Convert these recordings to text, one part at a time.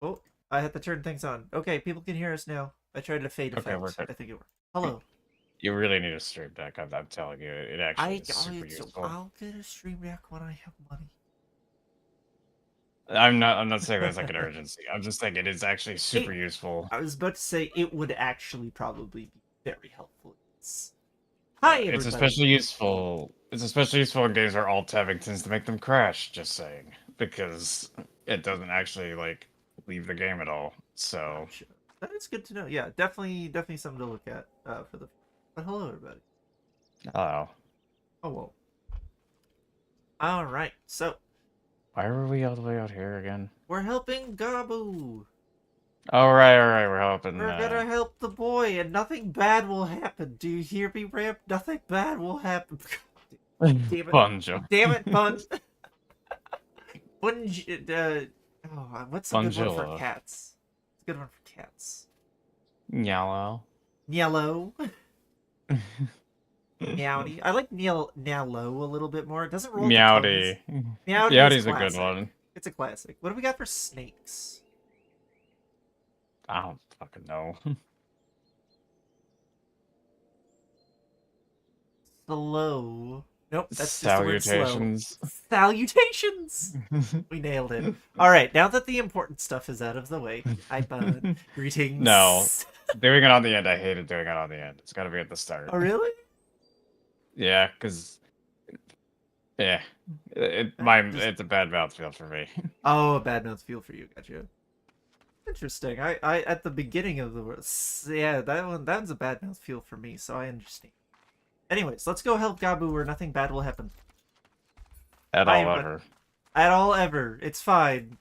Oh, I had to turn things on. Okay, people can hear us now. I tried a fade Okay, we're effect. good. I think it worked. Hello. You really need a stream deck. I'm telling you, it actually is super So useful. I'll get a stream deck when I have money. I'm not saying that's like an urgency. I'm just saying it is actually super It, useful. I was about to say it would actually probably be very helpful. Hi, It's everybody. especially useful. It's especially useful in games where alt tabbing tends to make them crash. Just saying, because it doesn't actually like leave the game at all. So, Gotcha. That is good to know. Yeah, definitely something to look at for the. But hello, everybody. oh, Oh well. All right. So why were we all the way out here again? we're helping Gabu. All right, we're helping. We're gonna help the boy, and nothing bad will happen. Do you hear me, Ramp? Nothing bad will happen. Damn it! Bunjo. Damn it, Bun! Bunge. What's a good one for Bungilla. cats? It's a good one for cats. Yellow. Yellow. Meowdy. I like Nalo a little bit more. It doesn't roll the tongues. Meowdy. Meowdy is Meowdy's a good classic. one. It's a classic. What do we got for snakes? I don't fucking know. Slow. Nope, that's just the word slow. Salutations. Salutations! We nailed it. Alright, now that the important stuff is out of the way, hi bud. Greetings. No. Doing it on the end, I hated doing it on the end. It's gotta be at the start. Oh, really? Yeah, because... Yeah. It's a bad mouthfeel for me. Oh, a bad mouth feel for you, gotcha. Interesting. I at the beginning of the yeah, that one's a bad mouth feel for me, so I understand. Anyways, let's go help Gabu where nothing bad will happen. At Bye, all, bud. ever. At all ever. It's fine.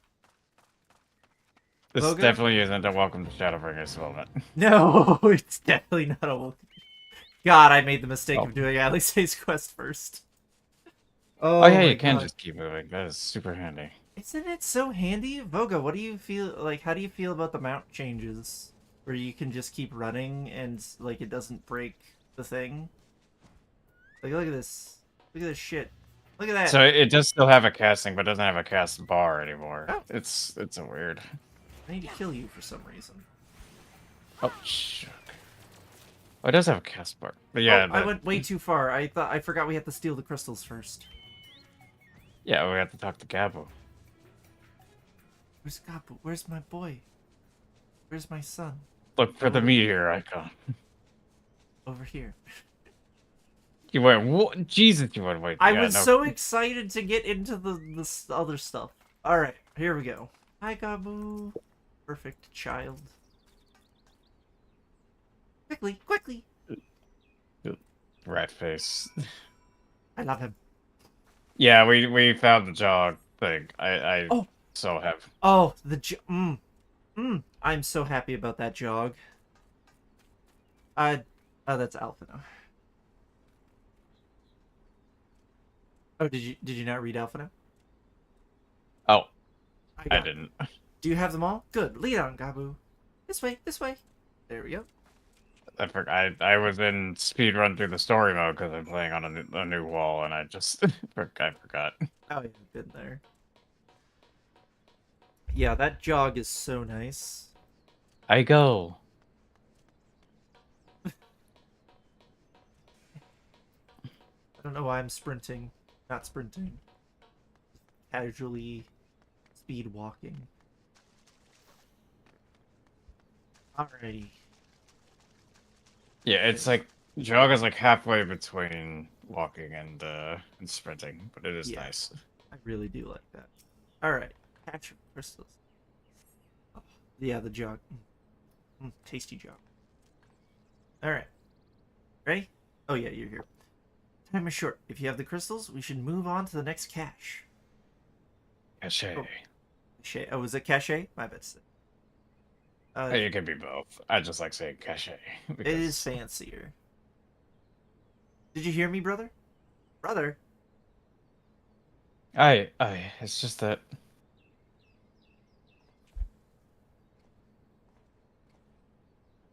This Vohga? definitely isn't a welcome to Shadowbringers moment. No, it's definitely not a welcome. God, I made the mistake Oh. of doing Alice's quest first. Oh yeah, my you can God. just keep moving. That is super handy. Isn't it so handy? Voga, what do you feel like? How do you feel about the mount changes? Where you can just keep running and like it doesn't break the thing? Like, look at this. Look at this shit. Look at that. So it does still have a casting, but doesn't have a cast bar anymore. Oh. It's a weird. I need to kill you for some reason. Oh, shook. Oh, it does have a cast bar. But yeah, I went way too far. I forgot we had to steal the crystals first. yeah, we have to talk to Gabu. Where's Gabu? Where's my boy? Where's my son? Look for the meteor icon. Over here. You went, what? Jesus, you went, wait. I yeah, was no. so excited to get into the other stuff. Alright, here we go. Hi, Gabu. Perfect child. Quickly, quickly. Rat face. I love him. Yeah, we found the jog thing. I Oh. so have. Oh, I'm so happy about that jog. Oh, that's Alpha now. Oh, did you not read Alpha now? Oh, I got it. didn't. Do you have them all? Good. Lead on, Gabu. This way, this way. There we go. I was in speed run through the story mode because I'm playing on a new wall, and I just I forgot. Oh, yeah, I've been there. Yeah, that jog is so nice. I go. I don't know why I'm sprinting. Not sprinting. Casually speed walking. Alrighty. Yeah, it's like jog is like halfway between walking and sprinting, but it is Yeah. nice. I really do like that. Alright. Catch crystals. Oh, yeah, the jog. Tasty jog. Alright. Ready? Oh yeah, you're here. Time is short. If you have the crystals, we should move on to the next cache. Cache. Cache. Oh, was it cache? My bad. It can be both. I just like saying cache. It is fancier. Did you hear me, brother? Brother? It's just that.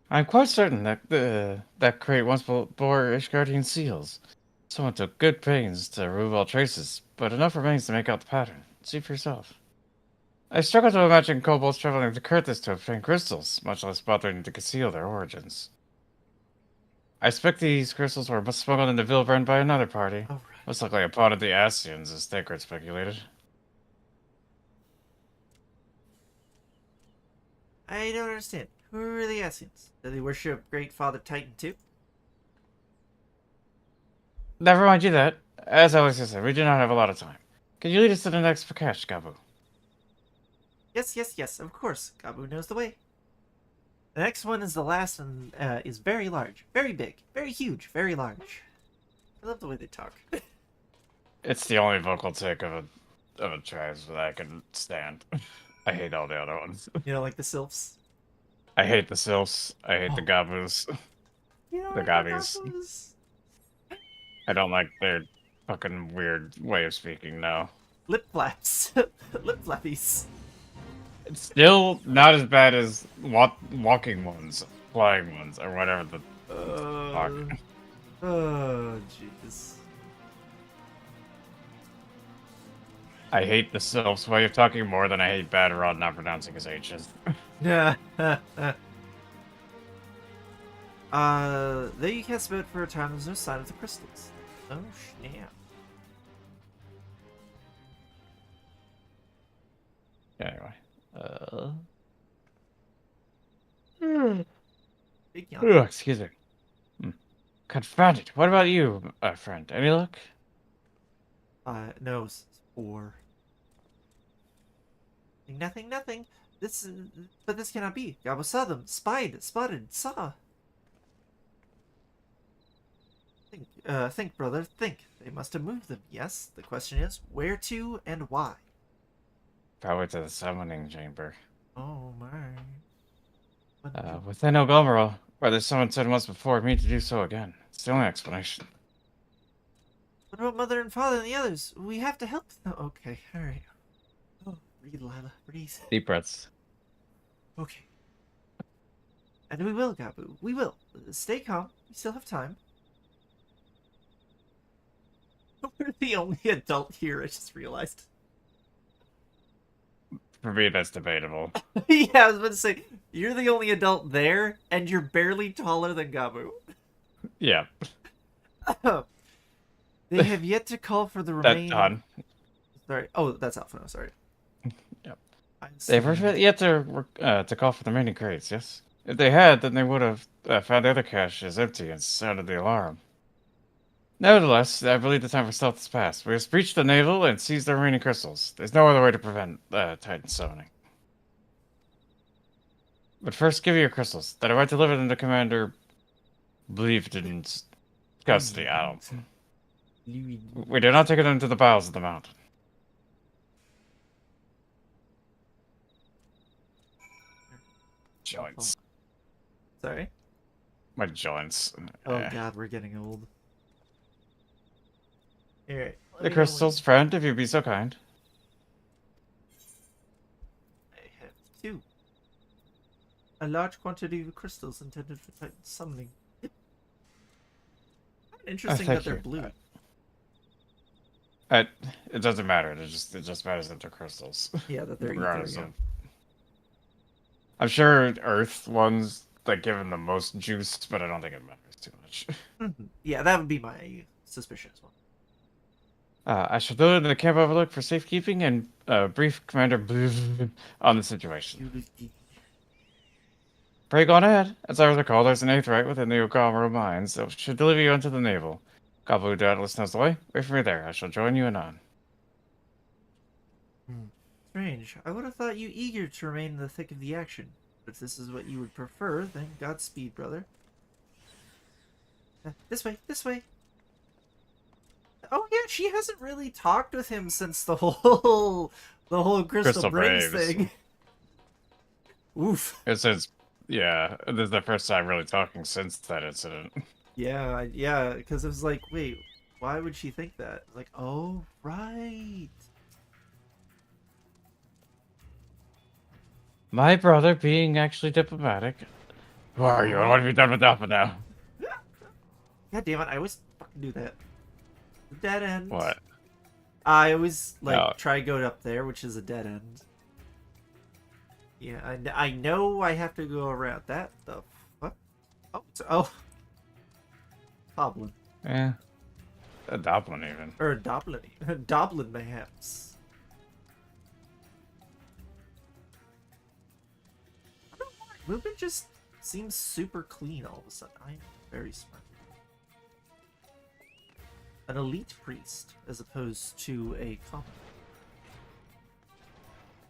I'm quite certain that that crate once bore Ishgardian seals. Someone took good pains to remove all traces, but enough remains to make out the pattern. See for yourself. I struggle to imagine kobolds traveling to Kurthis to obtain crystals, much less bothering to conceal their origins. I suspect these crystals were smuggled into Vilbrand by another party. All right. Most likely a part of the Asians, as Thancred speculated. I don't understand. Who are the Essenes? Do they worship Great Father Titan too? Never mind you that. As I always said, we do not have a lot of time. Can you lead us to the next cache, Gabu? Yes, yes, yes, of course. Gabu knows the way. The next one is the last and is very large, very big, very huge, very large. I love the way they talk. It's the only vocal tick of a tribe that I can stand. I hate all the other ones. You know, like the sylphs. I hate the sylphs. I hate the Gabus. You know, The like Gabbies. Gabus. I don't like their fucking weird way of speaking, no. Lip flaps. Lip flappies. It's still not as bad as walking ones, flying ones, or whatever the fuck. Oh, jeez. I hate the sylph's way of talking more than I hate Badarod not pronouncing his H's. Yeah. There you cast about for a time. There's no sign of the crystals. Oh, snap. Anyway. Big Ugh, yawn. excuse me. Confounded. What about you, friend? Any luck? No, four. Nothing, nothing. But this cannot be. Gabo saw them. Spotted, saw. Think, brother, think. They must have moved them, yes? The question is, where to and why? Probably to the summoning chamber. Oh, my. Within Ogomero, whether someone said once before me to do so again. It's the only explanation. What about mother and father and the others? We have to help them. Okay, alright. Oh, breathe, Lila, breathe. Deep breaths. Okay. And we will, Gabu. We will. Stay calm. We still have time. We're the only adult here, I just realized. For me, that's debatable. Yeah, I was about to say, you're the only adult there, and you're barely taller than Gabu. Yeah. They have yet to call for the That remaining... done. Sorry. Oh, that's Alphino, sorry. Yep. I They've yet to call for the remaining crates, yes? If they had, then they would have found the other caches empty and sounded the alarm. Nevertheless, I believe the time for stealth has passed. We have breached the naval and seized the remaining crystals. There's no other way to prevent Titan summoning. But first, give me your crystals, that I might deliver them to Commander Bleefden's custody. I don't... We do not take them to the bowels of the mountain. Joints. Sorry? My joints. Oh god, we're getting old. Alright. The crystals, friend, if you'd be so kind. I have two. A large quantity of crystals intended for Titan summoning. Interesting that thank they're you. blue. It doesn't matter. It just matters that they're crystals. Yeah, that they're Regardless ethereal. of... I'm sure Earth ones like give them the most juice, but I don't think it matters too much. Yeah, that would be my suspicion as well. I shall go to the camp overlook for safekeeping and brief Commander on the situation. Pray go on ahead. As I recall, there's an eighth right within the Ogomero mines that should deliver you into the naval. Gabu doubtless knows the way. Wait for me there. I shall join you anon. Strange. I would have thought you eager to remain in the thick of the action. But if this is what you would prefer, then Godspeed, brother. This way, this way. Oh yeah, she hasn't really talked with him since the whole Crystal Braves thing. Oof. It says, yeah, this is the first time really talking since that incident. Yeah, yeah, because it was like, wait, why would she think that? Like, oh, right. My brother being actually diplomatic. Who are you? And what have you done with Alpha now? God damn it, I always fucking do that. Dead end. What? I always, like, No. try to go up there, which is a dead end. Yeah, I know I have to go around that. The fuck? Oh, Goblin. Yeah, a Doblin even. Or Doblin. Doblin, mayhaps. I don't know why. Movement just seems super clean all of a sudden. I'm very smart. An elite priest as opposed to a common.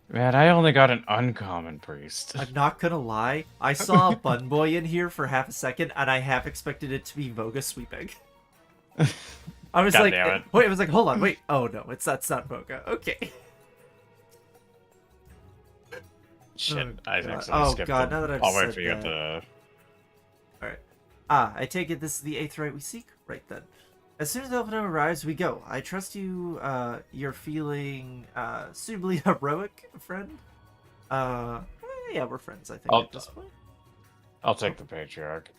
Man, I only got an uncommon priest. I'm not gonna lie, I saw a Bun Boy in here for half a second, and I half expected it to be Vohgas Sweetbag. I was God like, damn it. wait, I was like, hold on, wait. Oh no, that's not Vohga. Okay. Shit, I God. accidentally skipped God, it. now that I've I'll wait said for you that. to... Alright. I take it this is the 8th rite we seek? Right then. As soon as Elfino arrives, we go. I trust you, you're feeling, suitably heroic, friend? Yeah, we're friends, I think, at this point. I'll take the Patriarch.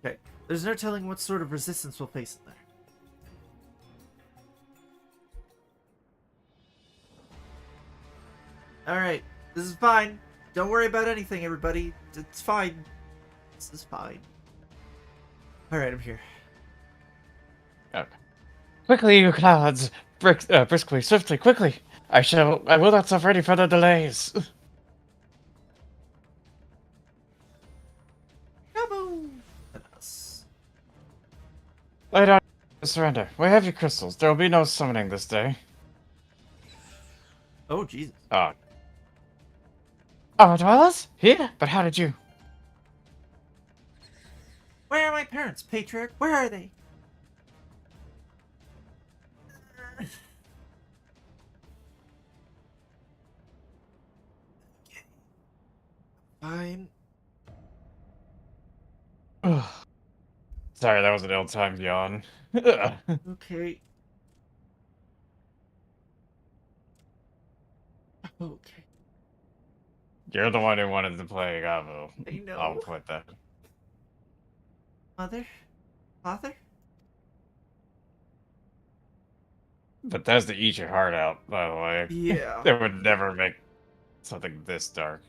Okay. There's no telling what sort of resistance we'll face in there. Alright. This is fine. Don't worry about anything, everybody. It's fine. This is fine. Alright, I'm here. Okay. Quickly, you clouds! Briskly, swiftly, quickly! I will not suffer any further delays. Kaboom! And us. Lay down surrender. We have your crystals. There will be no summoning this day. Oh, Jesus. Dwellers? Here? But how did you? Where are my parents, Patriarch? Where are they? Fine. Sorry, that was an ill-timed yawn. Okay. Okay. You're the one who wanted to play Gabo. I know. I'll put that. Mother? Father? But that's to eat your heart out, by the way. Yeah. They would never make something this dark.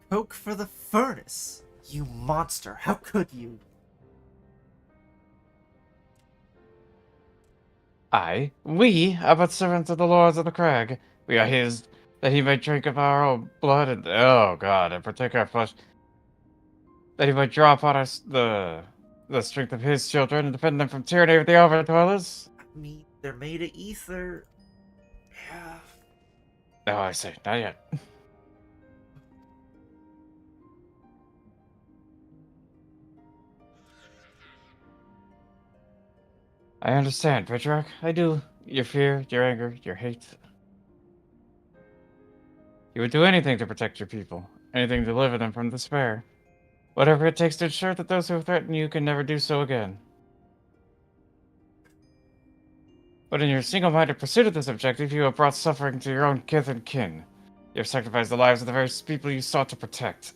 Coke for the furnace! You monster! How could you? We are but servants of the lords of the crag. We are his, that he may drink of our own blood and, oh god, and partake our flesh. That he might draw upon us the strength of his children and defend them from tyranny of the overdwellers. I mean, they're made of ether. Yeah. No, I say, not yet. I understand, Patriarch. I do. Your fear, your anger, your hate. You would do anything to protect your people, anything to deliver them from despair. Whatever it takes to ensure that those who threaten you can never do so again. But in your single-minded pursuit of this objective, you have brought suffering to your own kith and kin. You have sacrificed the lives of the very people you sought to protect.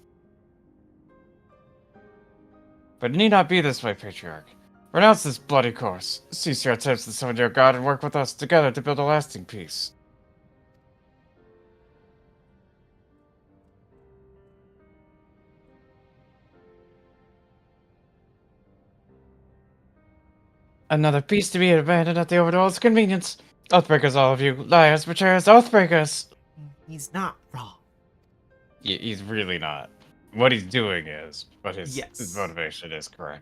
But it need not be this way, Patriarch. Renounce this bloody course. Cease your attempts to summon your god and work with us together to build a lasting peace. Another piece to be abandoned at the Overdwell's convenience. Oathbreakers, all of you. Liars, betrayers, oathbreakers! He's not wrong. He's really not. What he's doing is, but his motivation is correct.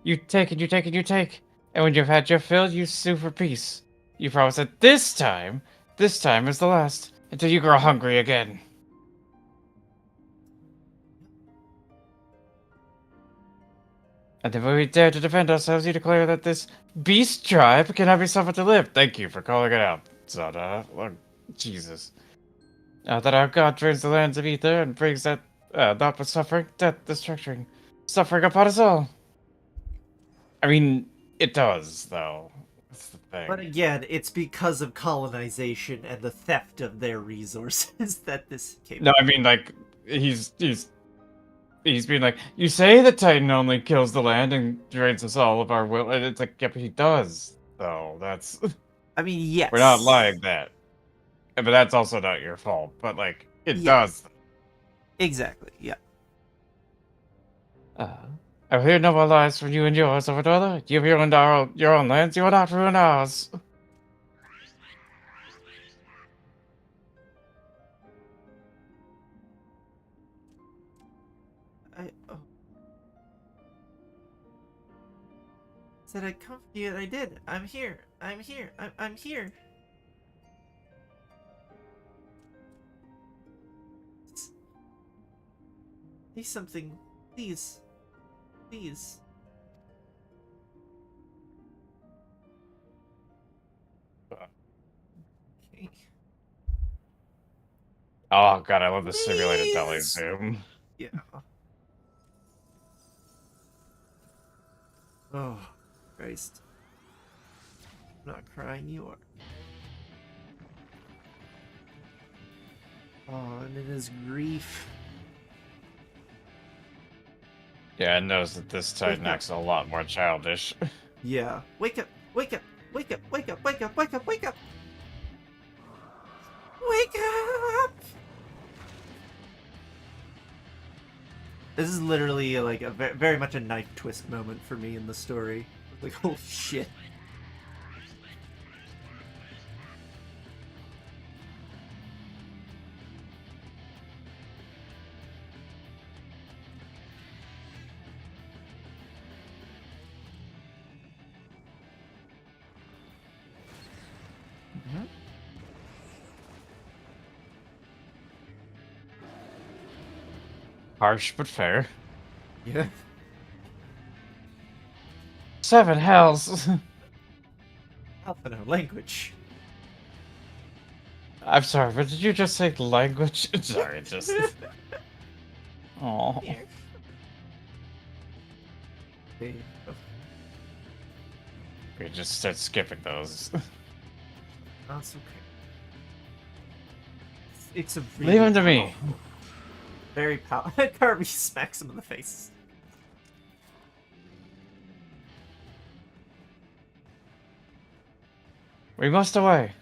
You take and you take and you take. And when you've had your fill, you sue for peace. You promise that this time is the last, until you grow hungry again. And if we dare to defend ourselves, you declare that this beast tribe cannot be suffered to live. Thank you for calling it out, Zada. Lord Jesus. That our God drains the lands of ether and brings that not but suffering, death, destruction, suffering upon us all. I mean, it does, though. That's the thing. But again, it's because of colonization and the theft of their resources that this came. No, I mean, like, he's being like, you say that Titan only kills the land and drains us all of our will, and it's like, yeah, but he does, though. That's... I mean, yes. We're not lying that. but that's also not your fault. But like, it Yeah. does. Exactly. Yeah. I hear no more lies from you and yours, Overdweller. You've ruined your own lands. You will not ruin ours. Oh. Said I'd come for you, and I did. I'm here. I'm here. I'm here. Say something, please. Please. Okay. Oh god, I love the simulated telly Please. zoom. Yeah. Oh, Christ. I'm not crying, you are. Oh, and it is grief. Yeah, I noticed that this Titan Wake up. acts a lot more childish. Yeah. Wake up. Wake up. Wake up. Wake up. Wake up. Wake up. Wake up. Wake up. This is literally like a very much a knife twist moment for me in the story. Like, holy shit. Mm-hmm. Harsh but fair. Yeah. 7 hells. Alpha no language. I'm sorry, but did you just say language? Sorry, just. Oh. Here. Okay. We just start skipping those. That's okay. It's a really Leave him to me. very powerful. Kirby smacks him in the face. We must away.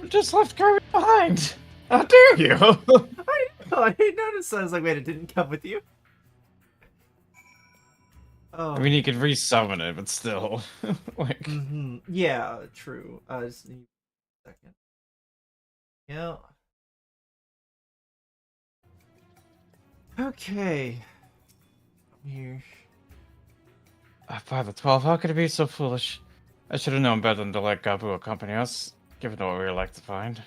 We just left Kirby behind. How dare you? I didn't notice. I was like, wait, it didn't come with you. Oh. I mean, you could resummon it, but still. Like. Mm-hmm. Yeah, true. Just need a second. Yeah. Okay. I'm here. By the 12, how could it be so foolish? I should have known better than to let Gabu accompany us, given what we were like to find.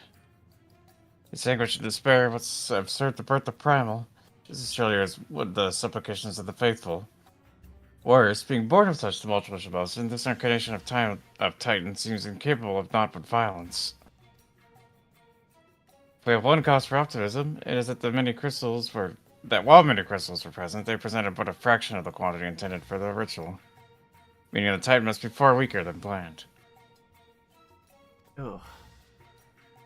His anguish and despair was absurd the birth of Primal, just as surely as would the supplications of the faithful. Worse, being born of such tumultuous emotion, this incarnation of Titan seems incapable of naught but violence. If we have one cause for optimism, it is that while many crystals were present, they presented but a fraction of the quantity intended for the ritual. Meaning the Titan must be far weaker than planned. Ugh.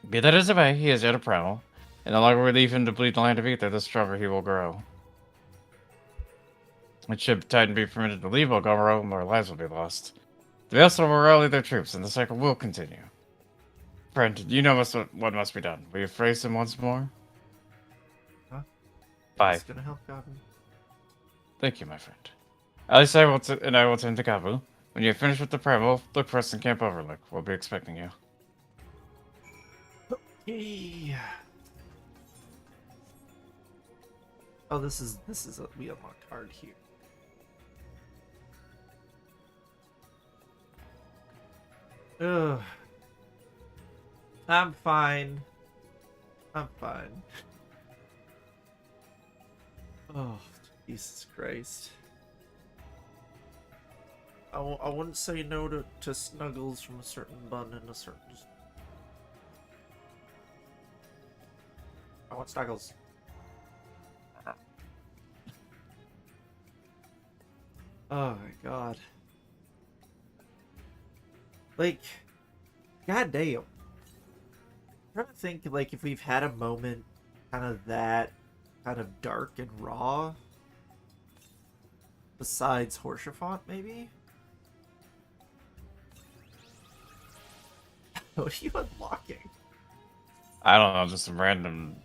Be that as it may, he is yet a primal, and the longer we leave him to bleed the land of ether, the stronger he will grow. And should Titan be permitted to leave Ogomoro, more lives will be lost. The Vessel will rally their troops, and the cycle will continue. Friend, you know what must be done. Will you phrase him once more? Huh? Bye. It's gonna help Goblin. Thank you, my friend. At least I will tend to Gabu. When you have finished with the primal, look for us in Camp Overlook. We'll be expecting you. Yeah. Oh, this is we unlocked hard here. Ugh. I'm fine. I'm fine. Oh, Jesus Christ. I wouldn't say no to snuggles from a certain bun and a certain... I want snuggles. Oh my god. Like, god damn. I'm trying to think, like, if we've had a moment kind of that kind of dark and raw besides Horsefont, maybe? What are you unlocking? I don't know, just some random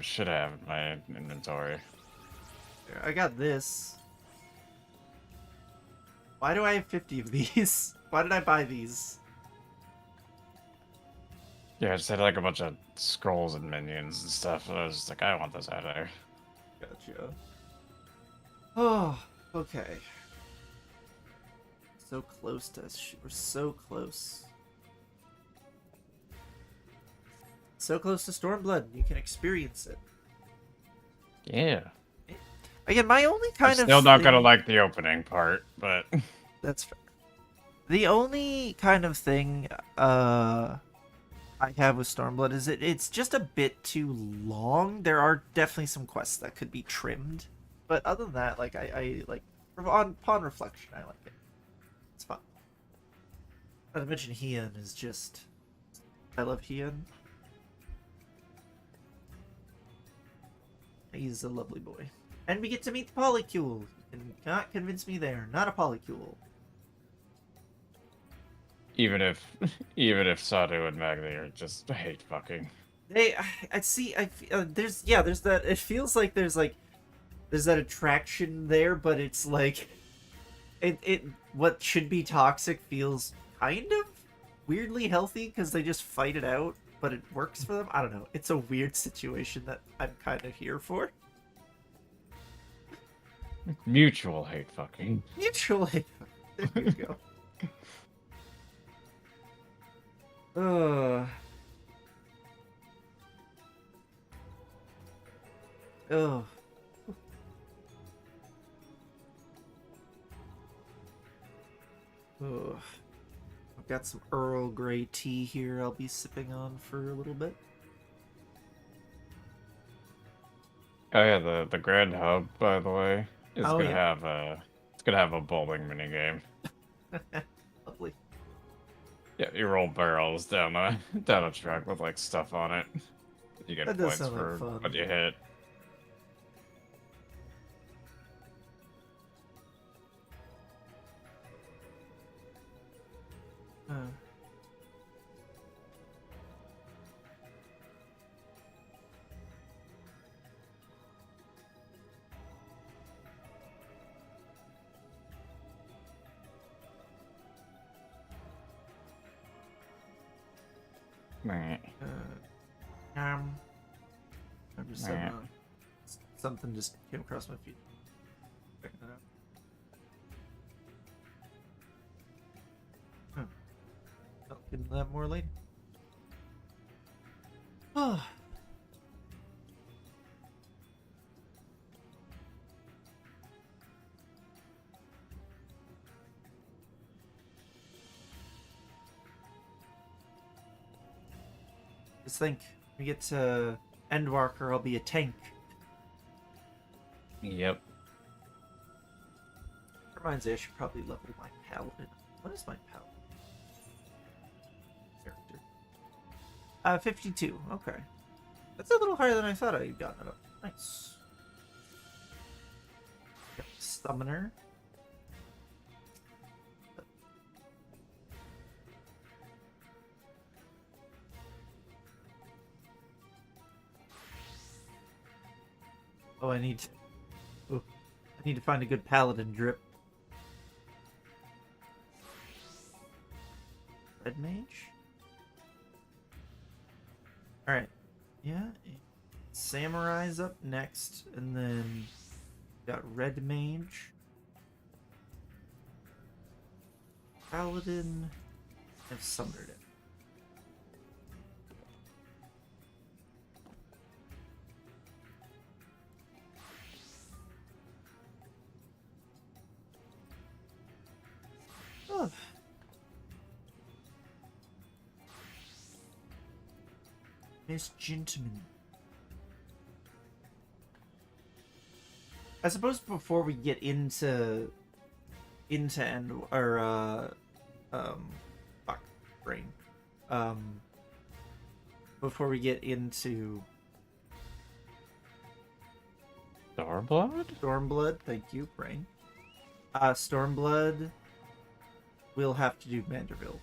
shit I have in my inventory. Here, I got this. Why do I have 50 of these? Why did I buy these? Yeah, I just had like a bunch of scrolls and minions and stuff. And I was just like, I want this out of there. Gotcha. Oh, okay. So close to us. We're so close. So close to Stormblood. You can experience it. Yeah. Again, my only I'm kind of still not gonna thing... like the opening part, but That's fair. The only kind of thing I have with Stormblood is it's just a bit too long. There are definitely some quests that could be trimmed. But other than that, like, I like, upon reflection, I like it. It's fun. Not to mention Heian is just... I love Heian. He's a lovely boy. And we get to meet the Polycule. You cannot convince me they're not a Polycule. even if Sadu and Magni are just hate fucking. I see. There's that. It feels like there's that attraction there, but it's like what should be toxic feels kind of weirdly healthy because they just fight it out, but it works for them. I don't know. It's a weird situation that I'm kind of here for. Mutual hate fucking. Mutually. There you go. Ugh. Ugh. Ugh. I've got some Earl Grey tea here I'll be sipping on for a little bit. Oh yeah, the Grand Hub, by the way, is Oh, gonna yeah. have a bowling minigame. Lovely. Yeah, you roll barrels down a down a track with like stuff on it. You get That does points sound like for fun. what you hit. Uh. Meh. I'm just Meh. something just came across my feed. Checking that out. I'll get into that more later. Oh. Just think, when we get to Endwalker, I'll be a tank. Yep. Reminds me, I should probably level my paladin. What is my paladin character? 52. Okay, that's a little higher than I thought I'd gotten it up. Nice. Got Summoner. Oh, I need to find a good paladin drip. Red mage? Alright. Yeah. Samurai's up next, and then got red mage. Paladin. I've summoned it. Oh. Miss Gentleman. I suppose before we get into into end or fuck brain. Before we get into Stormblood? Stormblood, thank you, brain. Stormblood, we'll have to do Manderville.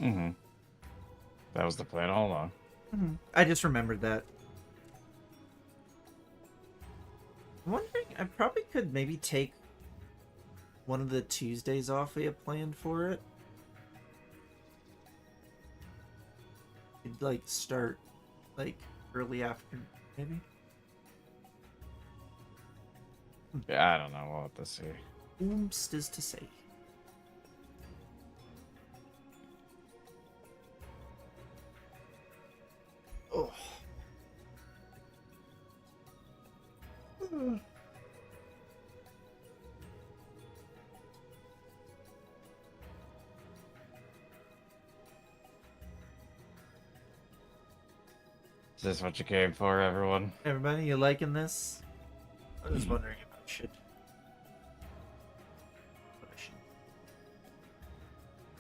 Mm-hmm. That was the plan all along. Mm-hmm. I just remembered that. I'm wondering, I probably could maybe take one of the Tuesdays off we have planned for it. It'd, like, start, like, early afternoon, maybe? Yeah, I don't know. We'll have to see. Oomst is to say. Oh. Is this what you came for, everyone? Everybody, you liking this? I was wondering if I should.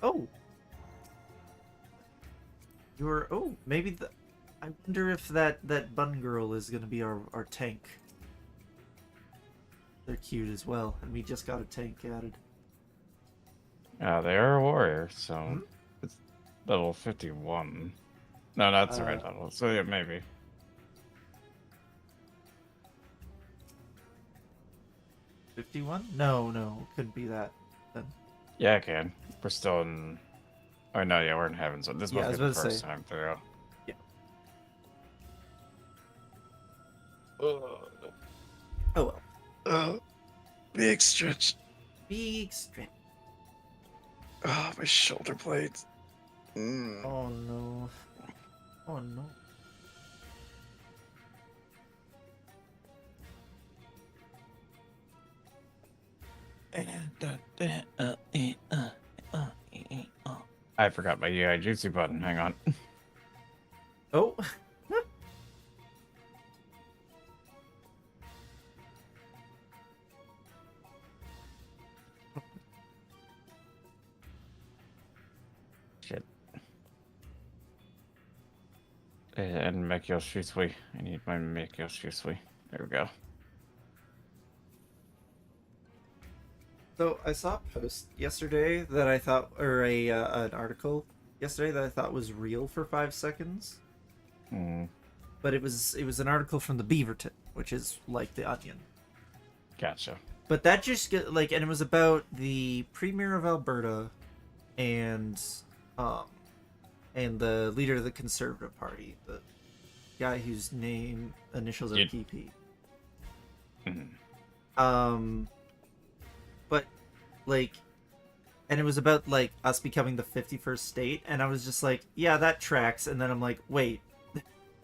Oh! You're. Oh, maybe the. I wonder if that bun girl is gonna be our tank. They're cute as well, and we just got a tank added. They are a warrior, so it's level 51. No, that's the right level. So yeah, maybe. $51? No, couldn't be that. Then. Yeah, I can. We're still in. Oh no, yeah, we're in heaven. So this Yeah, must I be was the about to first say. time through. Yeah. Oh Oh well. Big stretch. Big strip. Oh, my shoulder blades. Oh no. Oh no. I forgot my UI Jutsu button. Hang on. Oh. Shit. And Mekyo Shusui. I need my Mekyo Shusui. There we go. So I saw a post yesterday that I thought, or an article yesterday that I thought was real for 5 seconds. But it was an article from the Beaverton, which is like the Onion. Gotcha. But that just get like, and it was about the Premier of Alberta, and the leader of the Conservative Party, the guy whose name initials are PP. But like, and it was about like us becoming the 51st state, and I was just like, yeah, that tracks. And then I'm like, wait,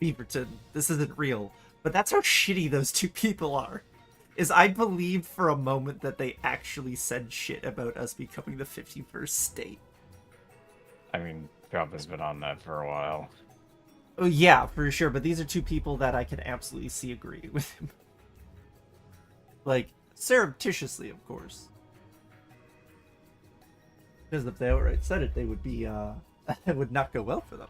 Beaverton, this isn't real. But that's how shitty those two people are. Is I believed for a moment that they actually said shit about us becoming the 51st state. I mean, Trump has been on that for a while. Oh yeah, for sure. But these are two people that I can absolutely see agree with him. Like, surreptitiously, of course. Because if they outright said it, they would be, it would not go well for them.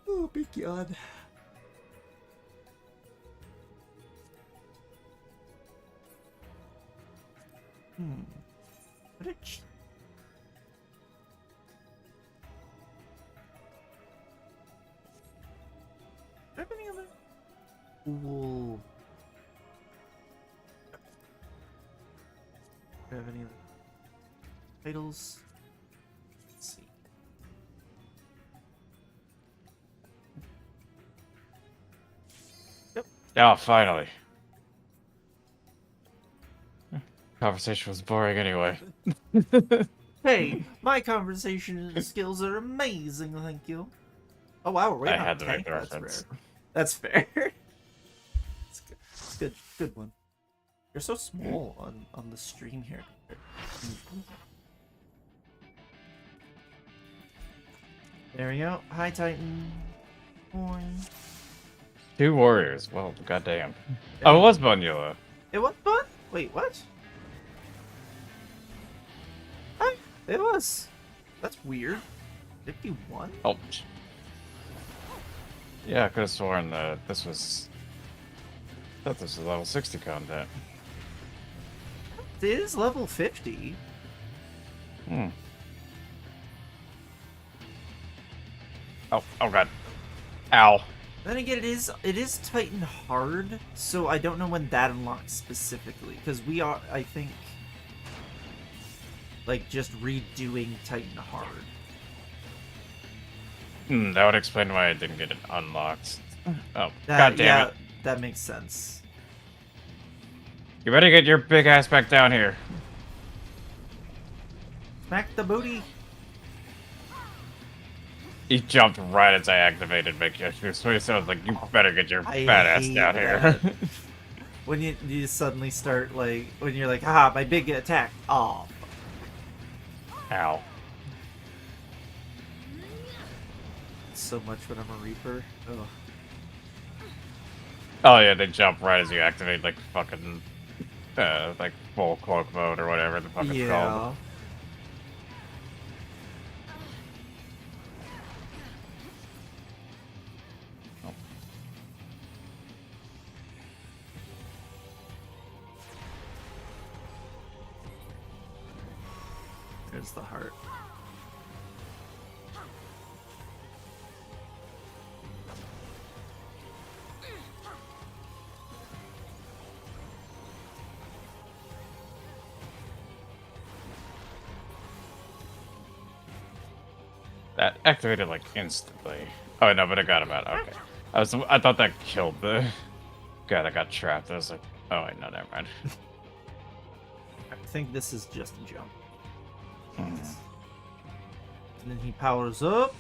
Oh, big yawn. What a do I have any other cool? Do I have any other titles? Let's see. Yep. Oh, finally. Conversation was boring anyway. Hey, my conversation skills are amazing, thank you. Oh wow, we're waiting I on had to make tank. the That's reference. rare. That's fair. It's good. It's good. Good one. You're so small on the stream here. There we go. Hi, Titan. Boing. 2 warriors. Well, goddamn. Oh, it was Bonula. It was fun? Wait, what? Hi. It was. That's weird. 51? Oh. Yeah, I could have sworn that this was... I thought this was level 60 content. It is level 50. Hmm. Oh god. Ow. Then again, it is Titan hard, so I don't know when that unlocks specifically, because we are, I think, like, just redoing Titan hard. That would explain why I didn't get it unlocked. Oh, That, god damn it. that makes sense. You better get your big ass back down here. Smack the booty. He jumped right as I activated Make Your Swing, so I was like, you better get your fat ass down here. When you suddenly start, like, when you're like, haha, my big attack. Oh. Ow. So much when I'm a Reaper. Ugh. Oh yeah, they jump right as you activate, like, fucking, like, full cloak mode or whatever the fuck it's called. There's the heart. That activated, like, instantly. Oh, no, but I got him out. Okay. I thought that killed the guy that got trapped. I was like, oh, wait, no, never mind. I think this is just a jump. Hmm. And then he powers up.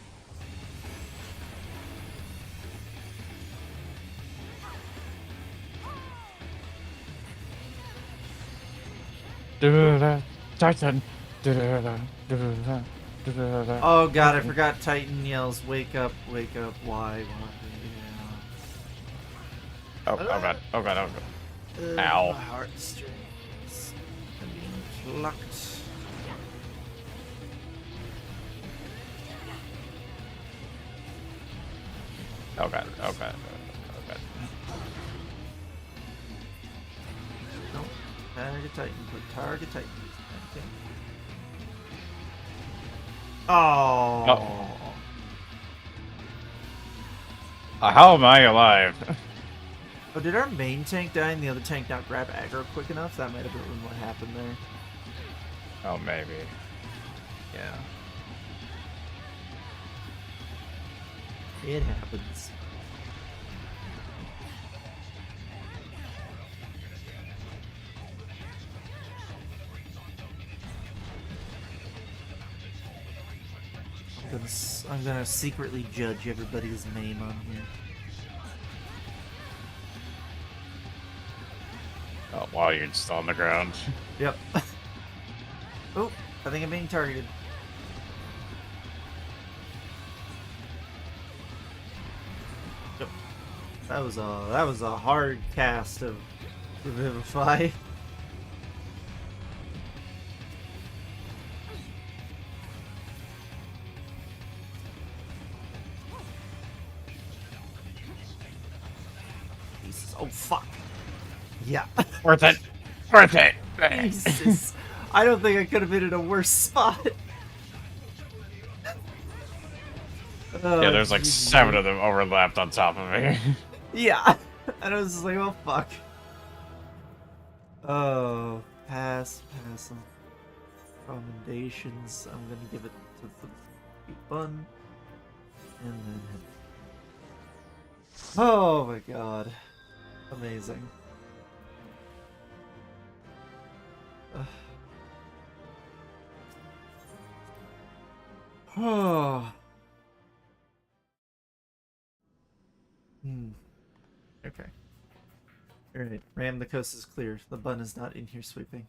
Titan. Oh god, I forgot Titan yells, wake up, why? Oh god, oh god, oh god. Ow. My heartstrings are being plucked. Oh god, oh god, oh god. No, target Titan, target Titan. Okay. Oh. How am I alive? Oh, did our main tank die and the other tank not grab aggro quick enough? That might have been what happened there. Oh, maybe. Yeah. It happens. I'm gonna secretly judge everybody's name on here. Oh, while you're just on the ground. Yep. Oh, I think I'm being targeted. Yep. That was a hard cast of Revivify. Jesus. Oh fuck. Yeah. Worth it. Worth it. Jesus. I don't think I could have been in a worse spot. Yeah, there's like 7 of them overlapped on top of me. Yeah. And I was just like, oh fuck. Oh, pass on commendations. I'm gonna give it to the bun. And then oh my god. Amazing. Oh. Okay. Alright, Ram, the coast is clear. The bun is not in here sweeping.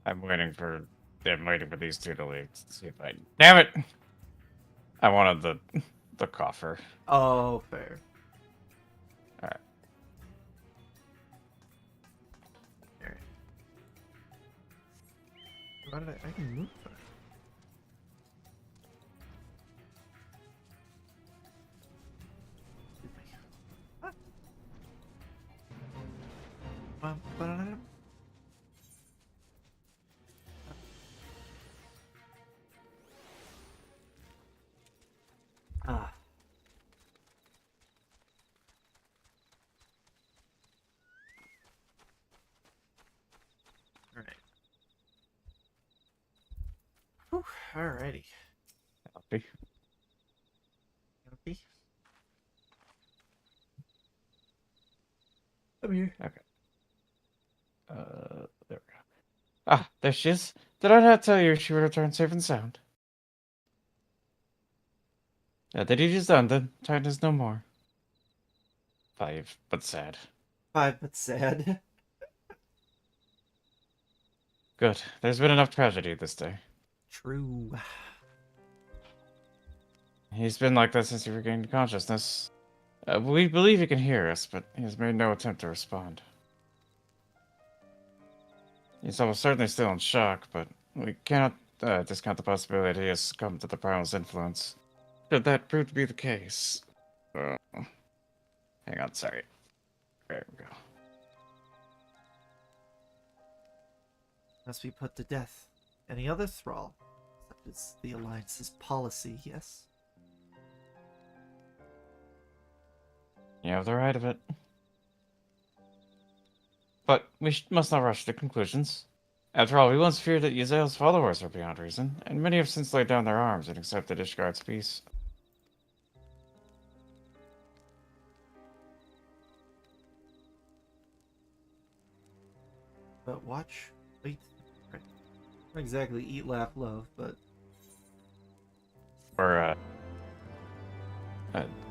I'm waiting for these two to leave to see if I. Damn it! I wanted the coffer. Oh, fair. All right. Alright. Why did I can move that? What? Ba-da-da-da. Ah. Alright. Whew, alrighty. Copy. Copy. I'm here. Okay. There we go. Ah, there she is. Did I not tell you she would return safe and sound? Yeah, the deed is done, then. Time is no more. 5, but sad. 5 but sad. Good. There's been enough tragedy this day. True. He's been like that since he regained consciousness. We believe he can hear us, but he has made no attempt to respond. He's almost certainly still in shock, but we cannot discount the possibility he has succumbed to the primal's influence. Should that prove to be the case... hang on, sorry. There we go. Must be put to death. Any other thrall? Such as the Alliance's policy, yes? You have the right of it. But we must not rush to conclusions. After all, we once feared that Yazel's followers are beyond reason, and many have since laid down their arms and accepted Ishgard's peace. But watch, wait, right. Not exactly eat, laugh, love, but... Or,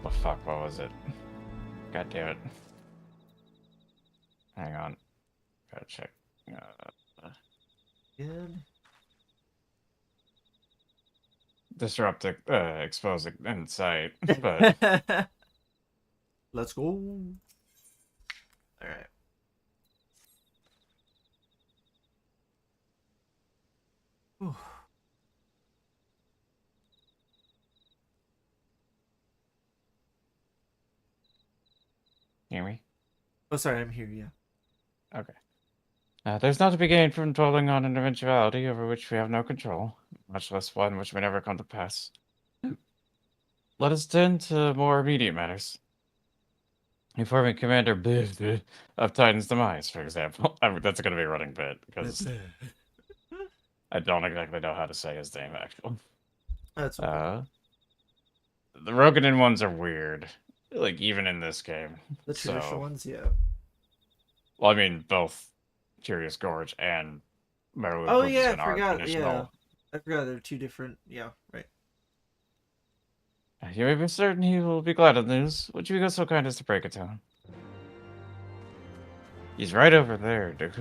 what fuck, what was it? God damn it. Hang on. Gotta check. Good. Disrupt, expose insight, but... Let's go. Alright. Whew. Hear me? Oh, sorry, I'm here, yeah. Okay. There's not to be gained from dwelling on an eventuality over which we have no control, much less one which may never come to pass. Let us tend to more immediate matters. Informing Commander Biv of Titan's demise, for example. I mean, that's going to be a running bit, because I don't exactly know how to say his name, actually. That's okay. The Roganin ones are weird, like, even in this game. The traditional ones, yeah. Well, I mean, both Curious Gorge and Merlin Oh, yeah, I are forgot, traditional. yeah. I forgot they're two different, yeah, right. You may be certain he will be glad of the news. Would you be so kind as to break it to him? He's right over there, dude.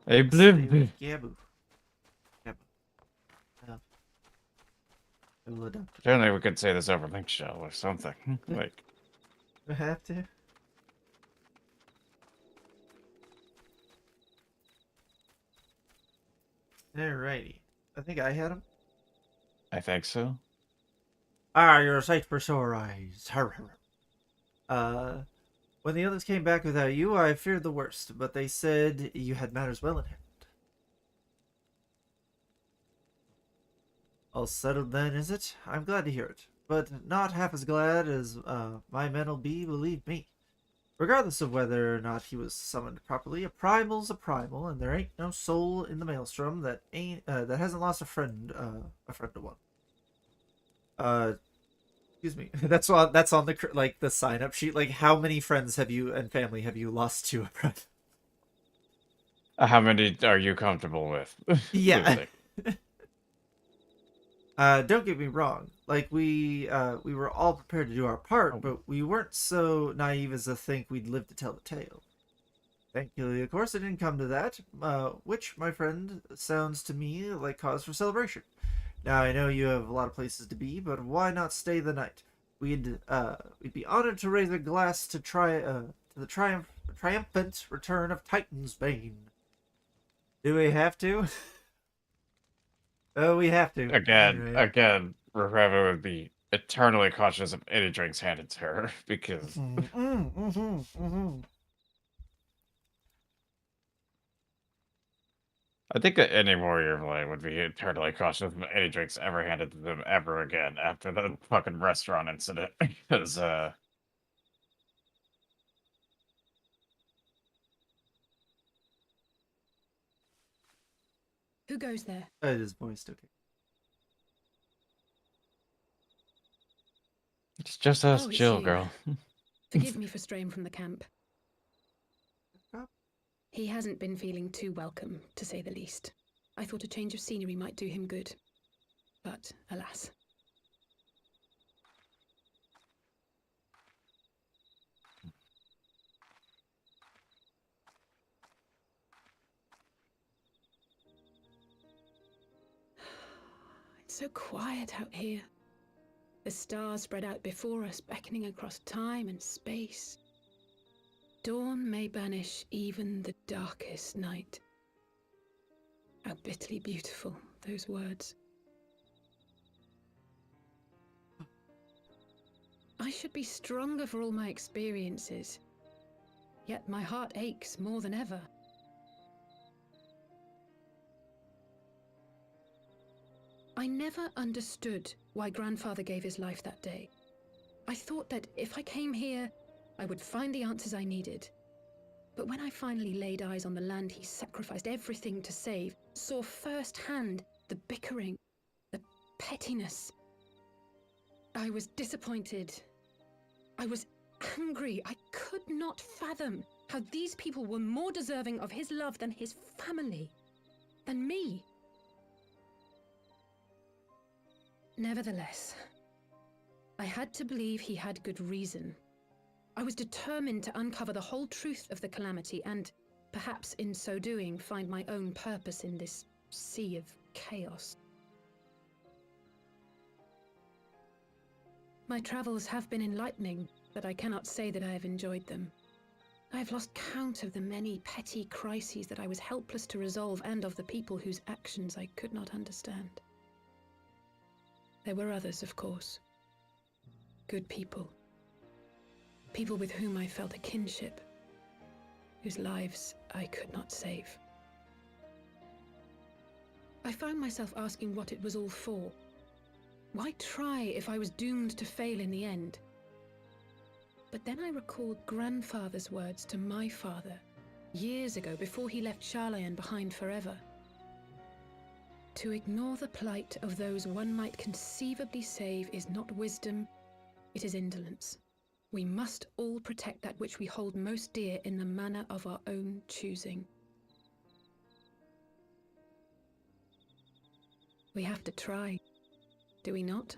Hey, Blib. Gabu. Gabu. I will adopt it. Certainly we could say this over Link Shell or something. Like, I have to. Alrighty. I think I had him. I think so. Ah, you're a sight for sore eyes. When the others came back without you, I feared the worst, but they said you had matters well in hand. All settled then, is it? I'm glad to hear it, but not half as glad as my men'll be, believe me. Regardless of whether or not he was summoned properly, a primal's a primal, and there ain't no soul in the maelstrom that that hasn't lost a friend to one. Excuse me. That's on the like the sign up sheet. Like, how many friends have you and family have you lost to a primal? How many are you comfortable with? Yeah. Don't get me wrong. Like, we were all prepared to do our part, but we weren't so naive as to think we'd live to tell the tale. Thank you. Of course, it didn't come to that, which, my friend, sounds to me like cause for celebration. Now, I know you have a lot of places to be, but why not stay the night? We'd be honored to raise a glass to the triumphant return of Titan's Bane. Do we have to? Oh, we have to. Alright. Again, Raven would be eternally cautious of any drinks handed to her because I think that any warrior of light would be eternally cautious of any drinks ever handed to them ever again after the fucking restaurant incident. Because, Who goes there? It is voiced okay. it's just us, Oh, it's chill, you. girl. Forgive me for straying from the camp. Oh. He hasn't been feeling too welcome, to say the least. I thought a change of scenery might do him good. But, alas. It's so quiet out here. The stars spread out before us, beckoning across time and space. Dawn may banish even the darkest night. How bitterly beautiful, those words. I should be stronger for all my experiences. Yet my heart aches more than ever. I never understood why Grandfather gave his life that day. I thought that if I came here, I would find the answers I needed. But when I finally laid eyes on the land he sacrificed everything to save, saw firsthand the bickering, the pettiness, I was disappointed. I was angry. I could not fathom how these people were more deserving of his love than his family, than me. Nevertheless, I had to believe he had good reason. I was determined to uncover the whole truth of the calamity and, perhaps in so doing, find my own purpose in this sea of chaos. My travels have been enlightening, but I cannot say that I have enjoyed them. I have lost count of the many petty crises that I was helpless to resolve and of the people whose actions I could not understand. There were others, of course. Good people. People with whom I felt a kinship, whose lives I could not save. I found myself asking what it was all for. Why try if I was doomed to fail in the end? But then I recalled Grandfather's words to my father, years ago, before he left Charlayan behind forever. To ignore the plight of those one might conceivably save is not wisdom, it is indolence. We must all protect that which we hold most dear in the manner of our own choosing. We have to try, do we not?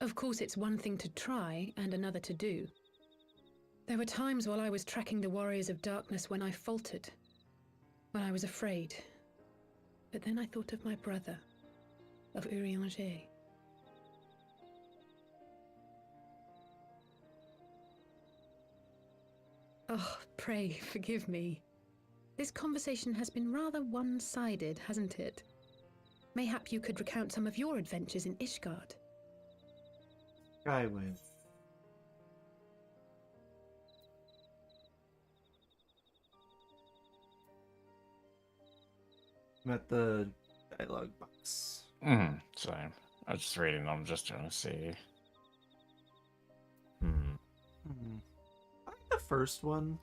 Of course, it's one thing to try and another to do. There were times while I was tracking the warriors of darkness when I faltered, when I was afraid. But then I thought of my brother, of Urianger. Oh, pray forgive me. This conversation has been rather one-sided, hasn't it? Mayhap you could recount some of your adventures in Ishgard. I win. I'm at the dialogue box. Same. I was just reading them, just trying to see. I like the first one.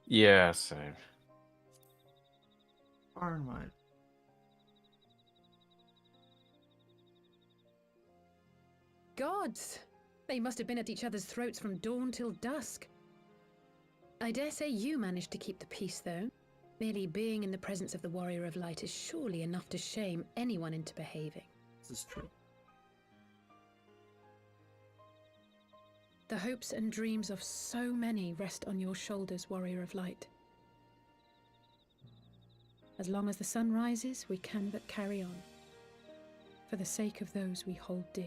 Yeah, same. Far and wide. Gods! They must have been at each other's throats from dawn till dusk. I dare say you managed to keep the peace, though. Merely being in the presence of the Warrior of Light is surely enough to shame anyone into behaving. This is true. The hopes and dreams of so many rest on your shoulders, warrior of light. As long as the sun rises, we can but carry on, for the sake of those we hold dear.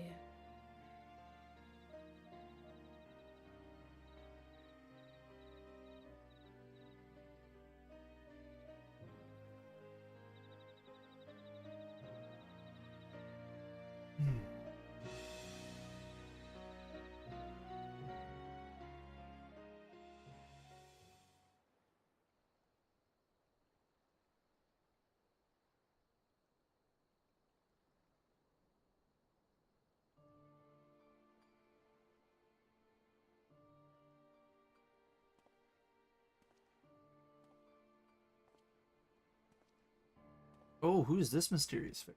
Oh, who is this mysterious figure?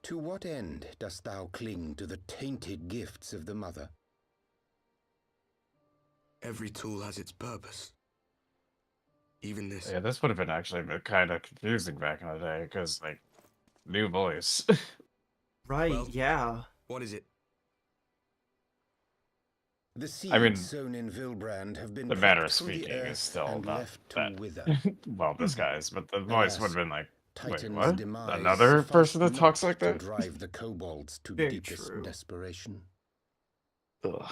To what end dost thou cling to the tainted gifts of the mother? Every tool has its purpose. Even this. Yeah, this would have been actually kind of confusing back in the day, because, like, new voice. Right, Well, yeah. What is it? The seeds I mean, sown in Vilbrand have been the manner of plucked from the speaking is earth still and not left to that wither. well disguised, but the voice would have Alas, been like, wait, Titan's what? demise Another sufficed person that not talks like to that? drive the kobolds to Very deepest true. desperation. Ugh.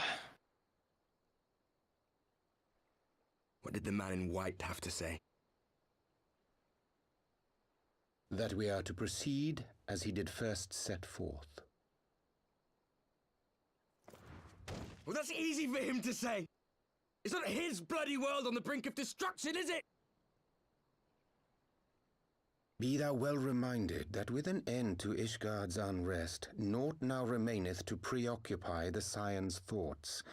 What did the man in white have to say? That we are to proceed as he did first set forth. Well, that's easy for him to say. It's not his bloody world on the brink of destruction, is it? Be thou well reminded that with an end to Ishgard's unrest, naught now remaineth to preoccupy the Scion's thoughts,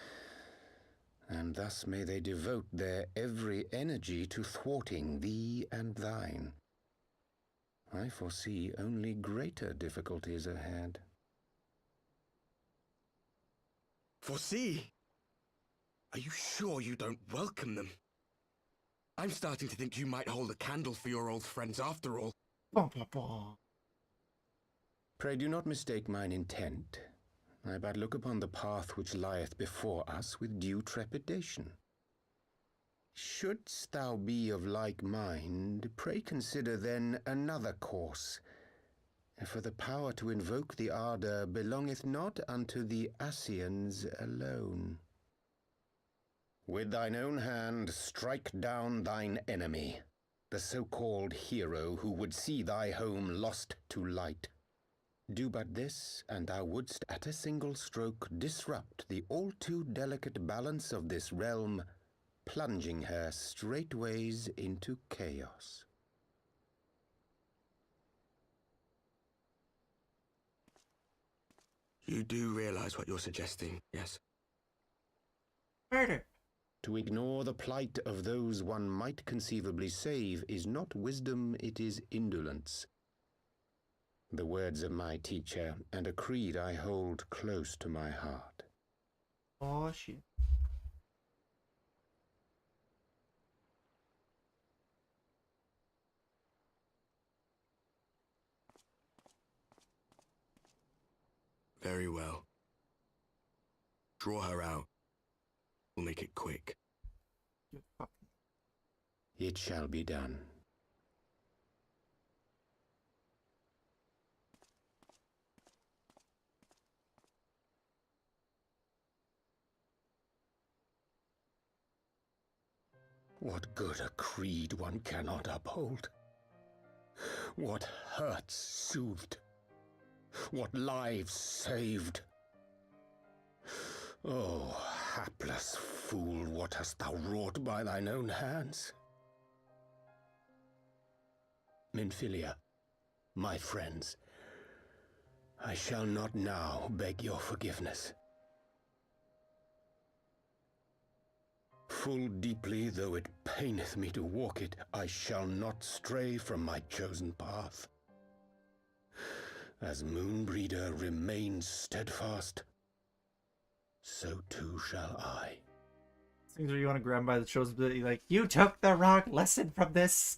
and thus may they devote their every energy to thwarting thee and thine. I foresee only greater difficulties ahead. Foresee? Are you sure you don't welcome them? I'm starting to think you might hold a candle for your old friends after all. Bah, bah, bah. Pray do not mistake mine intent. I but look upon the path which lieth before us with due trepidation. Shouldst thou be of like mind, pray consider then another course. For the power to invoke the ardour belongeth not unto the Ascians alone. With thine own hand strike down thine enemy, the so-called hero who would see thy home lost to light. Do but this, and thou wouldst at a single stroke disrupt the all-too delicate balance of this realm, plunging her straightways into chaos. You do realize what you're suggesting, yes? Murder. To ignore the plight of those one might conceivably save is not wisdom, it is indolence. The words of my teacher, and a creed I hold close to my heart. Oh, shit. Very well. Draw her out. We'll make it quick. You fucking... It shall be done. What good a creed one cannot uphold? What hurts soothed? What lives saved? Oh, hapless fool, what hast thou wrought by thine own hands? Minfilia, my friends, I shall not now beg your forgiveness. Full deeply though it paineth me to walk it, I shall not stray from my chosen path. As Moonbreeder remains steadfast, so too shall I. Things where you want to grab him by the shoulders, but you're like, you took the wrong lesson from this.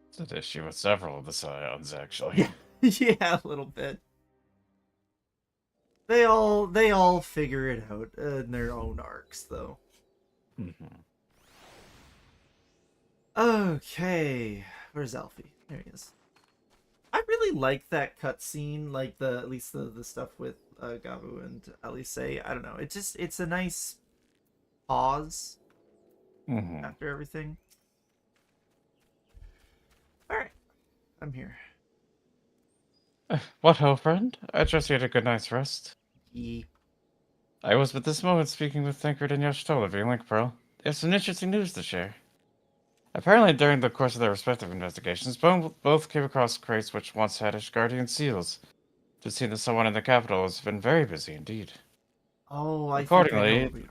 It's an issue with several of the Scions, actually. Yeah, a little bit. They all figure it out in their own arcs, though. Mm-hmm. Okay, where's Alfie? There he is. I really like that cutscene, like at least the stuff with Gabu and Alice. I don't know. It's a nice pause Mm-hmm. after everything. All right, I'm here. What ho, friend? I trust you had a good night's rest. Ye. I was but this moment speaking with Tancred and Yashtola of your Link Pearl. They have some interesting news to share. Apparently, during the course of their respective investigations, both came across crates which once had Ashgardian seals. It seems that someone in the capital has been very busy indeed. Oh, I think I know where Accordingly, we are.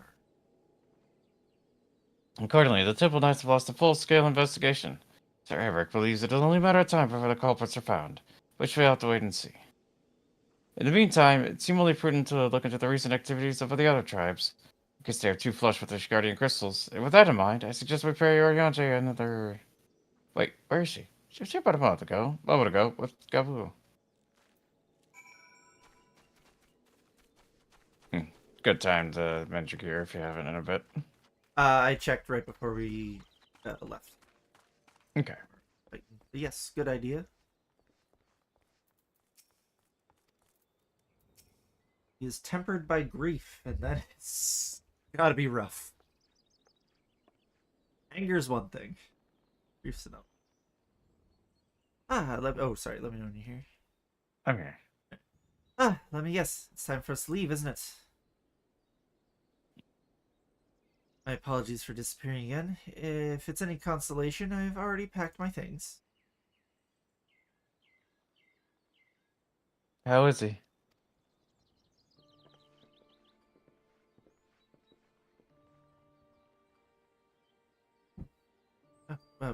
the Temple Knights have lost a full-scale investigation. Sir Eric believes it is only a matter of time before the culprits are found, which we have to wait and see. In the meantime, it seemed only prudent to look into the recent activities of the other tribes, in case they are too flush with Ashgardian crystals. And with that in mind, I suggest we pair Oriante another... Wait, where is she? She was here about a moment ago, with Gabu. Good time to mend your gear if you haven't in a bit. I checked right before we left. Okay. But yes, good idea. He is tempered by grief, and that is gotta be rough. Anger's one thing. Grief's another. Sorry, let me know when you're here. Okay. Let me guess. It's time for us to leave, isn't it? My apologies for disappearing again. If it's any consolation, I've already packed my things. How is he?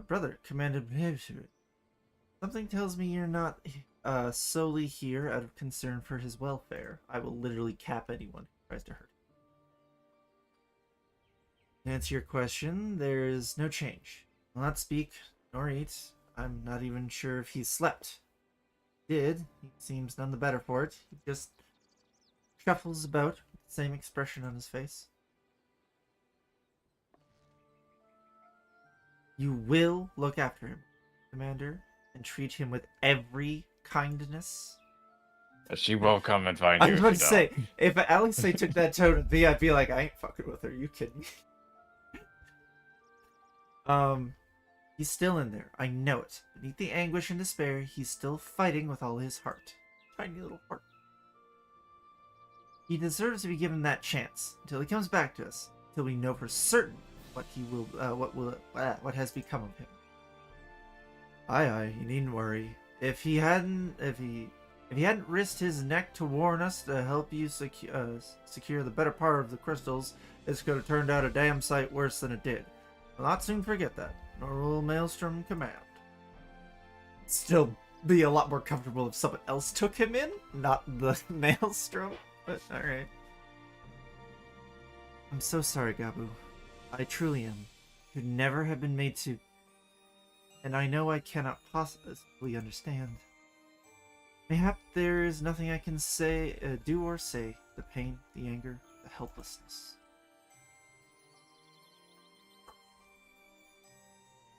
Brother, Commander, something tells me you're not solely here out of concern for his welfare. I will literally cap anyone who tries to hurt him. To answer your question, there's no change. Will not speak nor eat. I'm not even sure if he's slept. He did. He seems none the better for it. He just shuffles about with the same expression on his face. You will look after him, Commander, and treat him with every kindness. She will come and find I you was if about you to don't. say, if Alex took that tone with me, I'd be like, I ain't fucking with her. You kidding me? He's still in there. I know it. Beneath the anguish and despair, he's still fighting with all his heart. Tiny little heart. He deserves to be given that chance until he comes back to us, until we know for certain what has become of him. Aye, you needn't worry. If he hadn't risked his neck to warn us to help you secure the better part of the crystals, this could have turned out a damn sight worse than it did. I'll not soon forget that, nor will Maelstrom command. Still be a lot more comfortable if someone else took him in, not the Maelstrom, but alright. I'm so sorry, Gabu. I truly am. Could never have been made to... And I know I cannot possibly understand. Mayhap there is nothing I can do or say. The pain, the anger, the helplessness.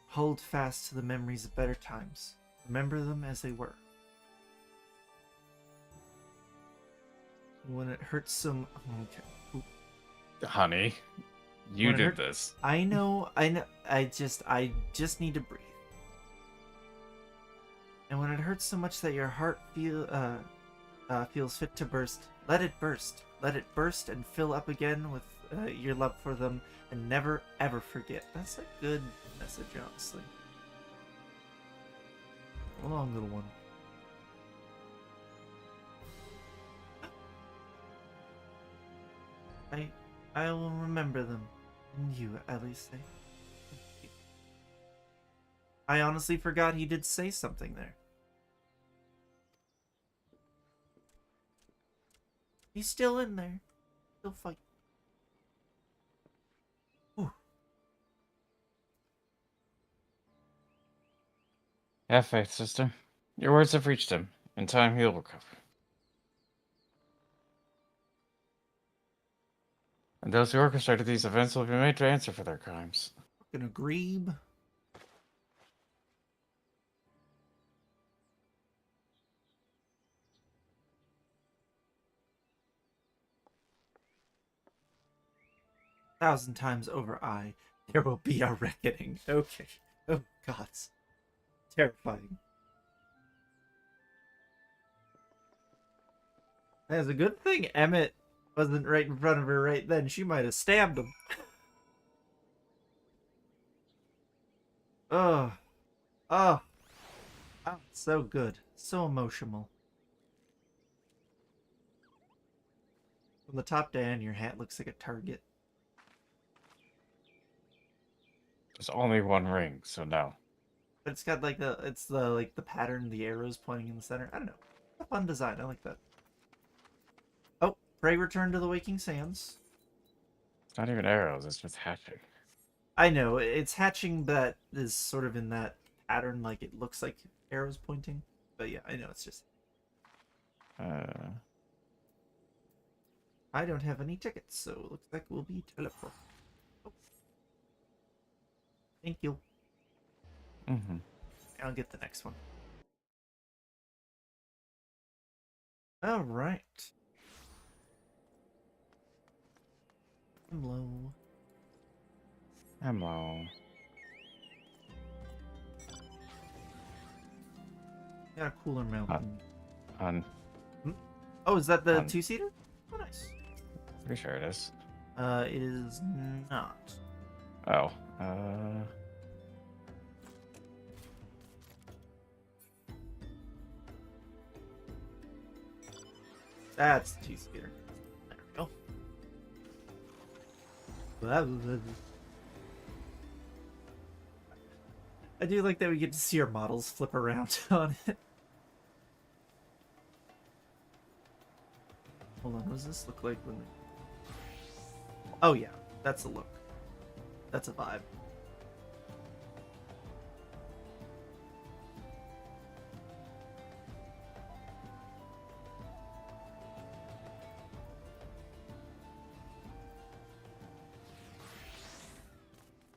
Hold fast to the memories of better times. Remember them as they were. When it hurts some... Okay. Ooh. Honey, you When it did hurt- this. I know. I just need to breathe. And when it hurts so much that your heart feels fit to burst, let it burst. Let it burst and fill up again with your love for them, and never ever forget. That's a good message, honestly. A long little one. I will remember them. And you, Alice. I honestly forgot he did say something there. He's still in there. Still fighting. Ooh. Have faith, sister. Your words have reached him. In time, he'll recover. And those who orchestrated these events will be made to answer for their crimes. Fucking agreeb. Thousand times over there will be a reckoning. Okay. Oh, God. Terrifying. That's a good thing Emmett wasn't right in front of her right then. She might have stabbed him. Oh. Oh. Oh, so good. So emotional. From the top down, your hat looks like a target. There's only one ring, so no. But it's got like the pattern, the arrows pointing in the center. I don't know. A fun design. I like that. Oh, pray return to the waking sands. It's not even arrows, it's just hatching. I know, it's hatching that is sort of in that pattern, like it looks like arrows pointing. But yeah, I know it's just... I don't have any tickets, so it looks like we'll be teleported. Oh. Thank you. Mm-hmm. I'll get the next one. Alright. Hello. Hello. Got a cooler mountain. Oh, is that the two-seater? Oh, nice. Pretty sure it is. It is not. Oh. That's the two-seater. There we go. I do like that we get to see our models flip around on it. Hold on, what does this look like when we... Oh yeah, that's a look. That's a vibe.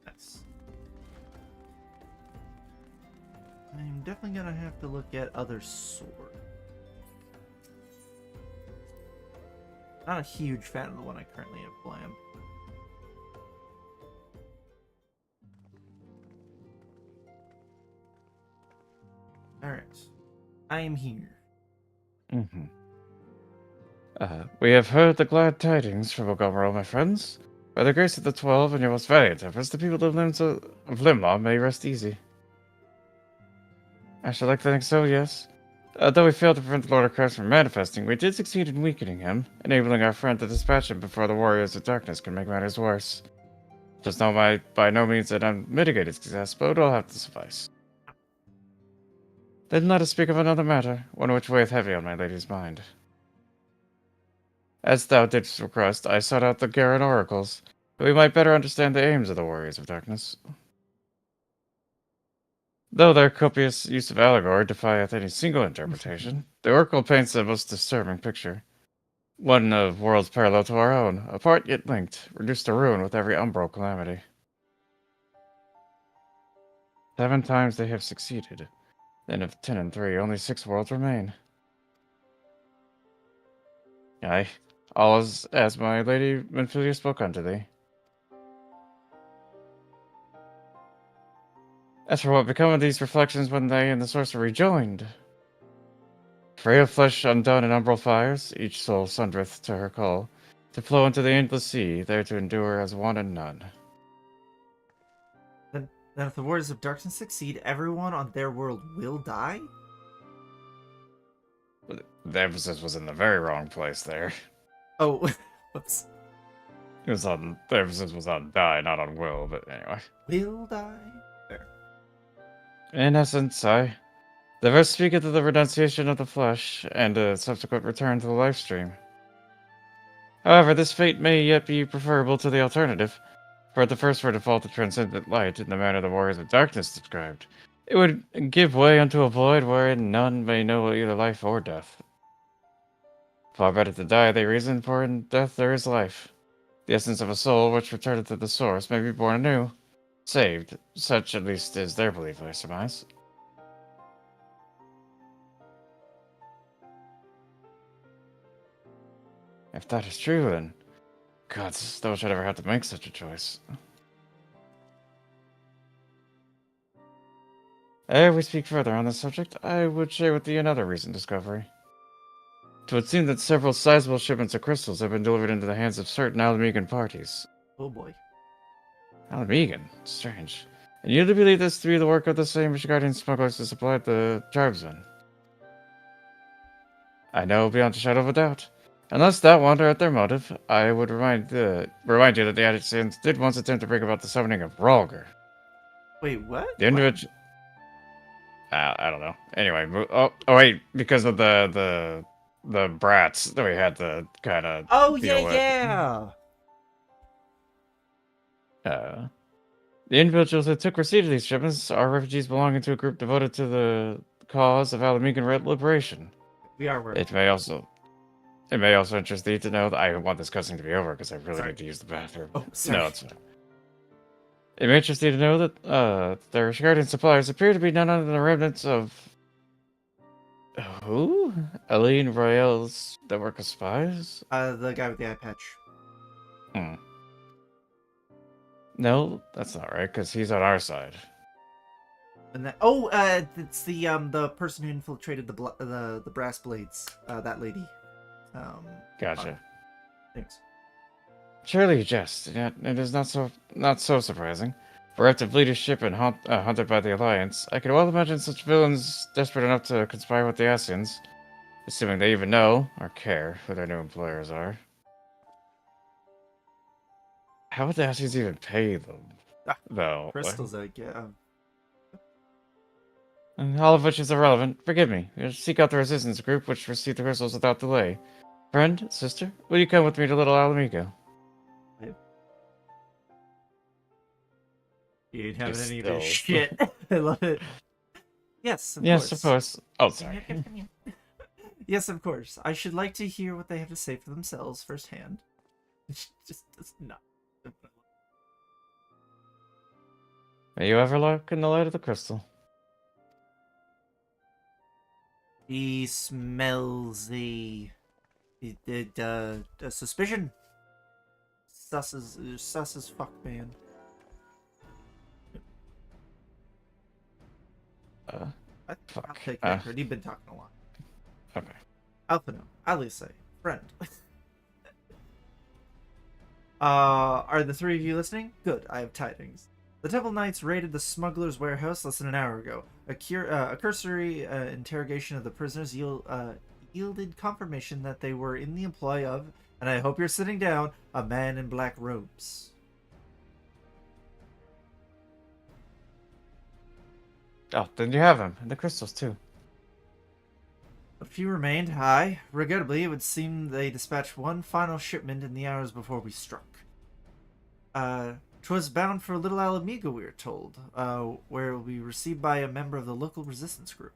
Nice. I'm definitely gonna have to look at other swords. Not a huge fan of the one I currently have planned. Alright. I am here. Mm-hmm. We have heard the glad tidings from Ogomoro, my friends. By the grace of the 12 and your most valiant efforts, the people of Limlaw may rest easy. I should like to think so, yes. Though we failed to prevent the Lord of Christ from manifesting, we did succeed in weakening him, enabling our friend to dispatch him before the Warriors of Darkness can make matters worse. Just know by no means an unmitigated success, but it'll have to suffice. Then let us speak of another matter, one which weigheth heavy on my lady's mind. As thou didst request, I sought out the Garen oracles, that we might better understand the aims of the Warriors of Darkness. Though their copious use of allegory defieth any single interpretation, the oracle paints a most disturbing picture. One of worlds parallel to our own, apart yet linked, reduced to ruin with every umbral calamity. 7 times they have succeeded. Then of 10 and 3, only 6 worlds remain. Aye, all is as my lady Menphilia spoke unto thee. As for what become of these reflections when they and the sorcerer rejoined? Frail flesh undone in umbral fires, each soul sundereth to her call, to flow into the endless sea, there to endure as one and none. Then if the Warriors of Darkness succeed, everyone on their world will die? The emphasis was in the very wrong place there. Oh, whoops. The emphasis was on die, not on will, but anyway. Will die? There. In essence, the verse speaketh of the renunciation of the flesh, and a subsequent return to the life stream. However, this fate may yet be preferable to the alternative, for if the first were to fall to transcendent light in the manner the Warriors of Darkness described, It would give way unto a void wherein none may know either life or death. Far better to die, they reason, for in death there is life. The essence of a soul which returneth to the source may be born anew, saved. Such at least is their belief, I surmise. If that is true, then gods, those should ever have to make such a choice. Ere we speak further on this subject, I would share with thee another recent discovery. It would seem that several sizable shipments of crystals have been delivered into the hands of certain Alamegan parties. Oh boy. Alamegan? Strange. And you believe this to be the work of the same Guardian smugglers that supplied the tribesmen? I know beyond a shadow of a doubt. Unless that wonder at their motive, I would remind you that the Addictions did once attempt to bring about the summoning of Ralger. Wait, what? The individual... I don't know. Anyway, wait, because of the brats that we had to kind of Oh deal with. yeah. The individuals who took receipt of these shipments are refugees belonging to a group devoted to the cause of Alamegan liberation. We are worried. It may also interest thee to know that I want this cussing to be over because I really Sorry. need to use the bathroom. Oh, sorry. No, it's fine. It may interest thee to know that their Guardian suppliers appear to be none other than the remnants of who? Aline Royale's network of spies? The guy with the eye patch. No, that's not right, because he's on our side. And that it's the person who infiltrated the brass blades. That lady. Gotcha. Thanks. Surely you jest, yet it is not so surprising. Bereft of leadership and hunted by the Alliance, I can well imagine such villains desperate enough to conspire with the Asians, assuming they even know, or care, who their new employers are. How would the Asians even pay them, though? Crystals, I guess. And all of which is irrelevant. Forgive me. We'll seek out the resistance group, which received the crystals without delay. Friend, sister, will you come with me to Little Alamigo? You ain't having Just any of this still. shit. I love it. Yes, Of course. Oh, sorry. Yes, of course. I should like to hear what they have to say for themselves firsthand. Just not. May you ever look in the light of the crystal. He smells a suspicion. Sus as fuck, man. Fuck. I'll take that card. You've been talking a lot. Okay. Alphino, Alice, friend. Are the three of you listening? Good, I have tidings. The Temple Knights raided the smuggler's warehouse less than an hour ago. A cursory interrogation of the prisoners yielded confirmation that they were in the employ of, and I hope you're sitting down, a man in black robes. Oh, then you have him. And the crystals, too. A few remained. Aye, regrettably, it would seem they dispatched one final shipment in the hours before we struck. 'Twas bound for Little Alamigo, we are told, where it will be received by a member of the local resistance group.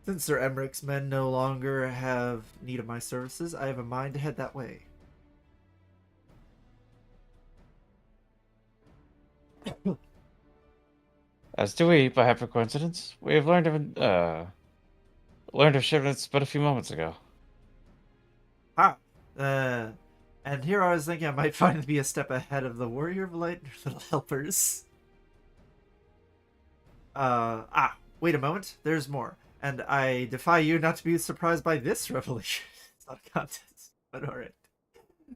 Since Sir Emmerich's men no longer have need of my services, I have a mind to head that way. As do we, by happy coincidence. We have learned of shipments but a few moments ago. And here I was thinking I might finally be a step ahead of the Warrior of Light and Little Helpers. Wait a moment, there's more. And I defy you not to be surprised by this revelation. It's not a contest, but alright.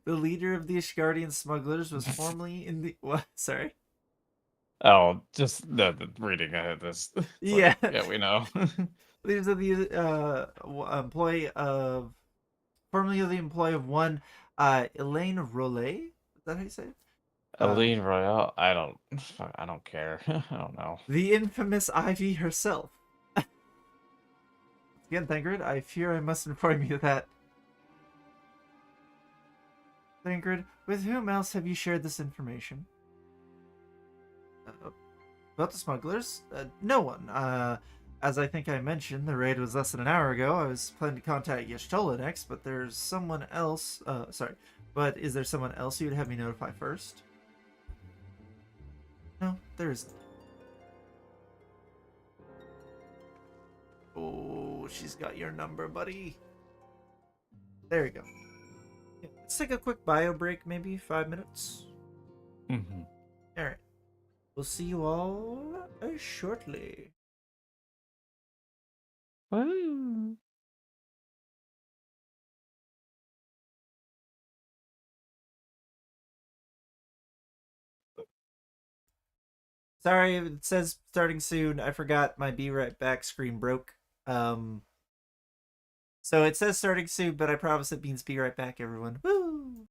The leader of the Ishgardian smugglers was formerly in the... What? Sorry? Oh, just the reading ahead this. Yeah. Yeah, we know. Leaders of the formerly of the employ of one Elaine Rollet. Is that how you say it? Aline Royale? I don't care. I don't know. The infamous Ivy herself. Again, Thangred, I fear I must inform you that... Thangred, with whom else have you shared this information? About the smugglers? No one. As I think I mentioned, the raid was less than an hour ago. I was planning to contact Yashtola next, but there's someone else. Sorry. But is there someone else you'd have me notify first? No, there isn't. Oh, she's got your number, buddy. There you go. Yeah, let's take a quick bio break, maybe 5 minutes. Mm-hmm. Alright. We'll see you all shortly. Woo. Sorry, it says starting soon. I forgot my be right back screen broke. So it says starting soon, but I promise it means be right back, everyone. Woo!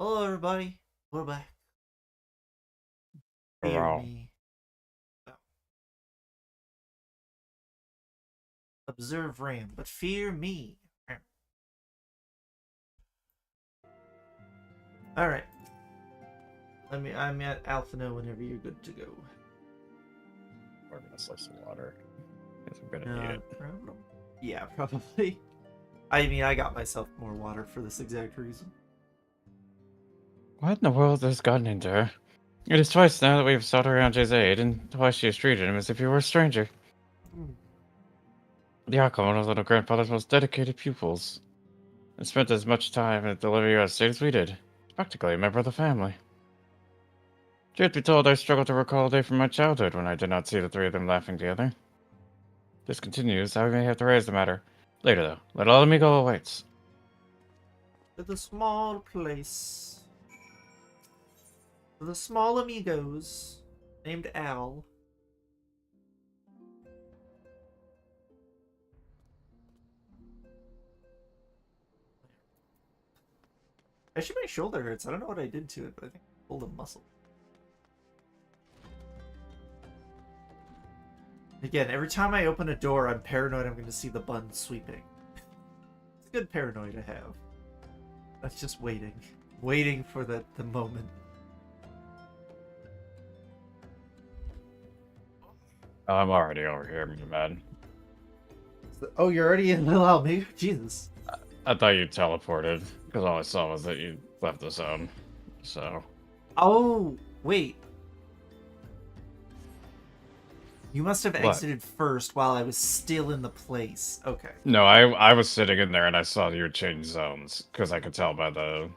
Hello, everybody. We're back. Fear Hurrah. me. Oh. Observe Ram, but fear me. Alright. I'm at Alphino whenever you're good to go. We're gonna slice some water. Guess I'm gonna need it. Problem. Yeah, probably. I mean, I got myself more water for this exact reason. What in the world has gotten into her? It is twice now that we've sought around Jay's aid, and twice she has treated him as if he were a stranger. The outcome one of little grandfather's most dedicated pupils, and spent as much time at the Olivia estate as we did. Practically a member of the family. Truth be told, I struggle to recall a day from my childhood when I did not see the three of them laughing together. This continues, I may have to raise the matter. Later, though. Let all amigo awaits. To the small place. To the small amigos. Named Al. Actually, my shoulder hurts. I don't know what I did to it, but I think I pulled a muscle. Again, every time I open a door, I'm paranoid I'm going to see the bun sweeping. It's a good paranoia to have. That's just waiting. Waiting for the moment. I'm already over here, man. Oh, you're already in Lil Almig? Jesus. I thought you teleported, because all I saw was that you left the zone. So. Oh, wait. You must have What? exited first while I was still in the place. Okay. No, I was sitting in there and I saw you change zones, because I could tell by the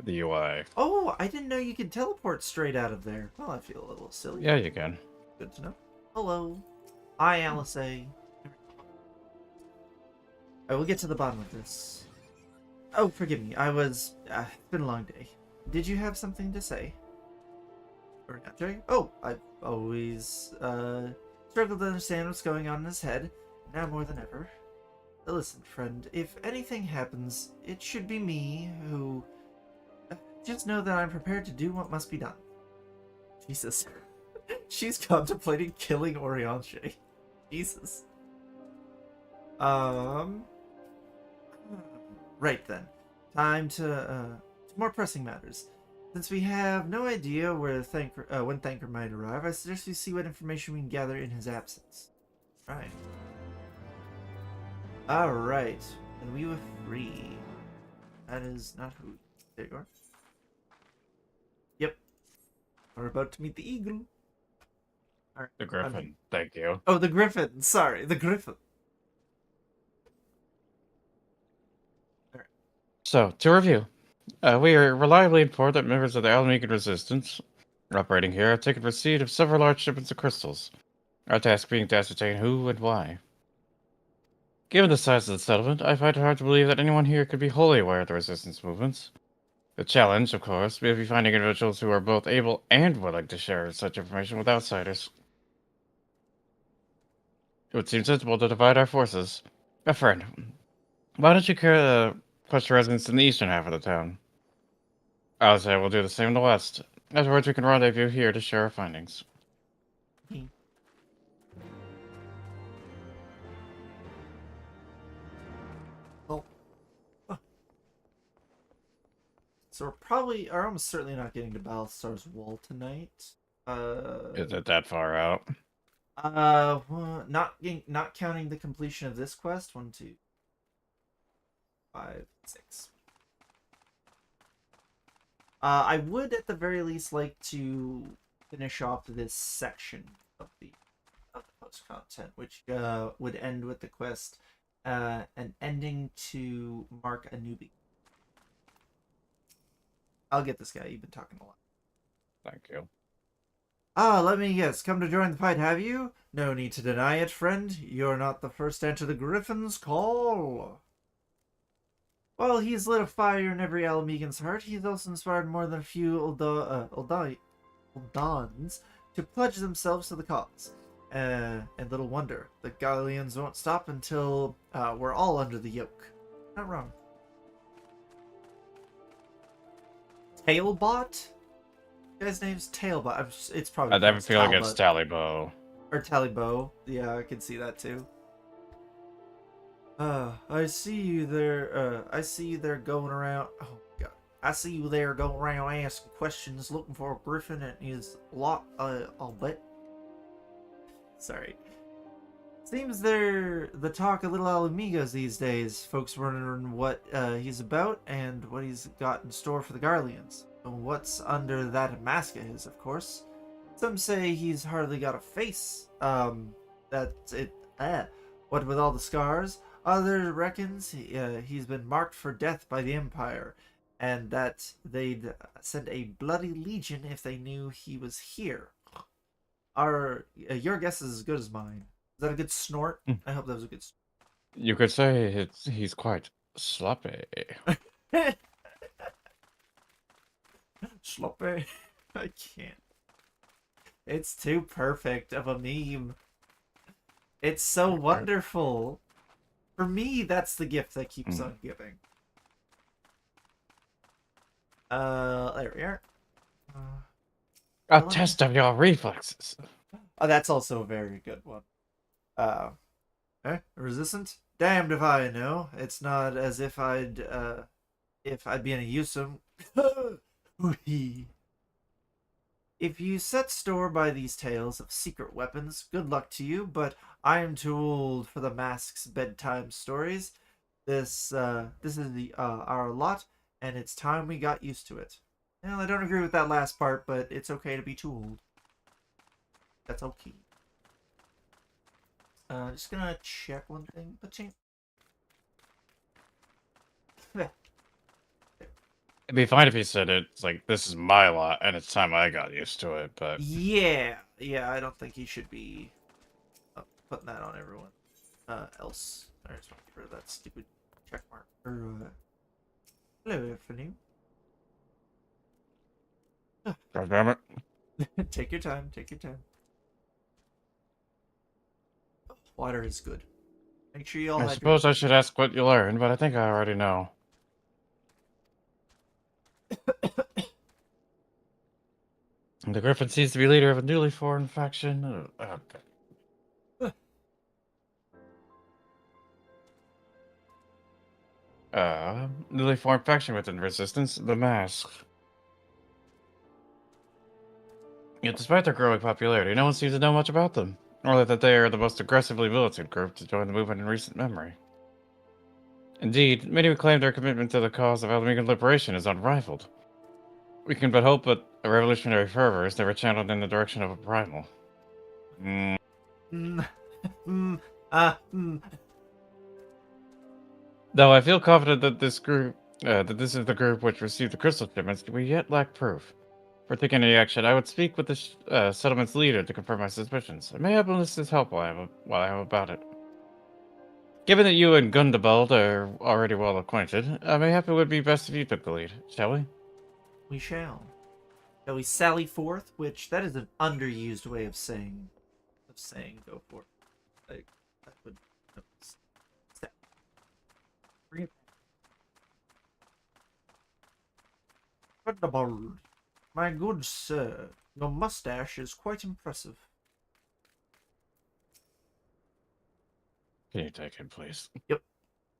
UI. Oh, I didn't know you could teleport straight out of there. Well, I feel a little silly. Yeah, you can. Good to know. Hello. Hi, Alice A. I will get to the bottom of this. Oh, forgive me. It's been a long day. Did you have something to say? Or not, Jay? Oh, I've always, struggled to understand what's going on in his head, now more than ever. Listen, friend, if anything happens, it should be me who... just know that I'm prepared to do what must be done. Jesus. She's contemplating killing Orianche. Jesus. Right then. Time to more pressing matters. Since we have no idea where when Thanker might arrive, I suggest we see what information we can gather in his absence. Right. Alright. And we were free. That is not who... There you are. Yep. We're about to meet the eagle. All right. The griffin. Thank you. Oh, the griffin. Sorry, the griffin. So, to review. We are reliably informed that members of the Alamican Resistance operating here have taken receipt of several large shipments of crystals. Our task being to ascertain who and why. Given the size of the settlement, I find it hard to believe that anyone here could be wholly aware of the Resistance movements. The challenge, of course, will be finding individuals who are both able and willing to share such information with outsiders. It would seem sensible to divide our forces. A friend, why don't you quest residents in the eastern half of the town? I'll say we'll do the same in the west. Afterwards, we can rendezvous here to share our findings. Well, so we're almost certainly not getting to Balthasar's Wall tonight. Is it that far out? Well, not counting the completion of this quest. 1, 2, 5, 6. I would at the very least like to finish off this section of the post content, which would end with the quest, an ending to mark a newbie. I'll get this guy. You've been talking a lot. Thank you. Ah, let me guess. Come to join the fight, have you? No need to deny it, friend. You're not the first to answer the Griffin's call. While he's lit a fire in every Alamigan's heart, he's also inspired more than a few Uldans to pledge themselves to the cause. And little wonder, the Galleons won't stop until we're all under the yoke. Not wrong. Tailbot? The guy's name's Tailbot. It's probably I have a feeling it's Talbot. Tallybo. Or Tallybo. Yeah, I can see that too. I see you there. I see you there going around. Oh god, I see you there going around asking questions, looking for a griffin and his lot. I'll bet. Sorry. Seems they're the talk of little Alamigos these days. Folks wondering what he's about and what he's got in store for the Garleans. And what's under that mask of his, of course. Some say he's hardly got a face. That's it. What with all the scars? Others reckons he's been marked for death by the Empire, and that they'd send a bloody legion if they knew he was here. Your guess is as good as mine. Is that a good snort? I hope that was a good snort. You could say he's quite sloppy. Sloppy. I can't. It's too perfect of a meme. It's so wonderful. For me, that's the gift that keeps on giving. There we are. A test of your reflexes. Oh, that's also a very good one. Resistant? Damned if I know. It's not as if I'd be any use to him. If you set store by these tales of secret weapons, good luck to you, but I am too old for the mask's bedtime stories. This is our lot, and it's time we got used to it. Well, I don't agree with that last part, but it's okay to be too old. That's okay. Just gonna check one thing. It'd be fine if he said it's like, this is my lot, and it's time I got used to it, but... Yeah, I don't think he should be putting that on everyone else. I just want to get rid of that stupid check mark. Hello, Fanny. God damn it. Take your time, Water is good. Make sure you all I hydrate. suppose I should ask what you learned, but I think I already know. The Griffin seems to be leader of a newly formed faction. Newly formed faction within Resistance, the Mask. Yet despite their growing popularity, no one seems to know much about them, or that they are the most aggressively militant group to join the movement in recent memory. Indeed, many would claim their commitment to the cause of Alamigan liberation is unrivaled. We can but hope that a revolutionary fervor is never channeled in the direction of a primal. Though I feel confident that this is the group which received the crystal shipments, we yet lack proof. For taking any action, I would speak with the settlement's leader to confirm my suspicions. I may have enlisted his help while I am about it. Given that you and Gundabald are already well acquainted, mayhap it would be best if you took the lead, shall we? We shall. Shall we sally forth? Which, that is an underused way of saying go forth. Like, that would... Gundabald, my good sir, your mustache is quite impressive. Can you take him, please? Yep.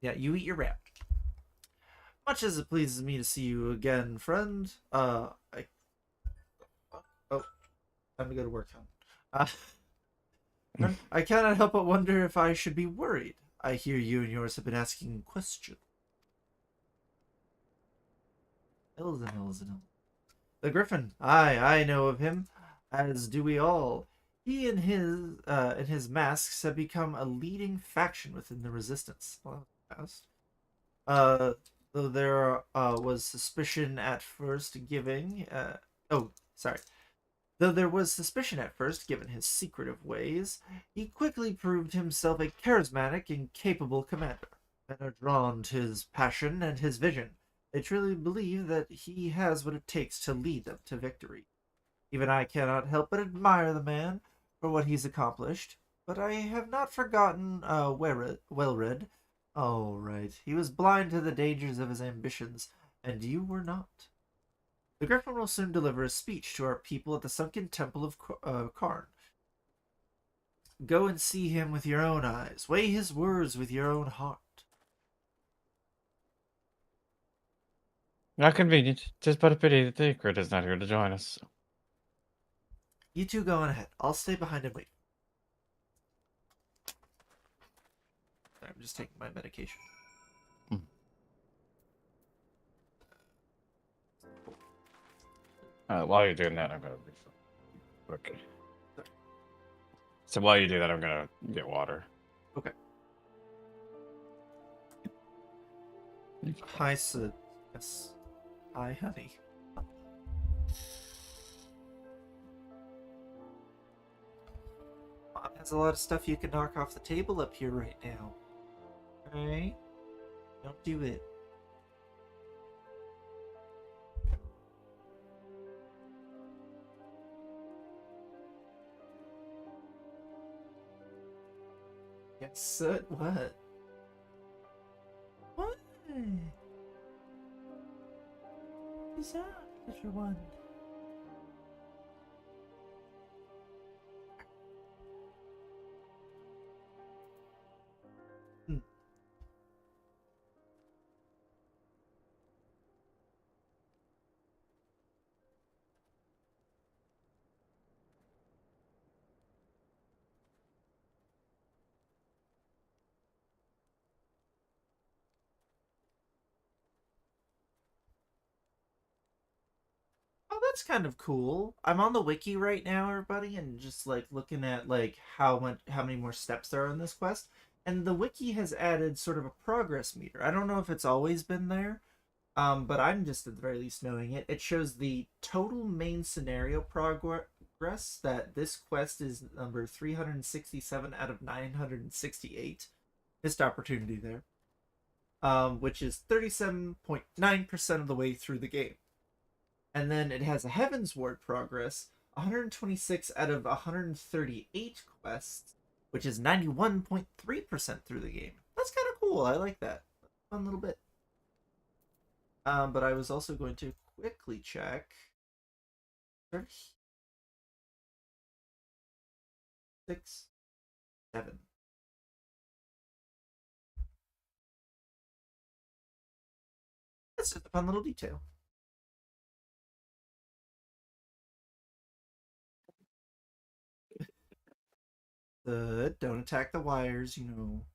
Yeah, you eat your rat. Much as it pleases me to see you again, friend. Oh, time to go to work, huh? I cannot help but wonder if I should be worried. I hear you and yours have been asking questions. Hills and hills and hills. The Griffin, I know of him, as do we all. He and his masks have become a leading faction within the Resistance. Well, fast. Though there was suspicion at first Though there was suspicion at first, given his secretive ways, he quickly proved himself a charismatic and capable commander. Men are drawn to his passion and his vision. They truly believe that he has what it takes to lead them to victory. Even I cannot help but admire the man for what he's accomplished, but I have not forgotten Wellred. Oh, right. He was blind to the dangers of his ambitions, and you were not. The Griffin will soon deliver a speech to our people at the sunken temple of Karn. Go and see him with your own eyes. Weigh his words with your own heart. Not convenient. Tis but a pity that the crit is not here to join us. You two go on ahead. I'll stay behind and wait. Sorry, I'm just taking my medication. While you're doing that, I'm gonna. Okay. So while you do that, I'm gonna get water. Okay. Hi, Sid. Yes. Hi, honey. Mom has a lot of stuff you can knock off the table up here right now. Alright? Don't do it. Yes, Sid, what? What? Is that such a one? Oh, that's kind of cool. I'm on the wiki right now, everybody, and just like looking at like how many more steps there are in this quest. And the wiki has added sort of a progress meter. I don't know if it's always been there, but I'm just at the very least knowing it. It shows the total main scenario progress that this quest is number 367 out of 968. Missed opportunity there. Which is 37.9% of the way through the game. And then it has a Heaven's Ward progress, 126 out of 138 quests, which is 91.3% through the game. That's kind of cool. I like that. Fun little bit. But I was also going to quickly check. 6, 7. That's just a fun little detail. Don't attack the wires, you know.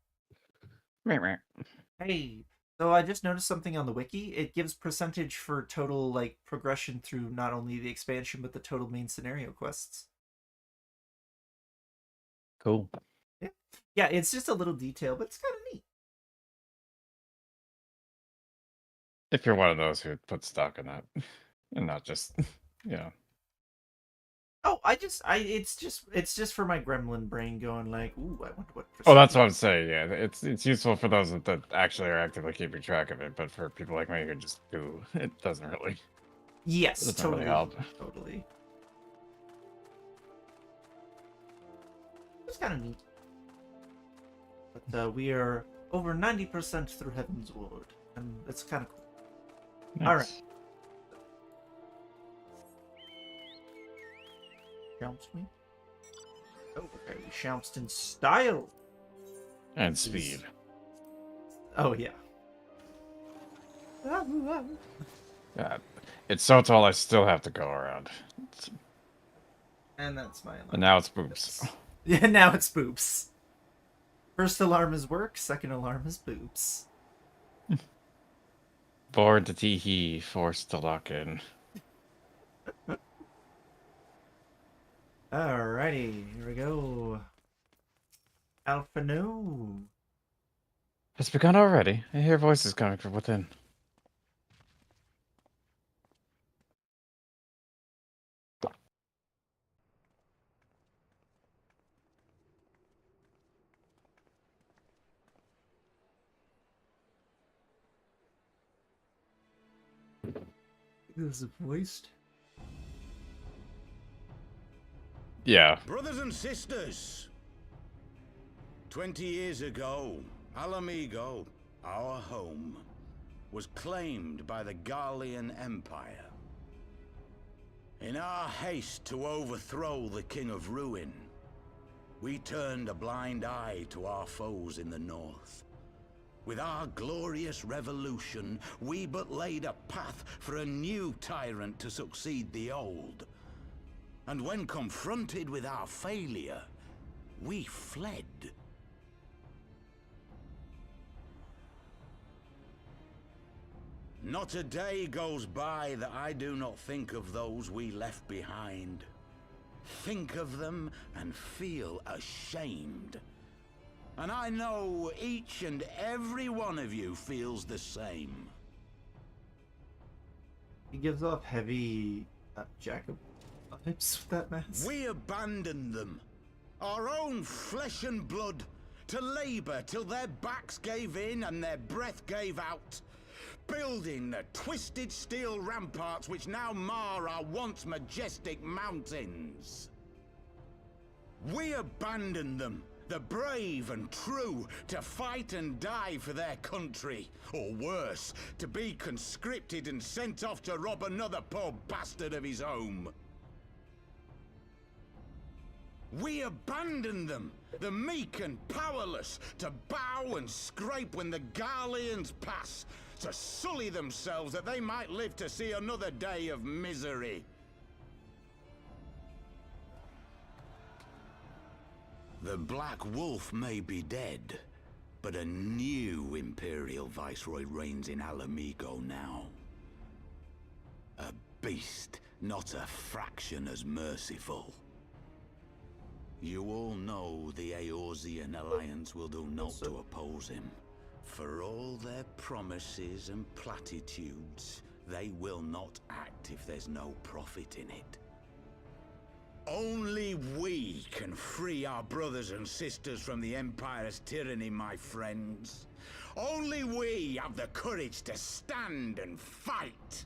Hey, so I just noticed something on the wiki. It gives percentage for total like progression through not only the expansion but the total main scenario quests. Cool. Yeah, it's just a little detail, but it's kind of neat. If you're one of those who put stock in that, and not just, you know. Oh, it's just for my gremlin brain going like, ooh, I wonder what. Oh, that's what I'm saying. Yeah, it's useful for those that actually are actively keeping track of it, but for people like me who just do, it doesn't really. Yes, Doesn't totally really help. Totally. It's kind of neat. But we are over 90% through Heaven's Ward, and it's kind of cool. Nice. All right. Shouts me. Oh, okay. We shouts in style. And speed. Oh, yeah. Yeah. It's so tall I still have to go around. And that's my alarm. And now it's boobs. Yeah, now it's boobs. First alarm is work, second alarm is boobs. Born to tee-hee, forced to lock in. Alrighty, here we go. Alpha no. It's begun already. I hear voices coming from within. This is voiced. Yeah. Brothers and sisters, 20 years ago, Alamigo, our home, was claimed by the Garlean Empire. In our haste to overthrow the King of Ruin, we turned a blind eye to our foes in the north. With our glorious revolution, we but laid a path for a new tyrant to succeed the old. And when confronted with our failure, we fled. Not a day goes by that I do not think of those we left behind. Think of them and feel ashamed. And I know each and every one of you feels the same. He gives off heavy Jacob vibes with that mask. We abandoned them, our own flesh and blood, to labor till their backs gave in and their breath gave out, building the twisted steel ramparts which now mar our once majestic mountains. We abandoned them, the brave and true, to fight and die for their country, or worse, to be conscripted and sent off to rob another poor bastard of his home. We abandoned them, the meek and powerless, to bow and scrape when the Garleans pass, to sully themselves that they might live to see another day of misery. The Black Wolf may be dead, but a new Imperial Viceroy reigns in Alamigo now. A beast, not a fraction as merciful. You all know the Eorzean Alliance will do naught to oppose him. For all their promises and platitudes, they will not act if there's no profit in it. Only we can free our brothers and sisters from the Empire's tyranny, my friends. Only we have the courage to stand and fight.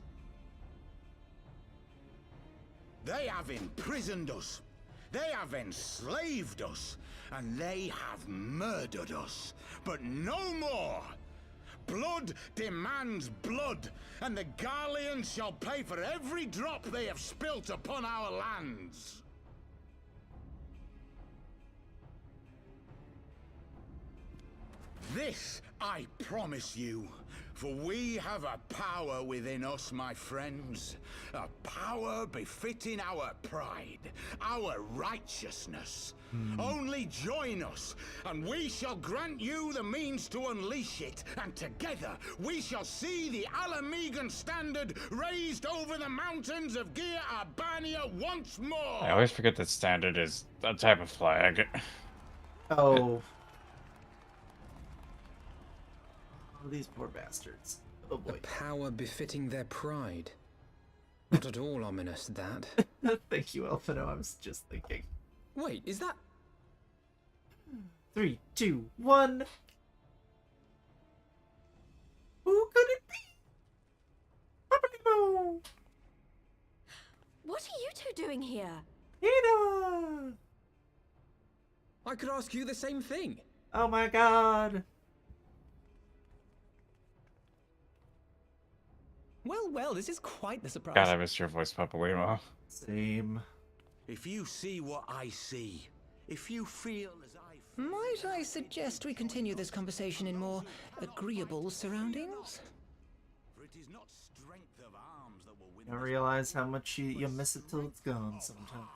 They have imprisoned us. They have enslaved us. And they have murdered us. But no more! Blood demands blood, and the Garleans shall pay for every drop they have spilt upon our lands. This I promise you, for we have a power within us, my friends. A power befitting our pride, our righteousness. Only join us, and we shall grant you the means to unleash it, and together we shall see the Alamegan standard raised over the mountains of Gia Arbania once more! I always forget that standard is a type of flag. Oh. Oh, these poor bastards. Oh A boy. power befitting their pride. Not at all ominous, that. Thank you, Elfino. I was just thinking. Wait, is that... 3, 2, 1. Who could it be? Papalimo! What are you two doing here? Ada! I could ask you the same thing. Oh my god. Well, well, this is quite the surprise. God, I missed your voice, Papalimo. Same. If you see what I see, if you feel as I feel... Might I suggest we continue this conversation in more agreeable surroundings? For it is not strength of arms that will win. I realize how much you miss it till it's gone sometimes.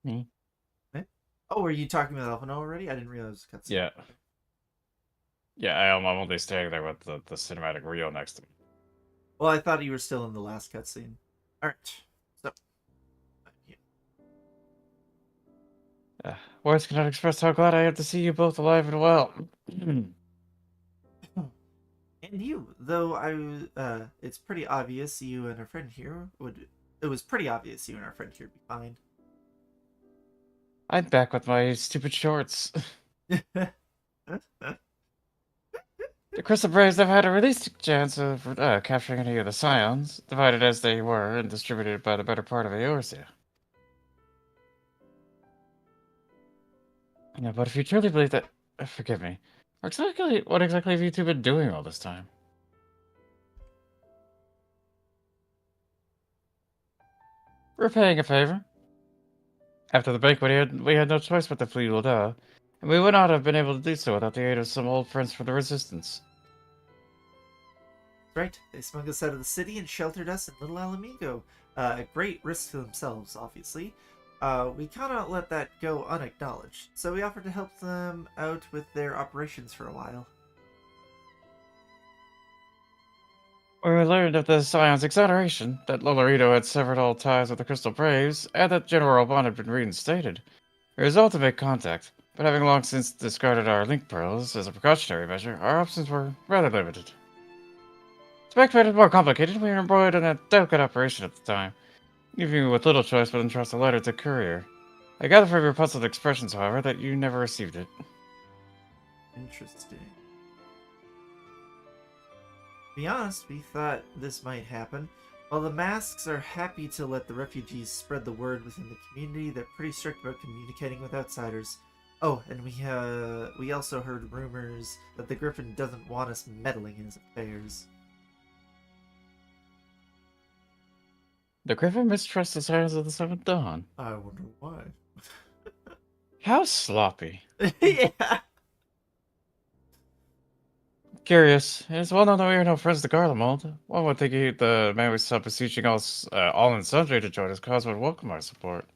Me? Oh, were you talking with Elfino already? I didn't realize it was cutscene. Yeah. Yeah, I'm only standing there with the cinematic reel next to me. Well, I thought you were still in the last cutscene. Alright. So. Yeah. Words cannot express how glad I am to see you both alive and well. And you, though it's pretty obvious you and our friend here would. It was pretty obvious you and our friend here would be fine. I'm back with my stupid shorts. The Crystal Braves have had a realistic chance of capturing any of the scions, divided as they were and distributed by the better part of Eorzea. Yeah, but if you truly believe that, forgive me, what exactly have you two been doing all this time? Repaying a favor. After the banquet, we had no choice but to flee Loda, and we would not have been able to do so without the aid of some old friends from the Resistance. Right, they smuggled us out of the city and sheltered us in Little Alamigo. At great risk to themselves, obviously. We cannot let that go unacknowledged, so we offered to help them out with their operations for a while. We learned of the Scion's exoneration, that Lolorito had severed all ties with the Crystal Braves, and that General Bond had been reinstated. We resolved to make contact, but having long since discarded our link pearls as a precautionary measure, our options were rather limited. To make matters more complicated, we were embroiled in a delicate operation at the time, leaving me with little choice but entrust a letter to courier. I gather from your puzzled expressions, however, that you never received it. Interesting. To be honest, we thought this might happen. While the masks are happy to let the refugees spread the word within the community, they're pretty strict about communicating with outsiders. Oh, and we also heard rumors that the Griffin doesn't want us meddling in his affairs. The Griffin mistrusts the Scions of the Seventh Dawn. I wonder why. How sloppy. Yeah. Curious. It is well known that we are no friends to Garlemald. One would think the man we saw beseeching us all and sundry to join his cause would welcome our support.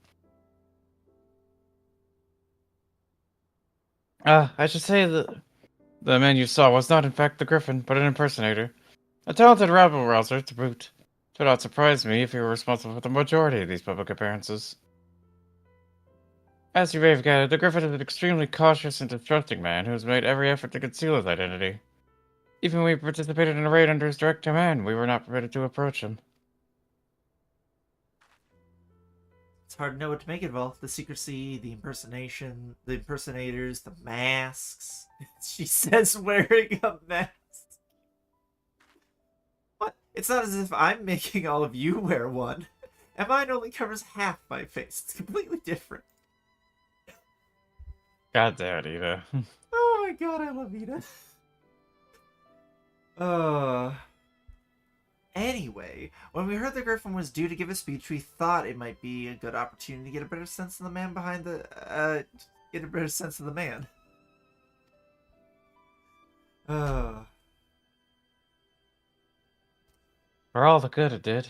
I should say that the man you saw was not in fact the Griffin, but an impersonator. A talented rabble-rouser to boot. It would not surprise me if he were responsible for the majority of these public appearances. As you may have gathered, the Griffin is an extremely cautious and distrusting man who has made every effort to conceal his identity. Even when we participated in a raid under his direct command, we were not permitted to approach him. It's hard to know what to make of it all. The secrecy, the impersonation, the impersonators, the masks. She says wearing a mask. What? It's not as if I'm making all of you wear one. And mine only covers half my face. It's completely different. God damn it, Ida. Oh my god, I love Ida. Anyway, when we heard the Griffin was due to give a speech, we thought it might be a good opportunity to get a better sense of the man behind the, get a better sense of the man. For all the good it did.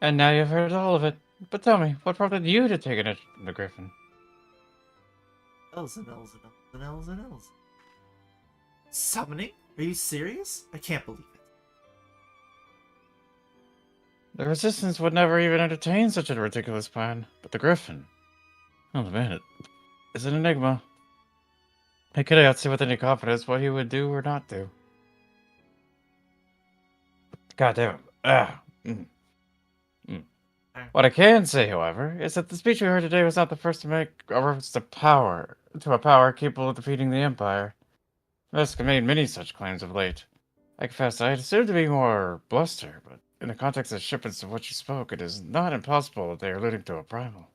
And now you've heard all of it. But tell me, what prompted you to take an interest in the Griffin? L's and L's and L's and L's and L's. Summoning? Are you serious? I can't believe it. The Resistance would never even entertain such a ridiculous plan. But the Griffin... Oh man, it is an enigma. I cannot say with any confidence what he would do or not do. God damn it. What I can say, however, is that the speech we heard today was not the first to make a reference to a power capable of defeating the Empire. Musk made many such claims of late. I confess I had assumed to be more bluster, but in the context of shipments of which you spoke, it is not impossible that they are alluding to a primal.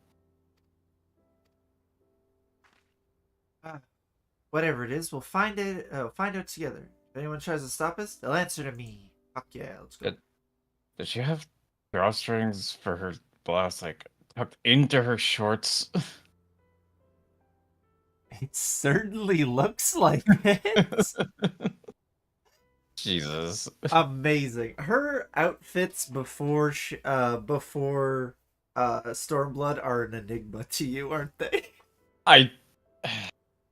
Whatever it is, we'll find out together. If anyone tries to stop us, they'll answer to me. Fuck yeah, let's go. Did she have drawstrings for her blouse, like, tucked into her shorts? It certainly looks like it. Jesus. Amazing. Her outfits before Stormblood are an enigma to you, aren't they?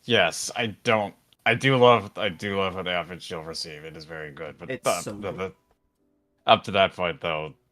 Yes, I do love how the outfit she'll receive. It is very good. But It's so good. up to that point, though,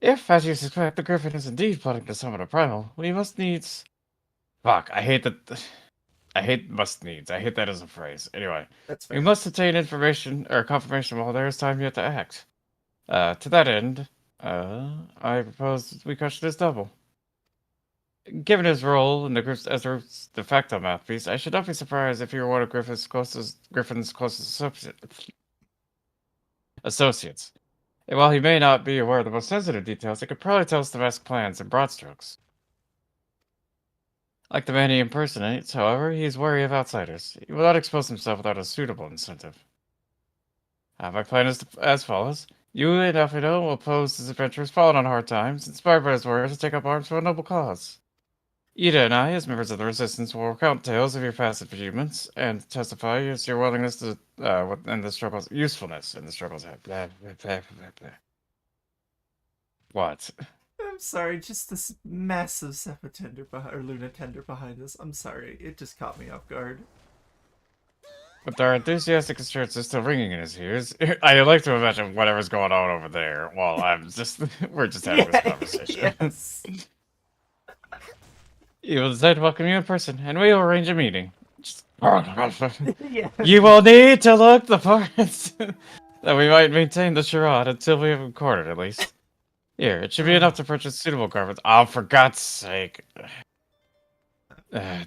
If, as you suspect, the Griffin is indeed plotting to summon a primal, we must needs... Fuck, I hate that... I hate must needs. I hate that as a phrase. Anyway, That's we fair. must obtain information or confirmation while there is time yet to act. To that end, I propose that we question his double. Given his role in the group's as a de facto mouthpiece, I should not be surprised if you were one of Griffin's closest associates. And while he may not be aware of the most sensitive details, he could probably tell us the best plans in broad strokes. Like the man he impersonates, however, he is wary of outsiders. He will not expose himself without a suitable incentive. My plan is as follows. You and Alfredo will oppose his adventurers fallen on hard times, inspired by his words to take up arms for a noble cause. Ida and I, as members of the Resistance, will recount tales of your past achievements and testify as to your willingness to and the struggles usefulness in the struggles ahead. Blah, blah, blah, blah, blah. What? I'm sorry, just this massive Seppa tender or Luna tender behind us. I'm sorry, it just caught me off guard. With our enthusiastic assurances still ringing in his ears, I like to imagine whatever's going on over there while we're just having this conversation. Yes. You will decide to welcome you in person, and we will arrange a meeting. Yeah. You will need to look the parts that we might maintain the charade until we have recorded, at least. Here, it should be enough to purchase suitable garments. Oh, for God's sake.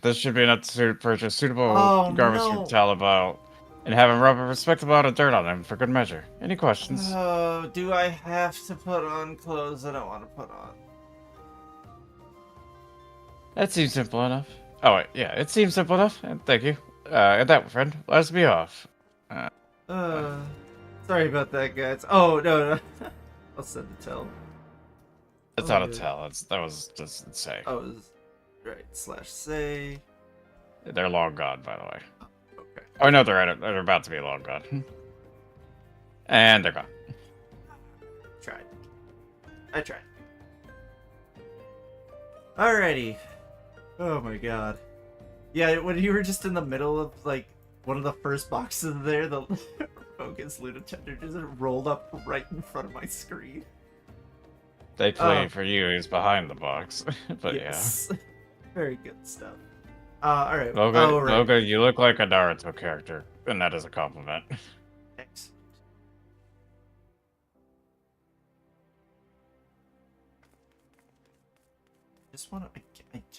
This should be enough to purchase suitable garments from Talabot and have him rub a respectable amount of dirt on them for good measure. Any questions? Oh, do I have to put on clothes I don't want to put on? That seems simple enough. Oh, wait, yeah, it seems simple enough. And thank you. And that, friend, let us be off. Sorry about that, guys. Oh, no. I'll send a tell. It's not a tell. That was just insane. Oh, it was right. /say. They're long gone, by the way. Okay. Oh, no, they're about to be long gone. And they're gone. I tried. Alrighty. Oh my god. Yeah, when you were just in the middle of, like, one of the first boxes there, the Vohgas Luna tender just rolled up right in front of my screen. Thankfully for you, he's behind the box. But yes. Yeah. Very good stuff. Alright. Vohga, you look like a Naruto character, and that is a compliment. Excellent. Just want to...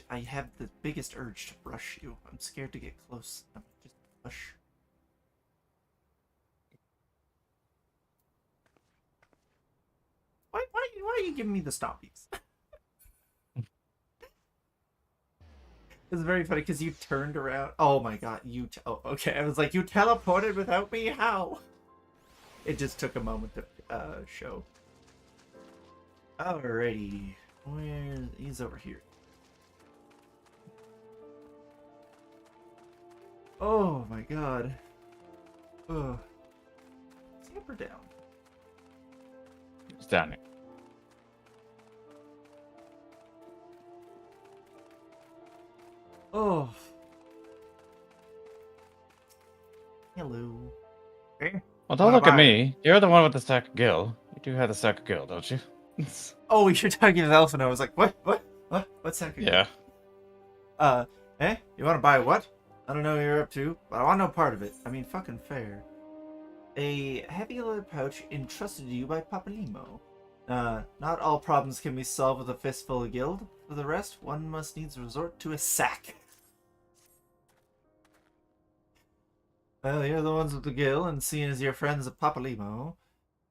I have the biggest urge to brush you. I'm scared to get close. Just brush. Why are you giving me the stompies? It's very funny because you turned around. Oh my god, oh, okay. I was like, you teleported without me? How? It just took a moment to show. Alrighty. He's over here. Oh my god. Oh. Is he up or down? It's down here. Oh. Hello. Hey. Well, don't look at me. You're the one with the sack of gil. You do have the sack of gil, don't you? Oh, you're talking to Elfin. I was like, what? What's that? Yeah. You want to buy what? I don't know what you're up to, but I want no part of it. I mean, fucking fair. A heavy leather pouch entrusted to you by Papalimo. Not all problems can be solved with a fistful of gild. For the rest, one must needs resort to a sack. Well, you're the ones with the gill, and seeing as you're friends of Papalimo,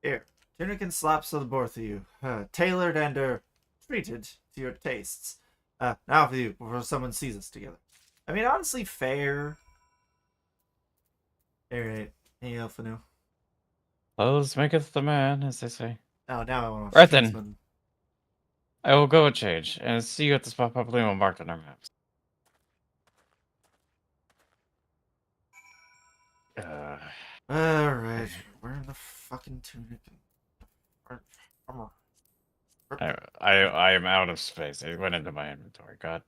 here, tunic and slaps for the both of you. Tailored and, treated to your tastes. Now for you, before someone sees us together. I mean, honestly, fair. Alright. Hey, Elfinu. Clothes maketh the man, as they say. Oh, now I want to... Right then. I will go and change, and see you at the spot Papalimo marked on our maps. Alright. Wearing the fucking tunic. I am out of space. It went into my inventory. God.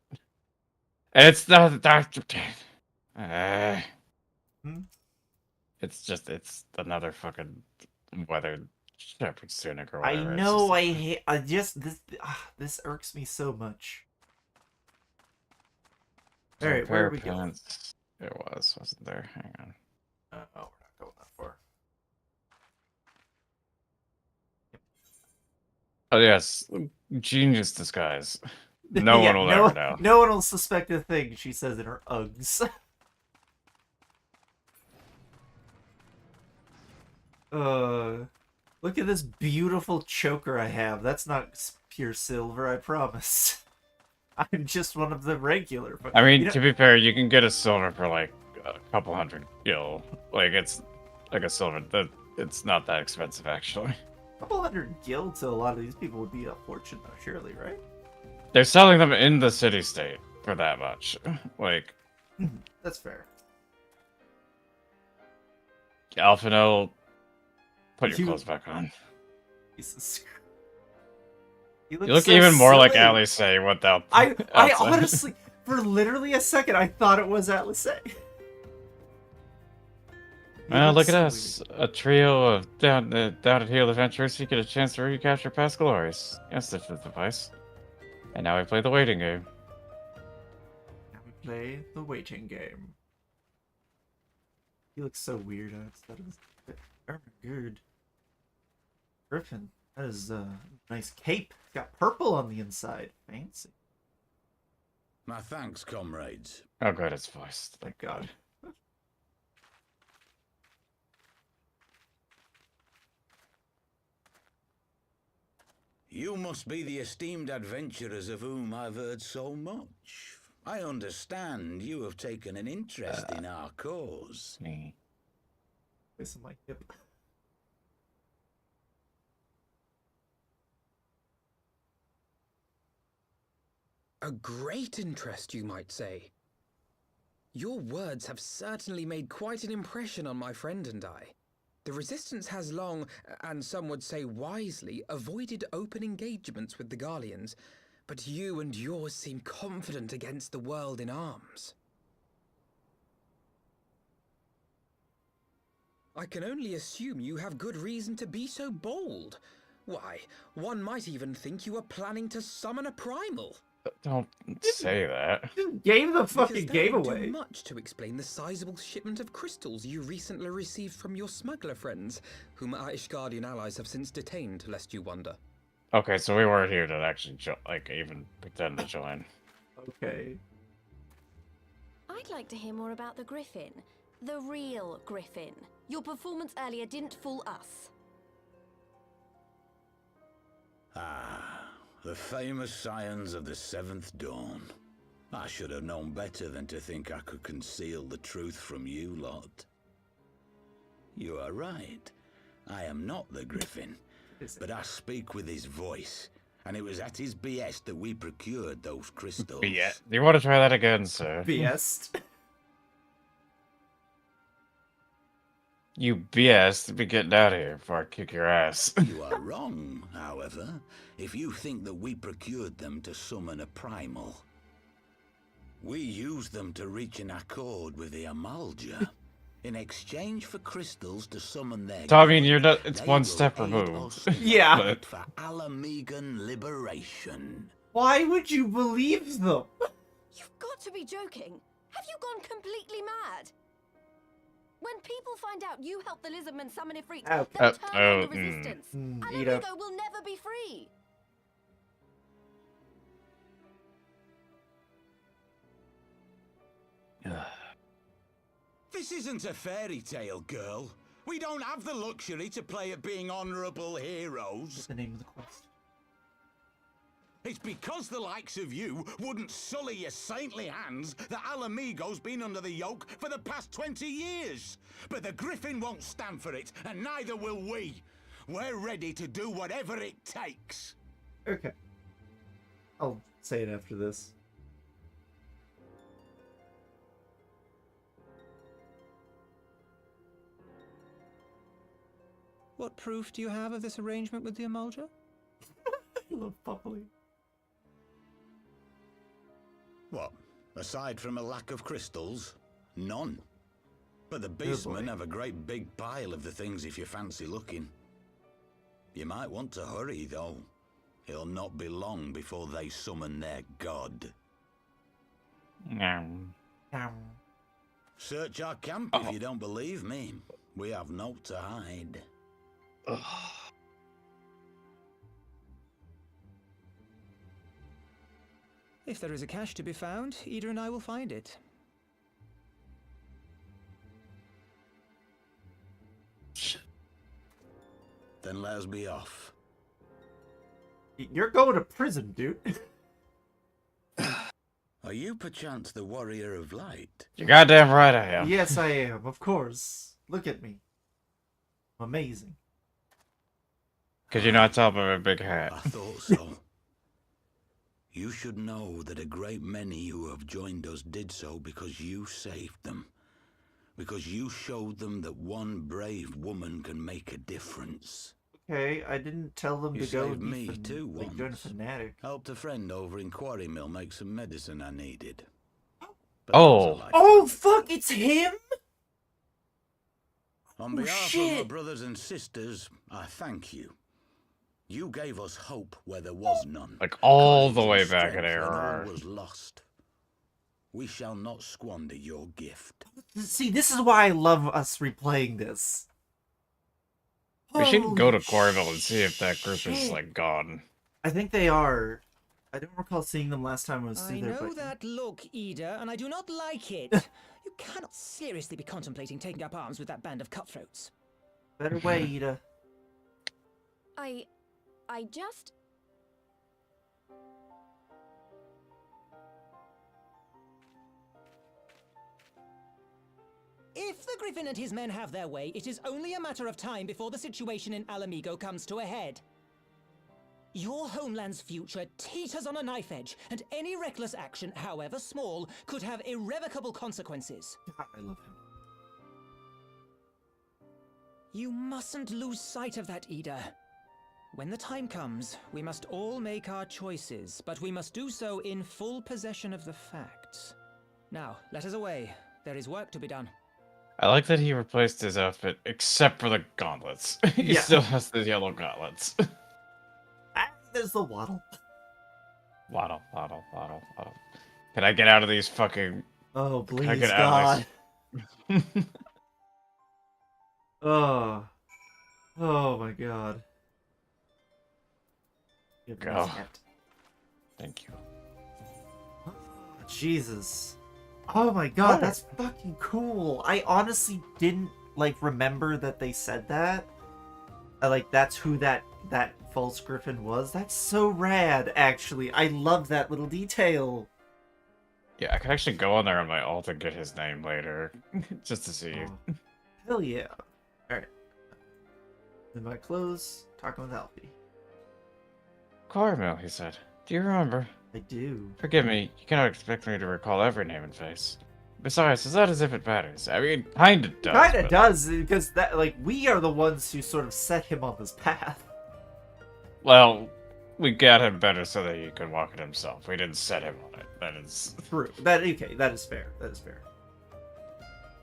It's not It's another fucking weather shepherd tunic or I whatever. it's know. just- I hate. I just this irks me so much. All right, where pair are of we going? pants. It wasn't there? Hang on. Oh, we're not going that far. Oh yes, genius disguise. No Yeah, one will no, ever know. no one will suspect a thing. She says in her Uggs. Look at this beautiful choker I have. That's not pure silver, I promise. I'm just one of the regular. I mean, you know, to be fair, you can get a silver for like a couple hundred gil. Like it's like a silver. It's not that expensive actually. a couple hundred gil to a lot of these people would be a fortune, though, surely, right? They're selling them in the city-state for that much. Like, That's fair. Alphino, put your You- clothes back on. Jesus. You look even more like Alice without. I outside. honestly, for literally a second, I thought it was Alice. Well, look at us. A trio of down at heel adventurers who get a chance to recapture past glories. Yes, this is the device. And now we play the waiting game. Now we play the waiting game. He looks so weird. I thought it was armor good. Griffin, that is a nice cape. It's got purple on the inside. Fancy. My thanks, comrades. Oh, good, it's voiced. Thank God. You must be the esteemed adventurers of whom I've heard so much. I understand you have taken an interest in our cause. Me. This is my hip. A great interest, you might say. Your words have certainly made quite an impression on my friend and I. The Resistance has long, and some would say wisely, avoided open engagements with the Garleans, but you and yours seem confident against the world in arms. I can only assume you have good reason to be so bold. Why, one might even think you are planning to summon a primal. Don't say that. Just gave the fucking Because that game would away. do much to explain the sizable shipment of crystals you recently received from your smuggler friends, whom our Ishgardian allies have since detained, lest you wonder. Okay, so we weren't here to actually even pretend to join. Okay. I'd like to hear more about the Griffin. The real Griffin. Your performance earlier didn't fool us. Ah, the famous scions of the Seventh Dawn. I should have known better than to think I could conceal the truth from you lot. You are right. I am not the Griffin, but I speak with his voice, and it was at his behest that we procured those crystals. Yeah. Do you want to try that again, sir? BS. You BS to be getting out of here before I kick your ass. You are wrong, however, if you think that we procured them to summon a primal. We used them to reach an accord with the Amalja. In exchange for crystals to summon their So, I mean, god, you're not. It's they one will step aid removed. us Yeah. But for Alamegan liberation. Why would you believe them? You've got to be joking. Have you gone completely mad? When people find out you helped the lizardmen summon Ifrit, Okay. they'll turn on the resistance. Eat up. Alamigo will never be free. This isn't a fairy tale, girl. We don't have the luxury to play at being honorable heroes. What's the name of the quest? It's because the likes of you wouldn't sully your saintly hands that Alamigo's been under the yoke for the past 20 years. But the Griffin won't stand for it, and neither will we. We're ready to do whatever it takes. Okay. I'll say it after this. What proof do you have of this arrangement with the Amalja? I love Poppily. What? Aside from a lack of crystals? None. But the boy. beastmen have a great big pile of the things if you fancy looking. You might want to hurry, though. It'll not be long before they summon their god. Search our camp if you don't believe me. We have naught to hide. If there is a cache to be found, Ida and I will find it. Then let us be off. You're going to prison, dude. Are you perchance the warrior of light? You're goddamn right I am. Yes, I am. Of course. Look at me. Amazing. Because you're not top of a big hat. I thought so. You should know that a great many who have joined us did so because you saved them. Because you showed them that one brave woman can make a difference. Okay, I didn't tell them You to go saved me too like, join a once. fanatic. Helped a friend over in Quarry Mill make some medicine I needed. But that Oh. was a lifetime. Oh, fuck, it's him? On behalf of my brothers and sisters, I thank you. You gave us hope where there was none. Like all the Courage way and back strength at when all ARR. was lost. We shall not squander your gift. See, this is why I love us replaying this. We should go to Holy Corville and see if that group is shit. like gone. I think they are. I don't recall seeing them last time I was I through there. know But... that look, Ida, and I do not like it. You cannot seriously be contemplating taking up arms with that band of cutthroats. Better way, Ida. I just... If the Griffin and his men have their way, it is only a matter of time before the situation in Alamigo comes to a head. Your homeland's future teeters on a knife edge, and any reckless action, however small, could have irrevocable consequences. God, I love him. You mustn't lose sight of that, Ida. When the time comes, we must all make our choices, but we must do so in full possession of the facts. Now, let us away. There is work to be done. I like that he replaced his outfit except for the gauntlets. He Yeah. still has the yellow gauntlets. Ah, there's the waddle. Waddle, waddle, waddle, waddle. Can I get out of these fucking... Oh, Can I please, get out of God. this? Oh. Oh, my God. Give me Go. that. Thank you. Oh, Jesus. Oh my God, that's fucking cool. I honestly didn't like remember that they said that. Like that's who that false griffin was. That's so rad, actually. I love that little detail. Yeah, I could actually go on there on my alt and get his name later. Just to see. Oh, hell yeah. Alright. In my clothes, talking with Alfie. Corville, he said. Do you remember? I do. Forgive me, you cannot expect me to recall every name and face. Besides, it's not as if it matters. I mean, kinda does. Kinda but... does, because that like we are the ones who sort of set him on this path. Well, we got him better so that he could walk it himself. We didn't set him on it. That is... True. That okay, that is fair. That is fair.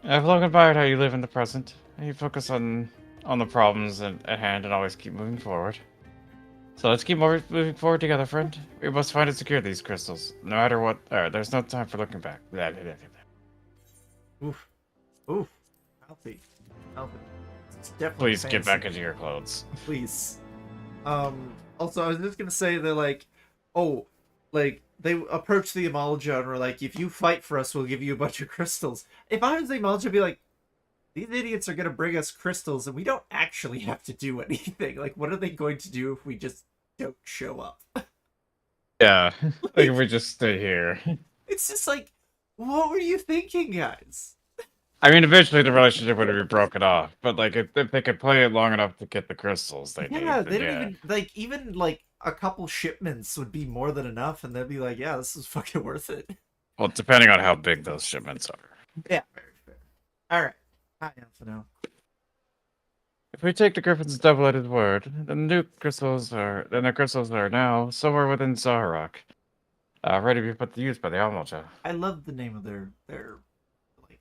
I've long admired how you live in the present. You focus on the problems at hand and always keep moving forward. So let's keep moving forward together, friend. We must find and secure these crystals. No matter what... there's no time for looking back. Oof. Oof. Alfie. It's definitely Please get fancy. back into your clothes. Please. Also, I was just gonna say that, like, oh, like, they approached the Amalja and were like, if you fight for us, we'll give you a bunch of crystals. If I was the Amalja, I'd be like, these idiots are gonna bring us crystals and we don't actually have to do anything. Like, what are they going to do if we just don't show up? Yeah, like if we just stay here. It's just like, what were you thinking, guys? I mean, eventually the relationship would be broken off, but like if they could play it long enough to get the crystals they need, Yeah, then they don't yeah. even like a couple shipments would be more than enough, and they'd be like, yeah, this is fucking worth it. Well, depending on how big those shipments are. Yeah, very fair. All right, hi, for now. If we take the Griffin's double-edged word, then the crystals are now somewhere within Zaharok, ready to be put to use by the Almoja. I love the name of their like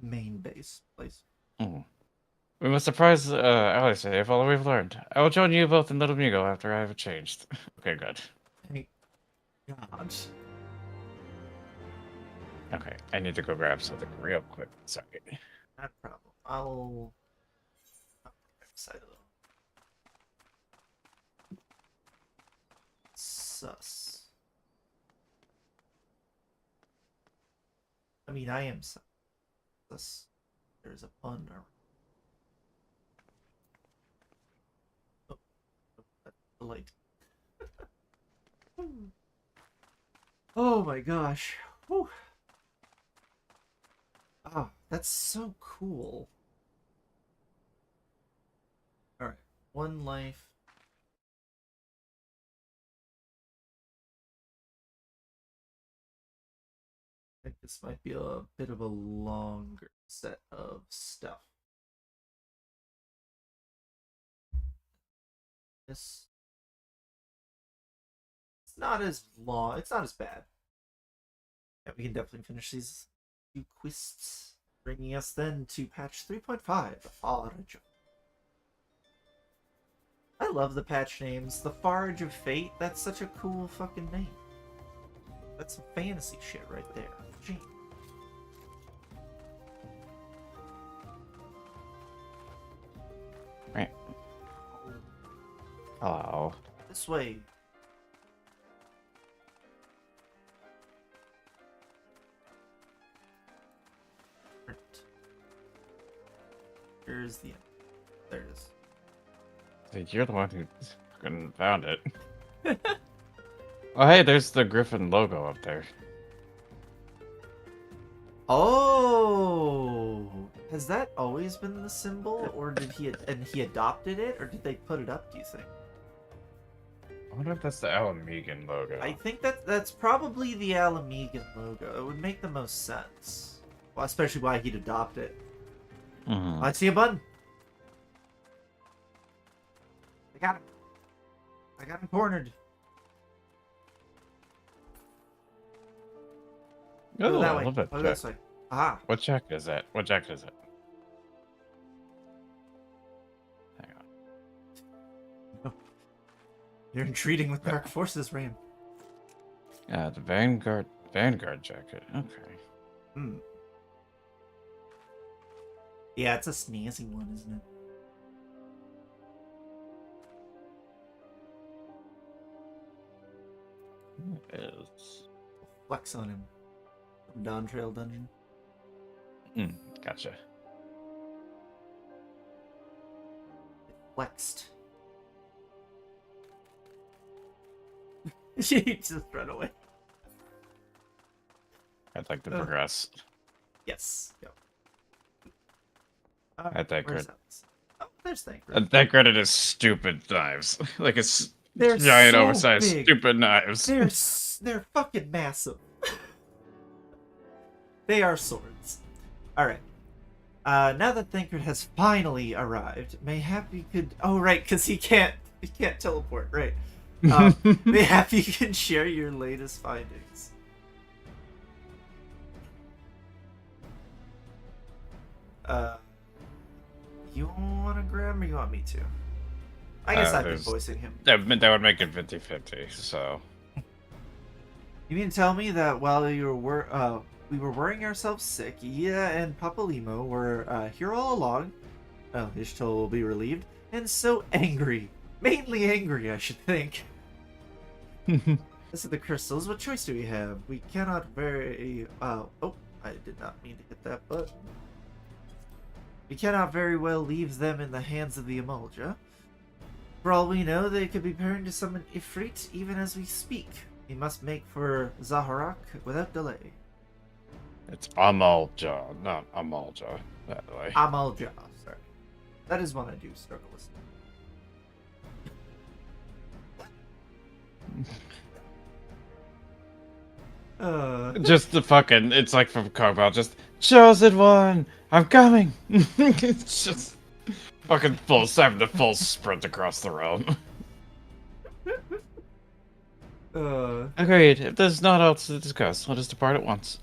main base place. Mm. We must surprise Alice of all we've learned. I will join you both in Little Migo after I have changed. Okay, good. Thank God. Okay, I need to go grab something real quick. Sorry. Not a problem. I'll side a little. Sus. I mean, I am sus. There's a pun. Oh, that's the light. Oh my gosh. Whew. Oh, that's so cool. Alright, one life. I think this might be a bit of a longer set of stuff. This. It's not as long. It's not as bad. Yeah, we can definitely finish these few quests, bringing us then to patch 3.5, the Forge. I love the patch names. The Forge of Fate, that's such a cool fucking name. That's some fantasy shit right there. Gee. Right. Hello. This way. Here's the end. There it is. Hey, you're the one who fucking found it. Oh, hey, there's the Griffin logo up there. Oh, has that always been the symbol, or did he adopted it, or did they put it up? Do you think? I wonder if that's the Alamegan logo. I think that's probably the Alamegan logo. It would make the most sense. Well, especially why he'd adopt it. Mm-hmm. I see a button. I got him. I got him cornered. Oh, Go that I way. love that Go check. this way. Aha. What check is that? What check is it? Hang on. You're entreating with dark forces, Ram. The Vanguard jacket. Okay. Hmm. Yeah, it's a snazzy one, isn't it? It is. Flex on him. Dawn Trail Dungeon. Gotcha. Flexed. She just run away. I'd like to progress. Yes. Yep. At that where's crit. that? Oh, there's Thancred. That credit is stupid knives. Like it's They're giant, so oversized, big. stupid knives. They're fucking massive. They are swords. Alright. Now that Thancred has finally arrived, mayhap you could... Oh, right, because he can't teleport, right. Mayhap you can share your latest findings. You want to grab him or you want me to? I guess I've been voicing him. That would make it 50-50, so... You mean to tell me that while we were worrying ourselves sick, Ia and Papa Limo were here all along? Well, Ishtal will be relieved, and so angry. Mainly angry, I should think. This is the crystals. What choice do we have? We cannot very... oh, I did not mean to hit that button. We cannot very well leave them in the hands of the Amulja. For all we know, they could be preparing to summon Ifrit even as we speak. We must make for Zaharak without delay. It's Amulja, not Amulja, by the way. Amulja, sorry. That is one I do struggle with. Just the fucking, it's like from Carball, just, Chosen One, I'm coming! It's just fucking full sprint across the realm. Agreed, if there's not else to discuss, let us depart at once.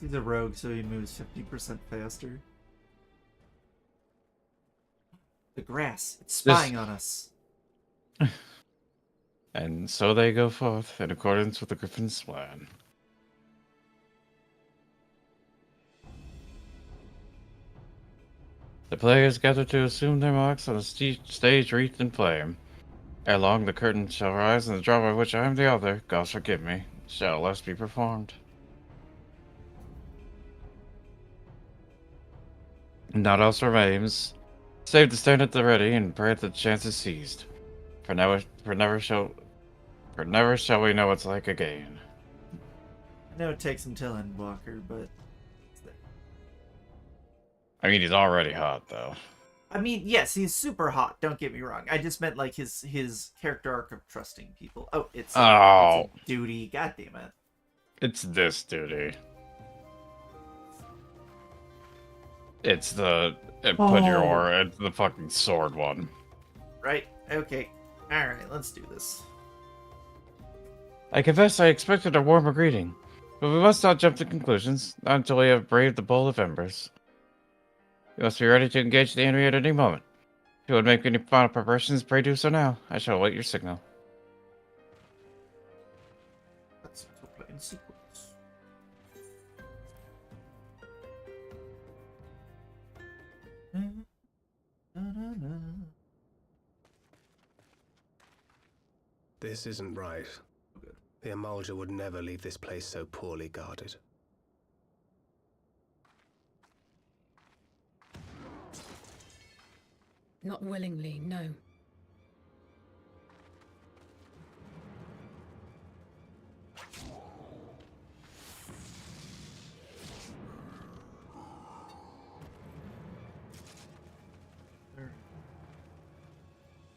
He's a rogue, so he moves 50% faster. The grass, it's spying on us. And so they go forth in accordance with the Griffin's plan. The players gather to assume their marks on a stage wreathed in flame. Ere long the curtain shall rise, and the drama of which I am the author, God forgive me, shall less be performed. Naught else remains, save to stand at the ready and pray that the chance is seized. For never shall we know what's like again. I know it takes him till Endwalker, but... I mean, he's already hot, though. I mean, yes, he's super hot, don't get me wrong. I just meant, like, his character arc of trusting people. Oh, it's a duty. God damn it. It's this duty. It's the... Put your aura into the fucking sword one. Right, okay. Alright, let's do this. I confess I expected a warmer greeting, but we must not jump to conclusions, not until we have braved the bowl of embers. You must be ready to engage the enemy at any moment. If you would make any final preparations, pray do so now. I shall await your signal. Let's play in sequence. This isn't right. The Emulger would never leave this place so poorly guarded. Not willingly, no.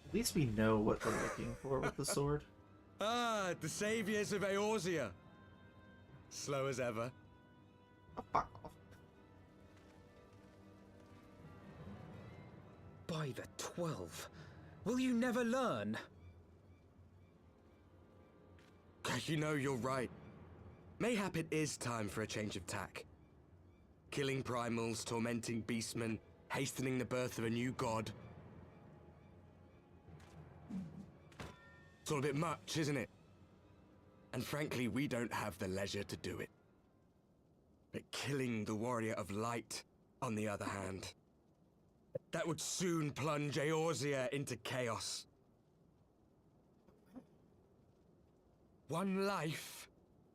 At least we know what they're looking for with the sword. Ah, the saviors of Eorzea. Slow as ever. Oh, fuck off. By the 12, will you never learn? You know, you're right. Mayhap it is time for a change of tack. Killing primals, tormenting beastmen, hastening the birth of a new god. It's all a bit much, isn't it? And frankly, we don't have the leisure to do it. But killing the warrior of light, on the other hand, that would soon plunge Eorzea into chaos. One life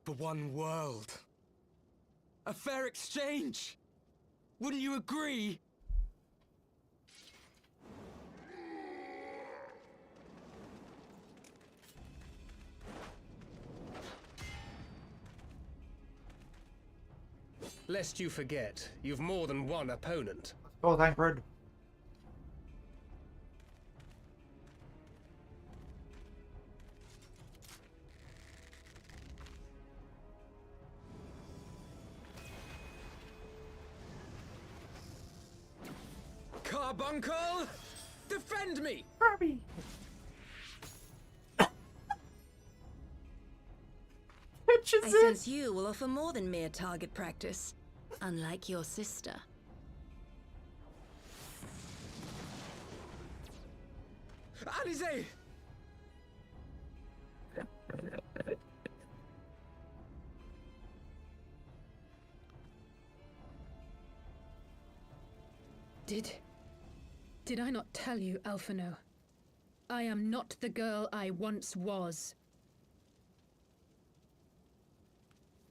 for one world. A fair exchange! Wouldn't you agree? Lest you forget, you've more than one opponent. Oh, thank Red. Carbuncle! Defend me! Barbie! I sense you will offer more than mere target practice, unlike your sister. Alizé! Did I not tell you, Alphino? I am not the girl I once was.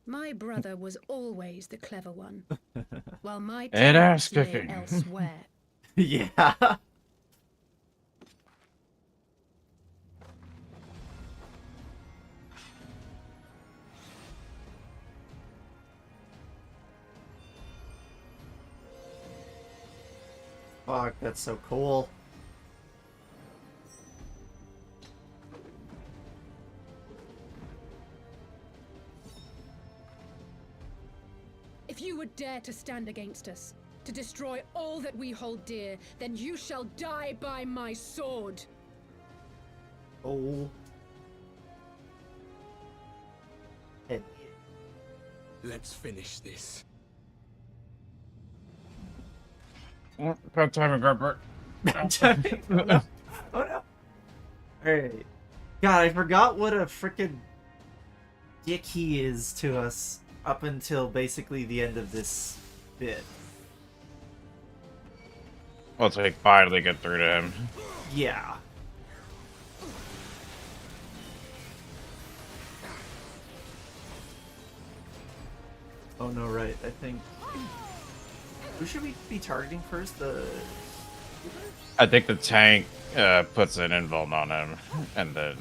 My brother was always the clever one, while my And ass talents lay kicking. elsewhere. Yeah. Fuck, that's so cool. If you would dare to stand against us, to destroy all that we hold dear, then you shall die by my sword. Oh. Hell Let's finish this. Bad timing, Grubber. Oh no. Oh no. Alright. God, I forgot what a frickin' dick he is to us up until basically the end of this bit. Once we finally get through to him. Yeah. Oh no, right. I think... Who should we be targeting first? I think the tank puts an invuln on him, and then...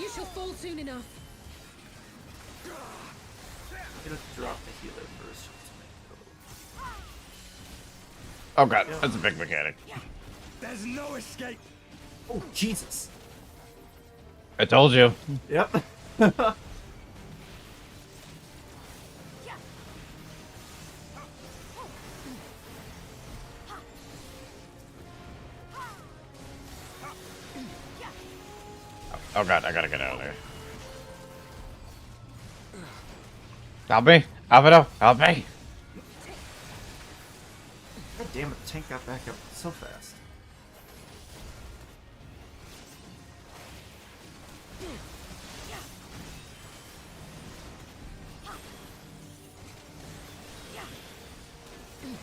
You shall fall soon enough. I'm gonna drop the healer first. Oh god, that's a big mechanic. There's no escape. Oh, Jesus. I told you. Yep. Oh god, I gotta get out of there. Help me! Alvaro, help me! God damn it, the tank got back up so fast.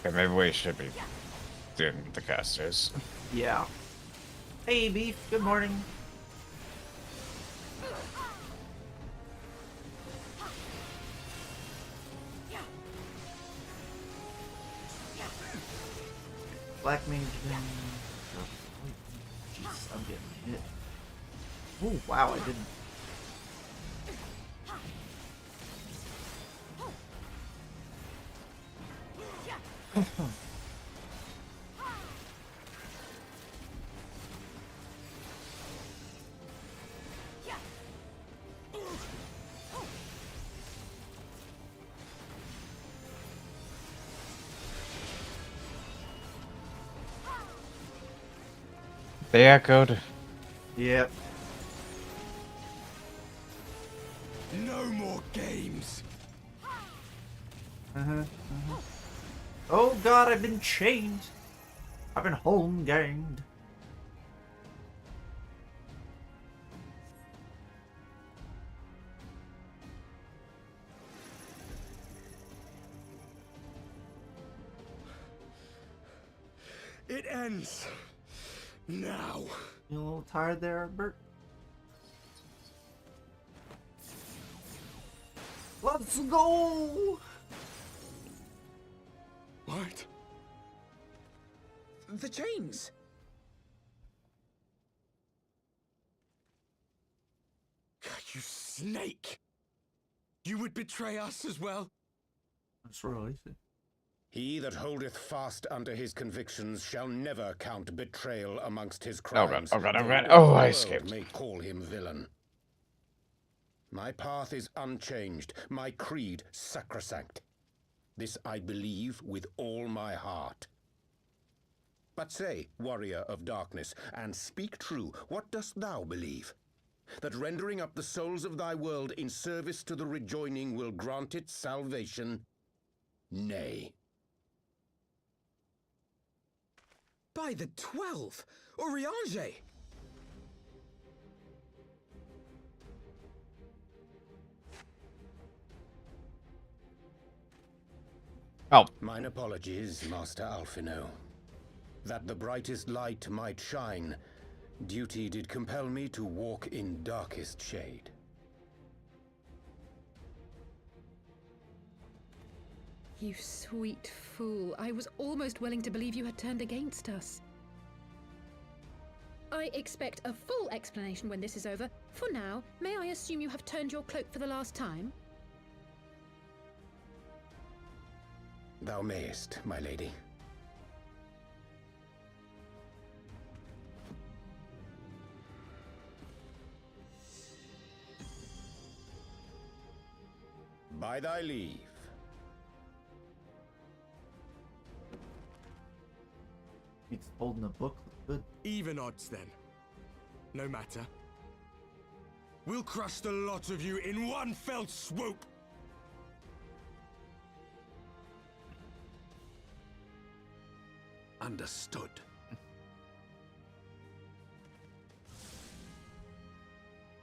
Okay, maybe we should be doing the casters. Yeah. Hey, Beef, good morning. Black mage then. Jesus, I'm getting hit. Oh wow, I didn't. They echoed. Yep. No more games. Oh god, I've been chained. I've been home ganged. It ends. Now. You a little tired there, Bert? Let's go! What? The chains! You snake! You would betray us as well? That's real easy. He that holdeth fast unto his convictions shall never count betrayal amongst his crimes. Oh god, oh god, oh god. though Oh, all the I world escaped. may call him villain. My path is unchanged, my creed sacrosanct. This I believe with all my heart. But say, warrior of darkness, and speak true, what dost thou believe? That rendering up the souls of thy world in service to the rejoining will grant it salvation? Nay. By the 12! Oriange! Oh. Mine apologies, Master Alphino. That the brightest light might shine, duty did compel me to walk in darkest shade. You sweet fool. I was almost willing to believe you had turned against us. I expect a full explanation when this is over. For now, may I assume you have turned your cloak for the last time? Thou mayest, my lady. By thy leave. He's holding a book. Good. Even odds then. No matter. We'll crush the lot of you in one fell swoop! Understood.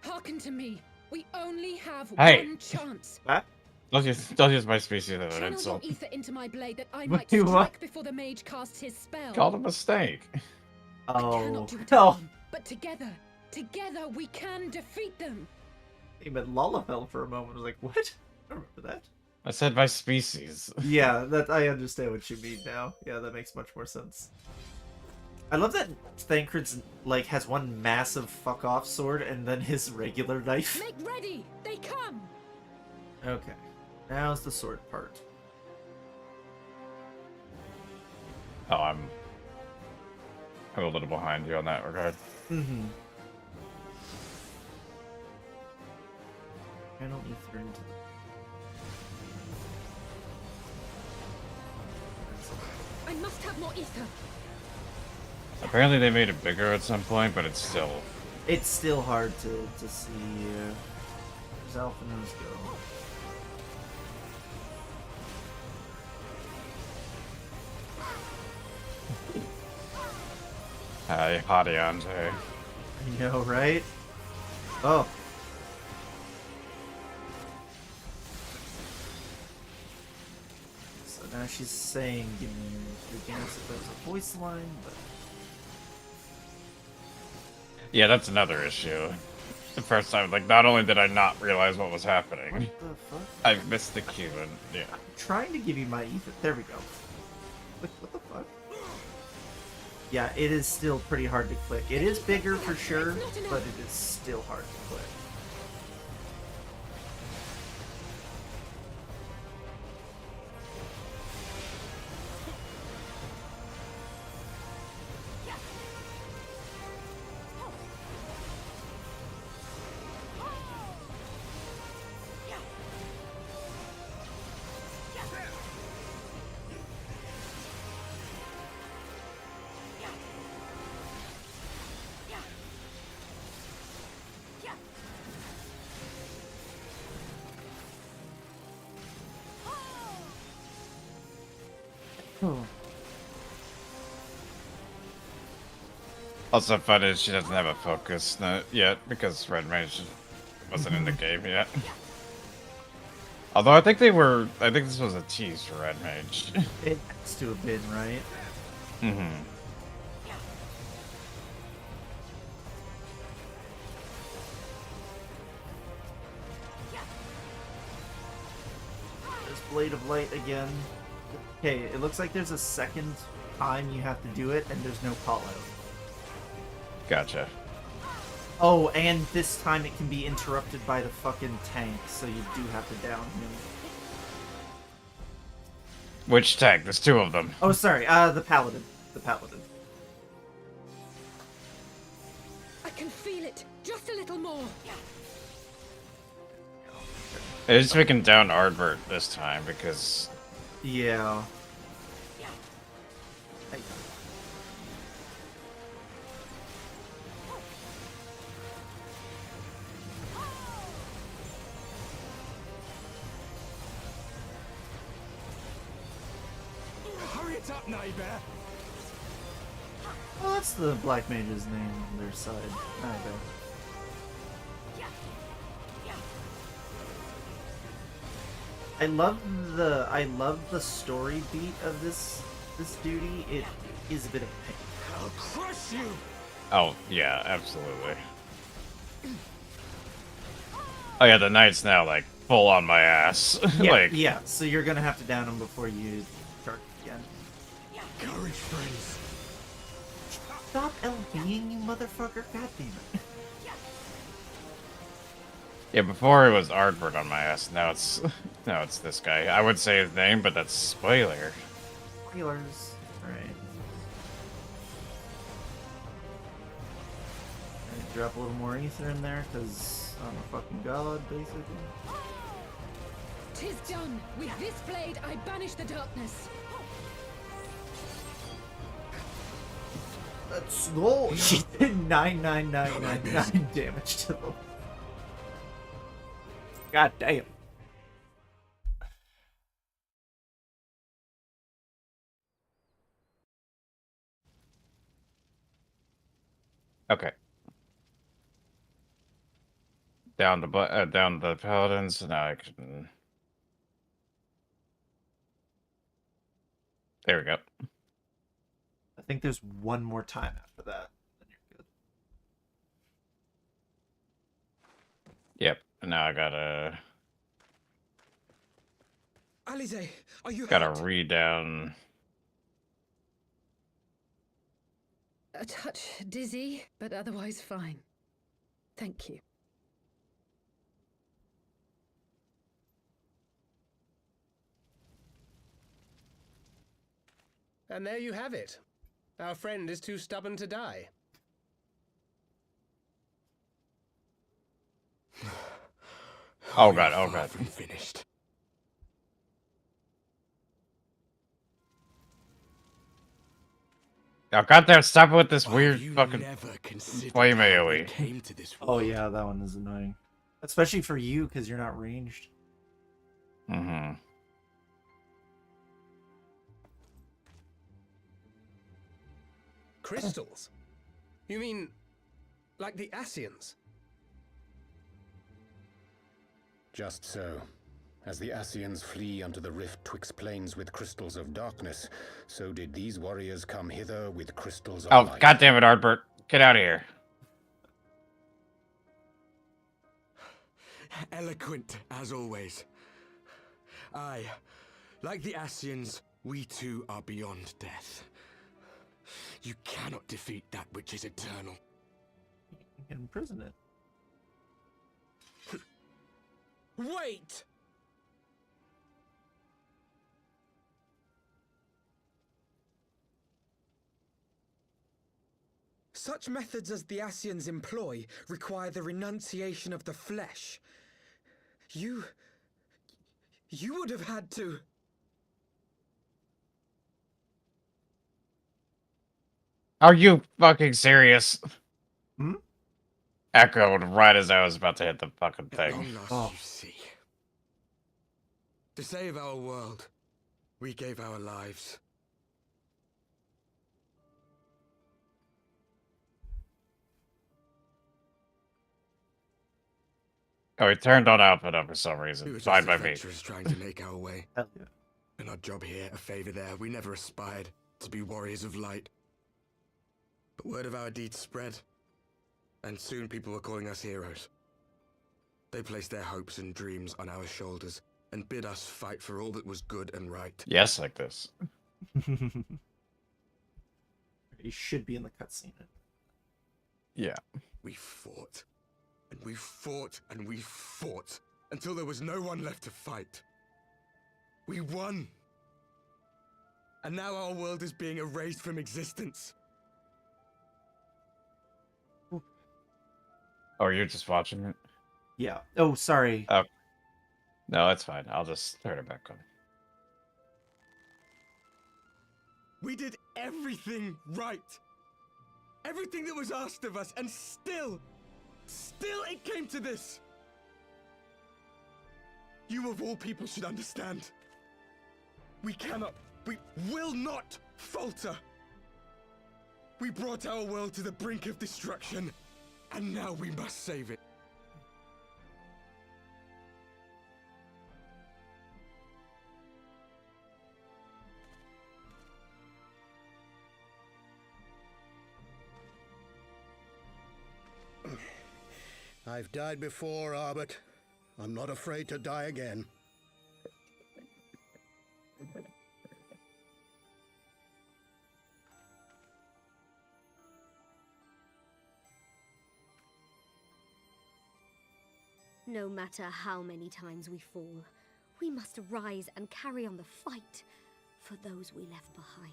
Hearken to me. We only have Hey. one chance. What? Don't use my species as an Channel your insult. ether into my blade that I Wait, might what? strike before the mage casts his spell. Called a mistake. I Oh, cannot do it no. alone, but together we can defeat them. He meant Lullafell for a moment. I was like, what? I don't remember that. I said my species. Yeah, that I understand what you mean now. Yeah, that makes much more sense. I love that Thancred's like has one massive fuck off sword and then his regular knife. Make ready! They come! Okay, now's the sword part. Oh, I'm a little behind you on that regard. Mm-hmm. Channel ether into the... I must have more ether. Apparently they made it bigger at some point, but it's still... It's still hard to see. Where's Alphanos go? Hi, Hadiante. I know, right? Oh. So now she's saying, give me the chance if there's a voice line, but... Yeah, that's another issue. The first time, like, not only did I not realize what was happening, What the fuck? I missed the cue, and yeah. I'm trying to give you my ether. There we go. Like, what the fuck? Yeah, it is still pretty hard to click. It is bigger for sure, but it is still hard to click. Also, fun is she doesn't have a focus yet because Red Mage wasn't in the game yet. Although I think this was a tease for Red Mage. It has to have been, right? Mm-hmm. There's Blade of Light again. Okay, it looks like there's a second time you have to do it, and there's no call out. Gotcha. Oh, and this time it can be interrupted by the fucking tank, so you do have to down him. Which tank? There's two of them. Oh, sorry, the Paladin. The Paladin. I can feel it. Just a little more. They're just making down Ardbert this time because... Yeah. Hey. Hurry it up, neighbor! Oh, that's the Black Mage's name on their side. Okay. I love the story beat of this duty. It is a bit of a pain. I'll crush you! Oh, yeah, absolutely. Oh yeah, the knight's now, like, full on my ass. Yeah, like, yeah, so you're gonna have to down him before you charge again. Courage, friends. Stop LBing, you motherfucker! God damn it. yeah, before it was Ardbert on my ass, now it's this guy. I would say his name, but that's spoiler. Healers. Alright. Drop a little more ether in there, because I'm a fucking god, basically. 'Tis done. With this blade, I banish the darkness. Let's go! She did 99999 damage to them. God damn. Okay. Down the paladins, and now I can. There we go. I think there's one more time after that. Then you're good. Yep. And now I gotta Alize, are you gotta hurt? read down. A touch dizzy, but otherwise fine. Thank you. And there you have it. Our friend is too stubborn to die. Oh We god, are oh far god. from finished. Oh goddamn! Stop with this Wow, weird you fucking never considered flame how we AoE. came to this Oh world. yeah, that one is annoying. Especially for you, because you're not ranged. Mm-hmm. Crystals? You mean, like the Ascians? Just so. As the Ascians flee unto the rift twixt plains with crystals of darkness, so did these warriors come hither with crystals of Oh light. goddamn it, Ardbert! Get out of here! Eloquent, as always. Aye, like the Ascians, we too are beyond death. You cannot defeat that which is eternal. You can imprison it. Wait! Such methods as the Ascians employ require the renunciation of the flesh. You would have had to... Are you fucking serious? Hmm? Echoed right as I was about to hit the fucking At thing. long last, Oh. you see. To save our world, we gave our lives. Oh, he turned on output for some We reason. were Fine just by me. adventurers trying to make our way. Hell yeah. An odd job here, a favor there. We never aspired to be warriors of light. But word of our deeds spread, and soon people were calling us heroes. They placed their hopes and dreams on our shoulders and bid us fight for all that was good and right. Yes, like this. You should be in the cutscene. Yeah. We fought, and we fought, and we fought, until there was no one left to fight. We won! And now our world is being erased from existence. Oh, you're just watching it? Yeah. Oh, sorry. Oh. No, it's fine. I'll just turn it back on. We did everything right. Everything that was asked of us, and still it came to this. You of all people should understand. We will not falter. We brought our world to the brink of destruction, and now we must save it. I've died before, Arbet. I'm not afraid to die again. No matter how many times we fall, we must rise and carry on the fight for those we left behind.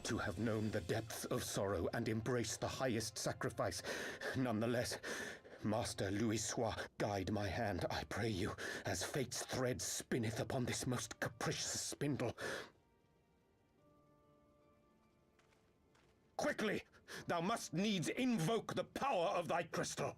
to have known the depth of sorrow and embraced the highest sacrifice. Nonetheless, Master Louis-Sois, guide my hand, I pray you, as fate's thread spinneth upon this most capricious spindle. Quickly! Thou must needs invoke the power of thy crystal.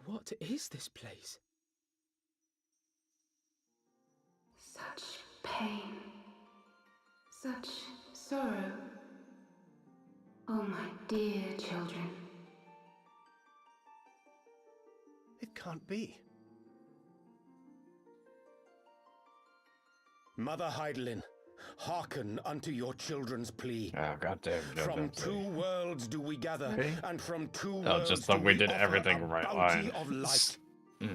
What is this place? Such pain. Such sorrow. Oh, my dear children. It can't be. Mother Heidelin, hearken unto your children's plea. Oh, goddamn. From two worlds do we gather, Okay. and from two Oh, worlds just do thought we did offer everything a right bounty line. of light. Yeah,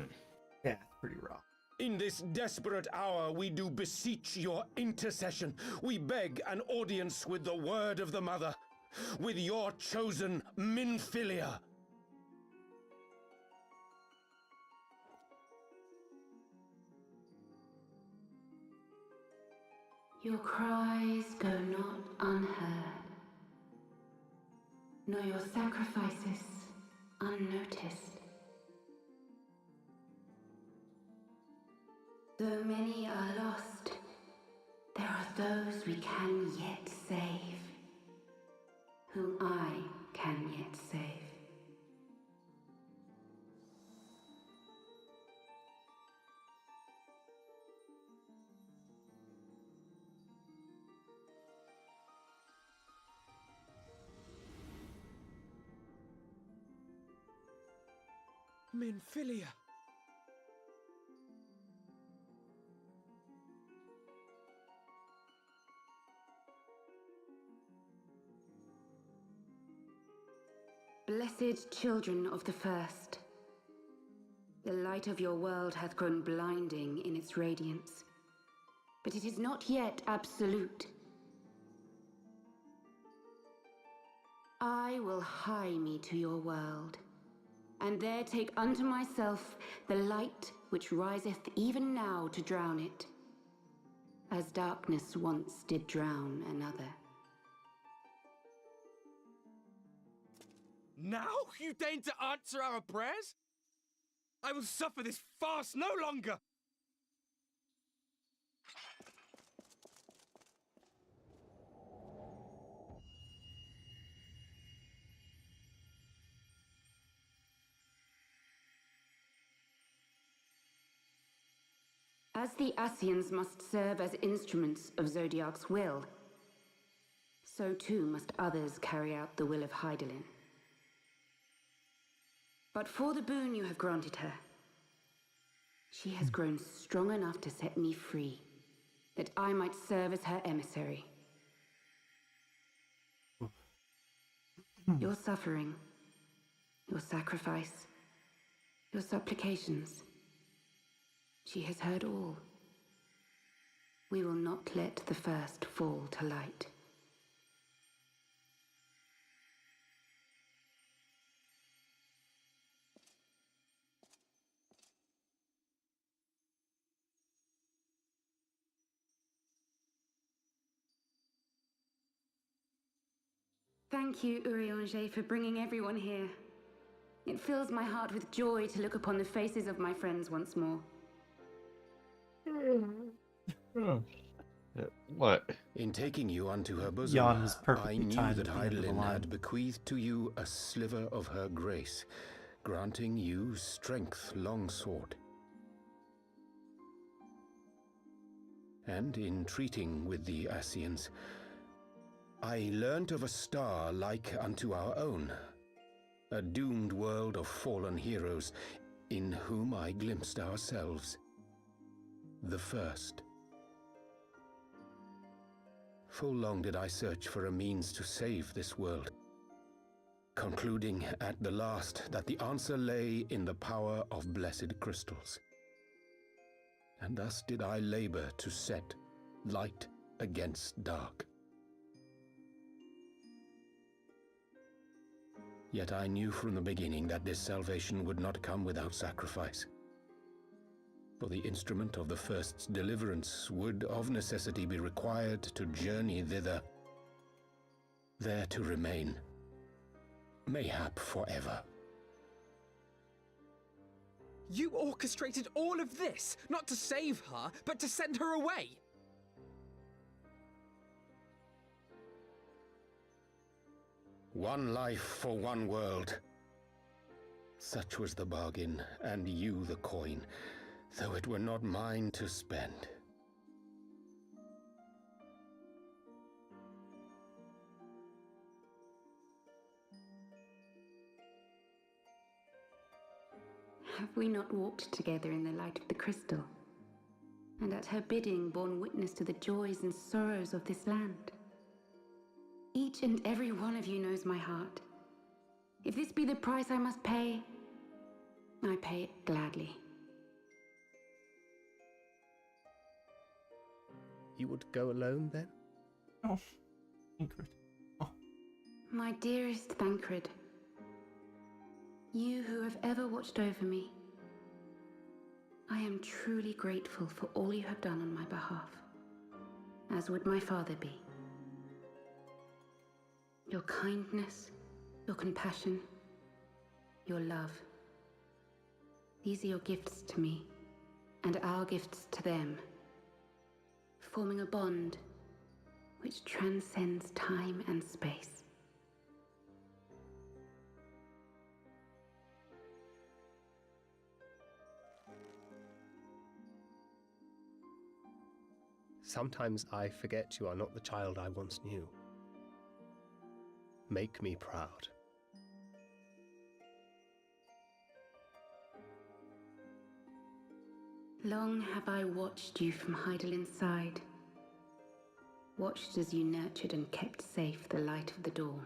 it's pretty raw. In this desperate hour, we do beseech your intercession. We beg an audience with the word of the mother, with your chosen Minfilia. Your cries go not unheard, nor your sacrifices unnoticed. Though many are lost, there are those we can yet save, whom I can yet save. Minfilia. Blessed children of the first, the light of your world hath grown blinding in its radiance, but it is not yet absolute. I will hie me to your world, and there take unto myself the light which riseth even now to drown it, as darkness once did drown another. Now you deign to answer our prayers? I will suffer this farce no longer! As the Ascians must serve as instruments of Zodiac's will, so too must others carry out the will of Heidelin. But for the boon you have granted her, she has grown strong enough to set me free, that I might serve as her emissary. Your suffering, your sacrifice, your supplications, she has heard all. We will not let the first fall to light. Thank you, Urianger, for bringing everyone here. It fills my heart with joy to look upon the faces of my friends once more. What? In taking you unto her bosom, Jan was I perfectly knew timed that at the end of the Heidelin line. had bequeathed to you a sliver of her grace, granting you strength long sought. And in treating with the Ascians, I learnt of a star like unto our own, a doomed world of fallen heroes in whom I glimpsed ourselves, the first. Full long did I search for a means to save this world, concluding at the last that the answer lay in the power of blessed crystals. And thus did I labor to set light against dark. Yet I knew from the beginning that this salvation would not come without sacrifice. For the instrument of the first's deliverance would of necessity be required to journey thither, there to remain, mayhap forever. You orchestrated all of this, not to save her, but to send her away! One life for one world. Such was the bargain, and you the coin, though it were not mine to spend. Have we not walked together in the light of the crystal, and at her bidding borne witness to the joys and sorrows of this land? Each and every one of you knows my heart. If this be the price I must pay, I pay it gladly. You would go alone then? Oh, Thancred. Oh. My dearest Thancred, you who have ever watched over me, I am truly grateful for all you have done on my behalf, as would my father be. Your kindness, your compassion, your love. These are your gifts to me, and our gifts to them, forming a bond which transcends time and space. Sometimes I forget you are not the child I once knew. Make me proud. Long have I watched you from Heidellin's side, watched as you nurtured and kept safe the light of the dawn.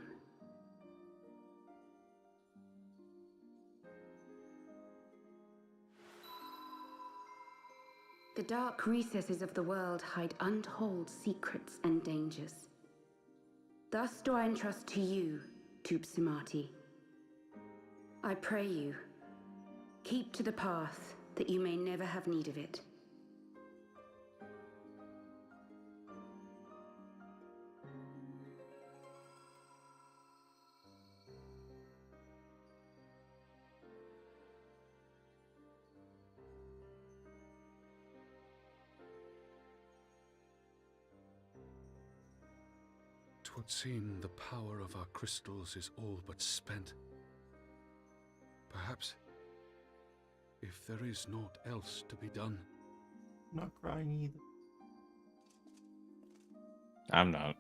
The dark recesses of the world hide untold secrets and dangers. Thus do I entrust to you, Tupsimati. I pray you, keep to the path that you may never have need of it. Twould seem the power of our crystals is all but spent. Perhaps, if there is naught else to be done. I'm not crying either. I'm not.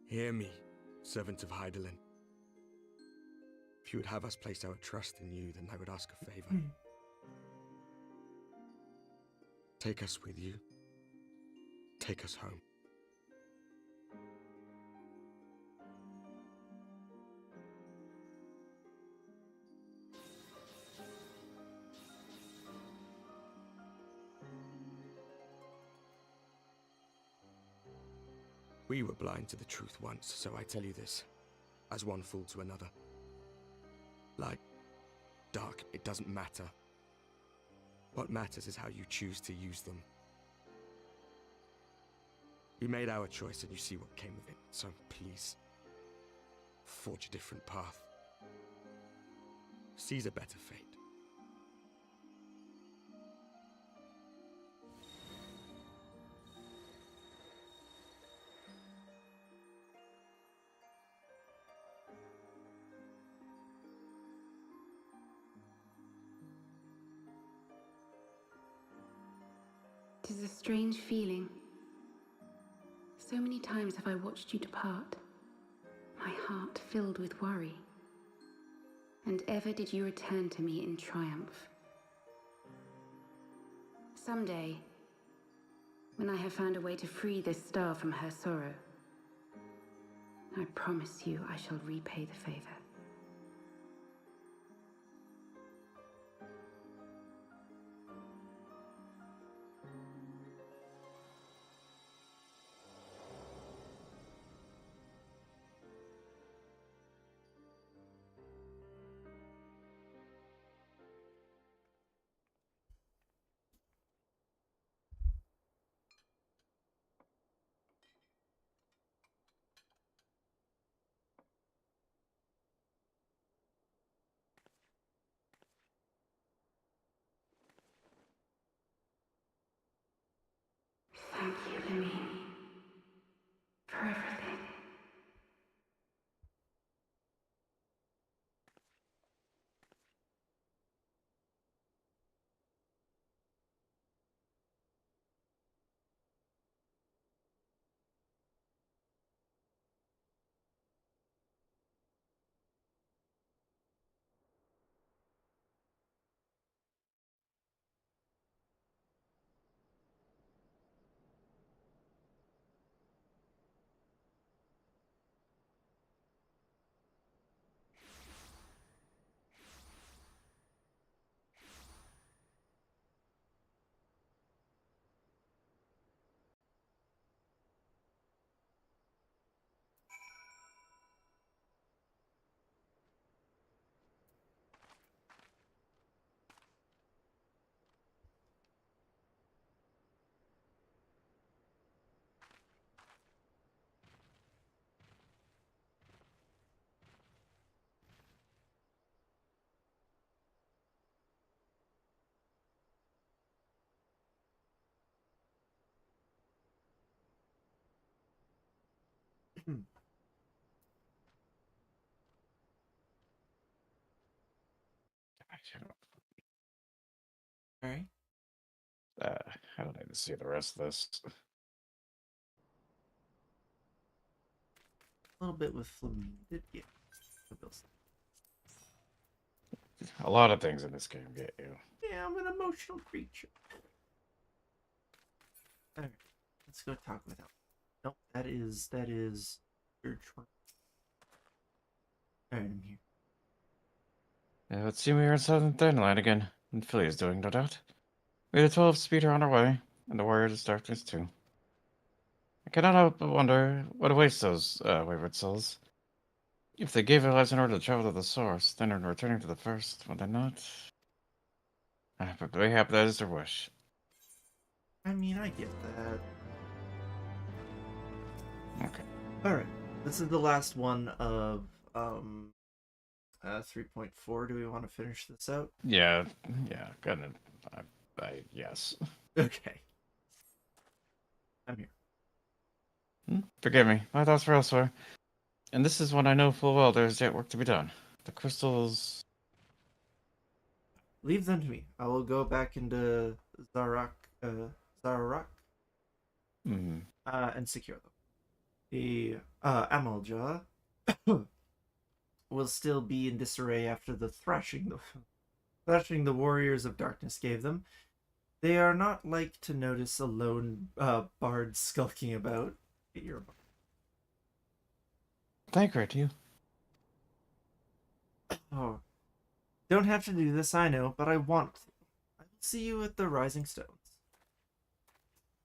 Hear me, servant of Heidelin. If you would have us place our trust in you, then I would ask a favor. Take us with you. Take us home. We were blind to the truth once, so I tell you this, as one fool to another. Light, dark, it doesn't matter. What matters is how you choose to use them. We made our choice and you see what came of it, so please, forge a different path. Seize a better fate. 'Tis a strange feeling. So many times have I watched you depart, my heart filled with worry. And ever did you return to me in triumph. Someday, when I have found a way to free this star from her sorrow, I promise you I shall repay the favor. Thank you, Lamine, for everything. Alright. I don't need to see the rest of this. A little bit with Flamine. Yeah. A lot of things in this game get you. Yeah, I'm an emotional creature. Alright. Let's go talk with him. Nope, that is your trunk. Alright, I'm here. Yeah, it seems we are in Southern Thunderland again, and Philly is doing, no doubt. We had a 12-speeder on our way, and the Warriors of Darkness too. I cannot help but wonder what awaits those wayward souls. If they gave their lives in order to travel to the source, then in returning to the first, would they not? But mayhap that is their wish. I mean, I get that. Okay. Alright. This is the last one of 3.4. Do we want to finish this out? Yeah, gonna yes. Okay. I'm here. Forgive me, my thoughts were elsewhere. And this is one I know full well there is yet work to be done. The crystals... Leave them to me. I will go back into Zarak, and secure them. The Amalja will still be in disarray after the thrashing the Warriors of Darkness gave them. They are not like to notice a lone bard skulking about. You're a bard. Thank you. Oh, don't have to do this, I know, but I want to. I will see you at the Rising Stones.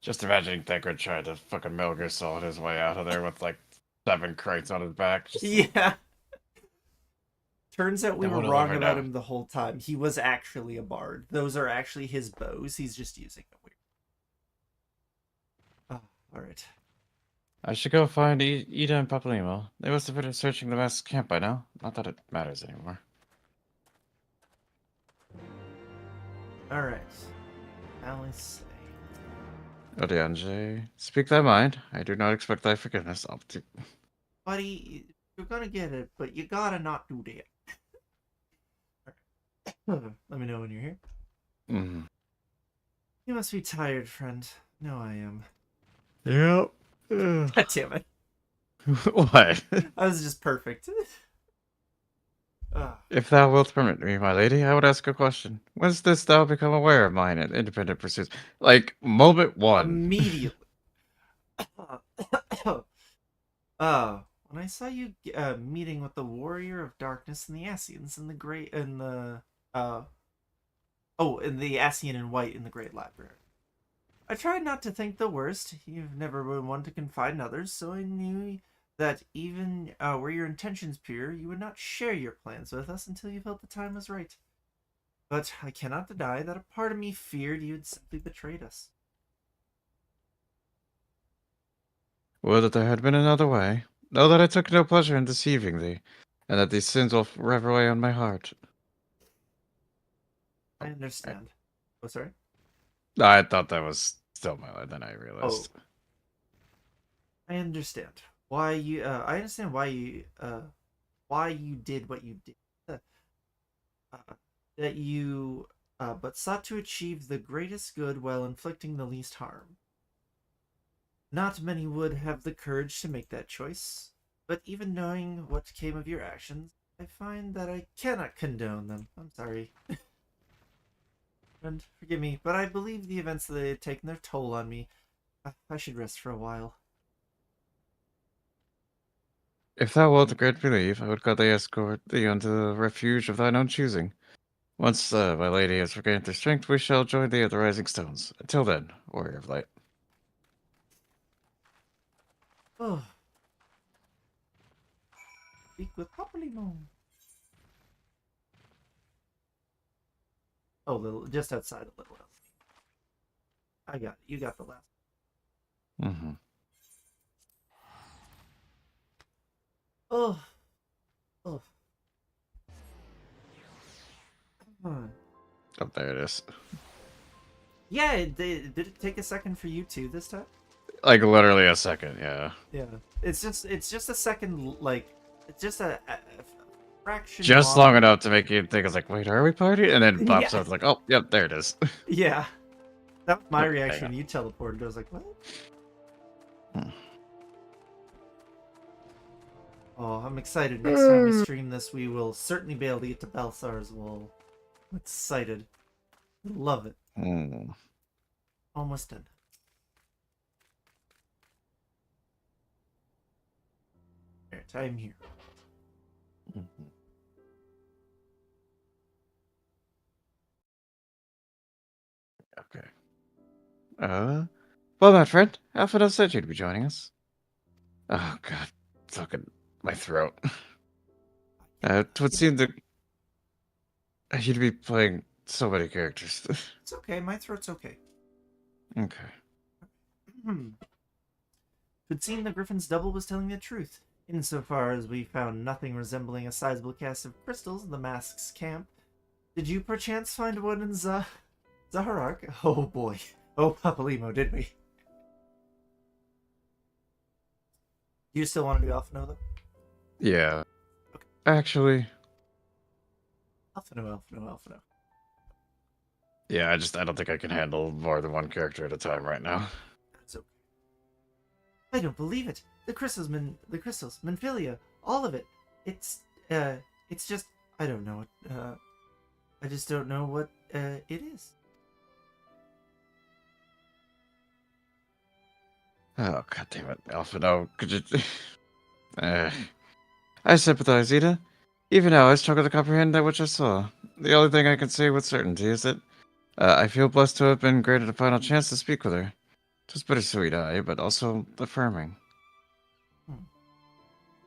Just imagining Thancred trying to fucking Metal Gear Solid his way out of there with like 7 crates on his back. Yeah. Turns out we were wrong about know. him the whole time. He was actually a bard. Those are actually his bows. He's just using them weird. Oh, alright. I should go find Ida and Papalimo. They must have finished searching the mass camp by now. Not that it matters anymore. Alright. Alice say. Odianje, speak thy mind. I do not expect thy forgiveness. Buddy, you're gonna get it, but you gotta not do that. Let me know when you're here. You must be tired, friend. No, I am. Yep. God damn it. What? I was just perfect. If thou wilt permit me, my lady, I would ask a question. Whence didst thou become aware of mine and independent pursuits? Like, moment one. Immediately. When I saw you meeting with the warrior of darkness and the Asians in the great in the in the Asian and white in the great library. I tried not to think the worst. You've never been one to confide in others, so I knew that even were your intentions pure, you would not share your plans with us until you felt the time was right. But I cannot deny that a part of me feared you had simply betrayed us. Would that there had been another way. Know that I took no pleasure in deceiving thee, and that these sins will forever weigh on my heart. I understand. Oh, sorry? I thought that was still my then I realized. Oh. I understand why you. I understand why you did what you did. That you, but sought to achieve the greatest good while inflicting the least harm. Not many would have the courage to make that choice, but even knowing what came of your actions, I find that I cannot condone them. I'm sorry. And forgive me, but I believe the events that they had taken their toll on me. I should rest for a while. If thou wilt grant me leave, I would gladly escort thee unto the refuge of thine own choosing. Once my lady has regained her strength, we shall join thee at the Rising Stones. Until then, warrior of light. Oh. Speak with Papalimon. Oh, just outside a little else. I got it. You got the last. Mm-hmm. Oh. Oh. Oh, there it is. Yeah, did it take a second for you too this time? Like literally a second, yeah. Yeah, it's just a second, like it's just a fraction. Just long enough to make you think it's like, wait, are we party? And then pops Yeah. up like, oh, yep, there it is. Yeah, that was my Okay, reaction when you teleported. I was like, what? Oh, I'm excited. Next time we stream this, we will certainly be able to get to Balthazar's Wall. I'm excited. I love it. Almost done. Alright, I'm here. Okay. Well, my friend, Alpha said you'd be joining us. Oh, God. Fucking my throat. It would seem that you'd be playing so many characters. It's okay. My throat's okay. Okay. Could seem the Griffin's double was telling the truth, insofar as we found nothing resembling a sizable cast of crystals in the Mask's camp. Did you perchance find one in Zaharak? Oh boy. Oh, Papalimo, did we? Do you still want to do Alphino, though? Yeah. Okay. Actually. Alphino. Yeah, I don't think I can handle more than one character at a time right now. That's okay. I don't believe it. The crystals, Minfilia, all of it. It's just, I don't know it. I just don't know what, it is. Oh, God damn it, Alpha, no, could you... I sympathize, Ida. Even now, I struggle to comprehend that which I saw. The only thing I can say with certainty is that I feel blessed to have been granted a final chance to speak with her. It was bittersweet, but also affirming.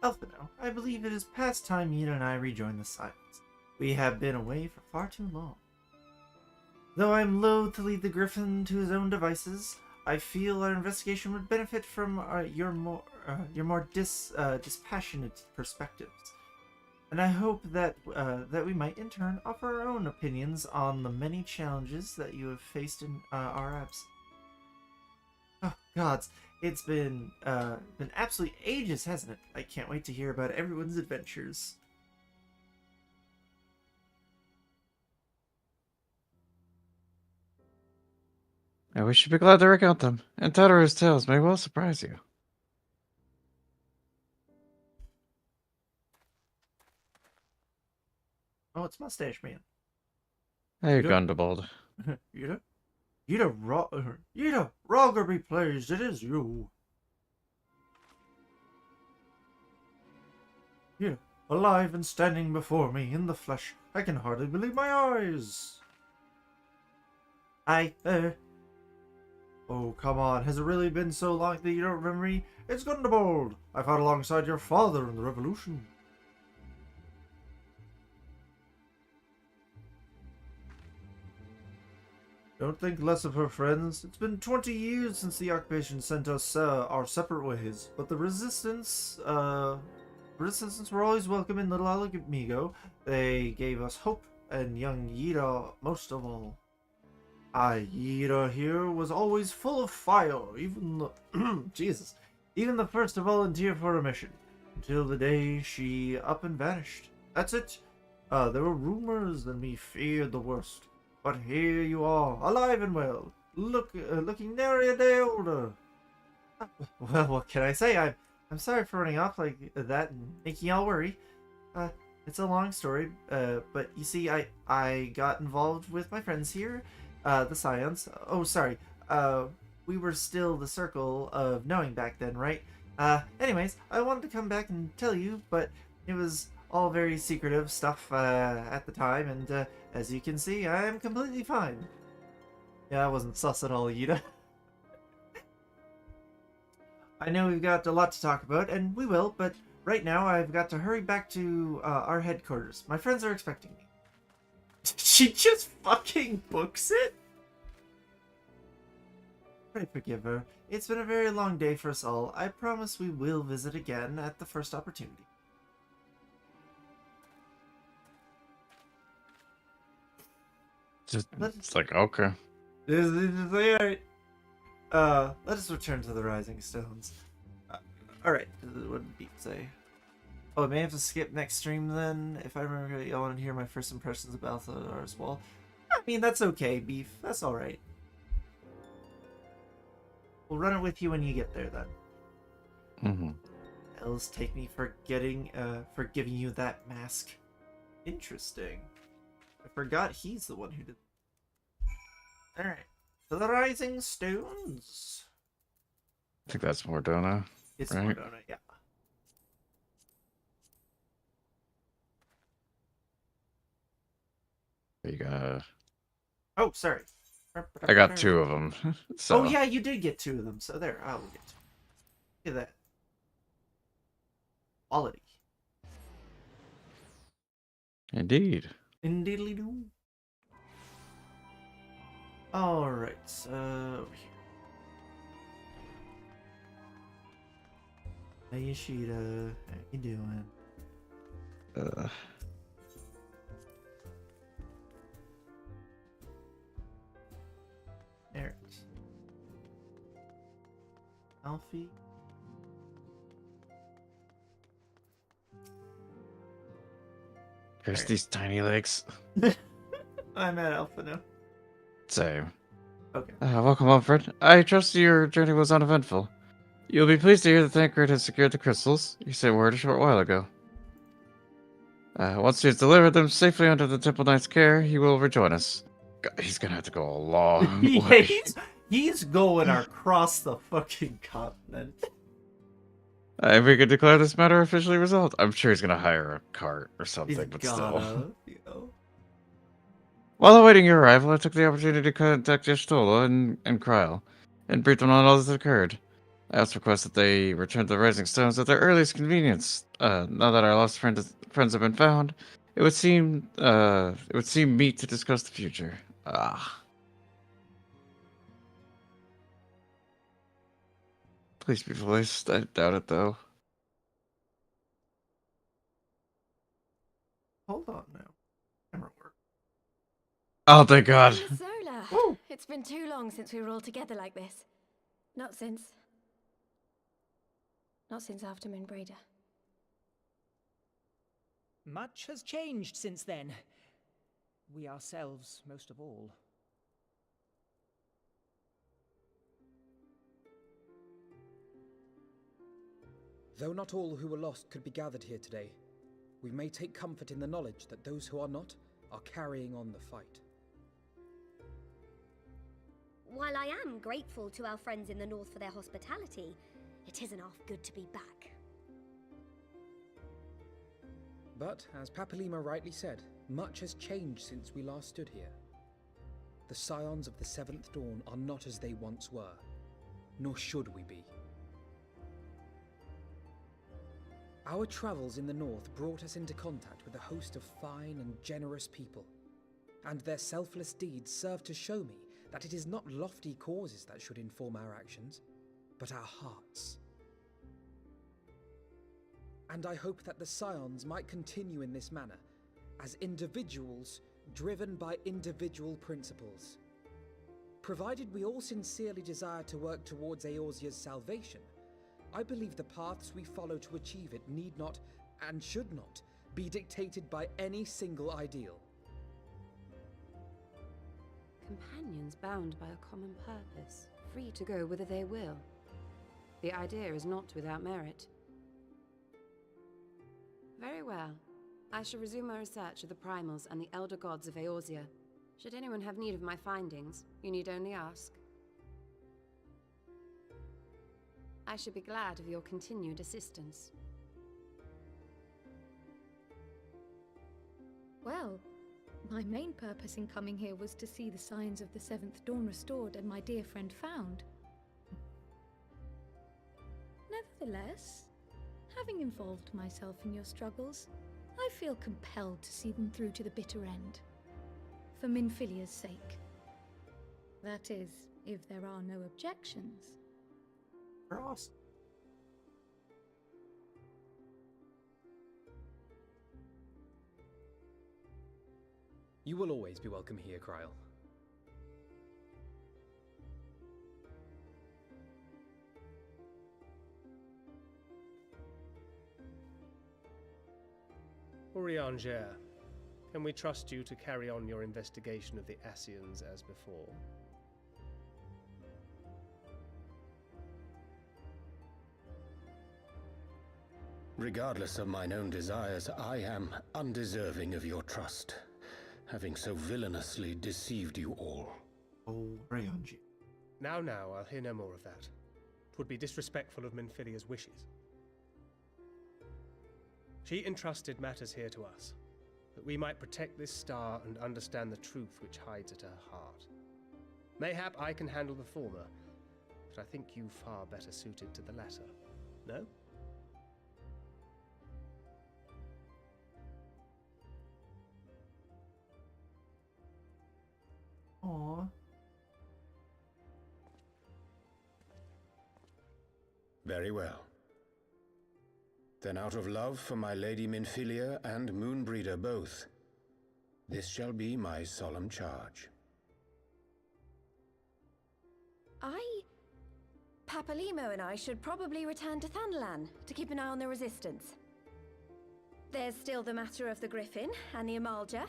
Alphino, I believe it is past time you and I rejoin the silence. We have been away for far too long. Though I am loath to lead the Griffin to his own devices, I feel our investigation would benefit from your more dispassionate perspectives, and I hope that that we might in turn offer our own opinions on the many challenges that you have faced in our absence. Oh gods, it's been absolutely ages, hasn't it? I can't wait to hear about everyone's adventures. And we should be glad to recount them, and Tataru's tales may well surprise you. Oh, it's Mustache Man. Hey, Gundabald. Yida, Roger be pleased, it is you. Yida, alive and standing before me in the flesh. I can hardly believe my eyes. Oh, come on. Has it really been so long that you don't remember me? It's Gundabald. I fought alongside your father in the revolution. Don't think less of her, friends. It's been 20 years since the occupation sent us our separate ways, but the resistance were always welcome in Little Alamigo. They gave us hope, and young Yida most of all. Yida here was always full of fire, even the even the first to volunteer for a mission, until the day she up and vanished. That's it. There were rumors, and me feared the worst. But here you are, alive and well, looking nary a day older. Well, what can I say? I'm sorry for running off like that and making y'all worry. It's a long story, but you see, I got involved with my friends here, the Scions. Oh, sorry. We were still the Circle of Knowing back then, right? Anyways, I wanted to come back and tell you, but it was all very secretive stuff at the time, and as you can see, I am completely fine. Yeah, I wasn't sus at all, Yida. I know we've got a lot to talk about, and we will, but right now I've got to hurry back to our headquarters. My friends are expecting me. She just fucking books it? Pray forgive her. It's been a very long day for us all. I promise we will visit again at the first opportunity. It's like, okay. Alright. Let us return to the Rising Stones. Alright, what did Beep say? Oh, I may have to skip next stream then. If I remember right, y'all want to hear my first impressions of Balthazar as well. I mean, that's okay, Beef. That's alright. We'll run it with you when you get there then. Mm-hmm. Else take me for giving you that mask. Interesting. I forgot he's the one who did. Alright. To the Rising Stones. I think that's Mordona. It's right? Mordona, yeah. You got. Oh, sorry. I got 2 of them. So. Oh yeah, you did get 2 of them. So there, I'll get 2. Look at that. Quality. Indeed. Indeedly do. Alright, so over here. Hey Yoshida, how you doing? There it is. Alfie. There's these tiny legs. I'm at Alpha now. Same. Okay. Welcome, Alfred. I trust your journey was uneventful. You'll be pleased to hear that Thancred has secured the crystals. He sent word a short while ago. Once he has delivered them safely under the Temple Knight's care, he will rejoin us. God, he's gonna have to go a long way. He's going across the fucking continent. If we could declare this matter officially resolved, I'm sure he's gonna hire a cart or something, but still. You know. While awaiting your arrival, I took the opportunity to contact Yashtola and Kryl, and brief them on all that occurred. I also request that they return to the Rising Stones at their earliest convenience. Now that our lost friends have been found, it would seem meet to discuss the future. Please be voiced. I doubt it, though. Hold on now. Camera work. Oh, thank God. Sola. It's been too long since we were all together like this. Not since after Moonbraider. Much has changed since then. We ourselves, most of all. Though not all who were lost could be gathered here today, we may take comfort in the knowledge that those who are not are carrying on the fight. While I am grateful to our friends in the north for their hospitality, it isn't half good to be back. But, as Papalima rightly said, much has changed since we last stood here. The scions of the Seventh Dawn are not as they once were, nor should we be. Our travels in the north brought us into contact with a host of fine and generous people, and their selfless deeds serve to show me that it is not lofty causes that should inform our actions, but our hearts. And I hope that the scions might continue in this manner, as individuals driven by individual principles. Provided we all sincerely desire to work towards Eorzea's salvation, I believe the paths we follow to achieve it need not, and should not, be dictated by any single ideal. Companions bound by a common purpose, free to go whither they will. The idea is not without merit. Very well. I shall resume my research of the primals and the elder gods of Eorzea. Should anyone have need of my findings, you need only ask. I should be glad of your continued assistance. Well, my main purpose in coming here was to see the signs of the Seventh Dawn restored and my dear friend found. Nevertheless, having involved myself in your struggles, I feel compelled to see them through to the bitter end. For Minfilia's sake. That is, if there are no objections. Cross. You will always be welcome here, Kryl. Urianger, can we trust you to carry on your investigation of the Ascians as before? Regardless of mine own desires, I am undeserving of your trust, having so villainously deceived you all. Oh, Rayonji. Now, I'll hear no more of that. 'Twould be disrespectful of Minfilia's wishes. She entrusted matters here to us, that we might protect this star and understand the truth which hides at her heart. Mayhap I can handle the former, but I think you far better suited to the latter. No? Aww. Very well. Then out of love for my Lady Minfilia and Moonbreeder both, this shall be my solemn charge. Papalimo and I should probably return to Thanalan to keep an eye on the Resistance. There's still the matter of the Griffin and the Amalja,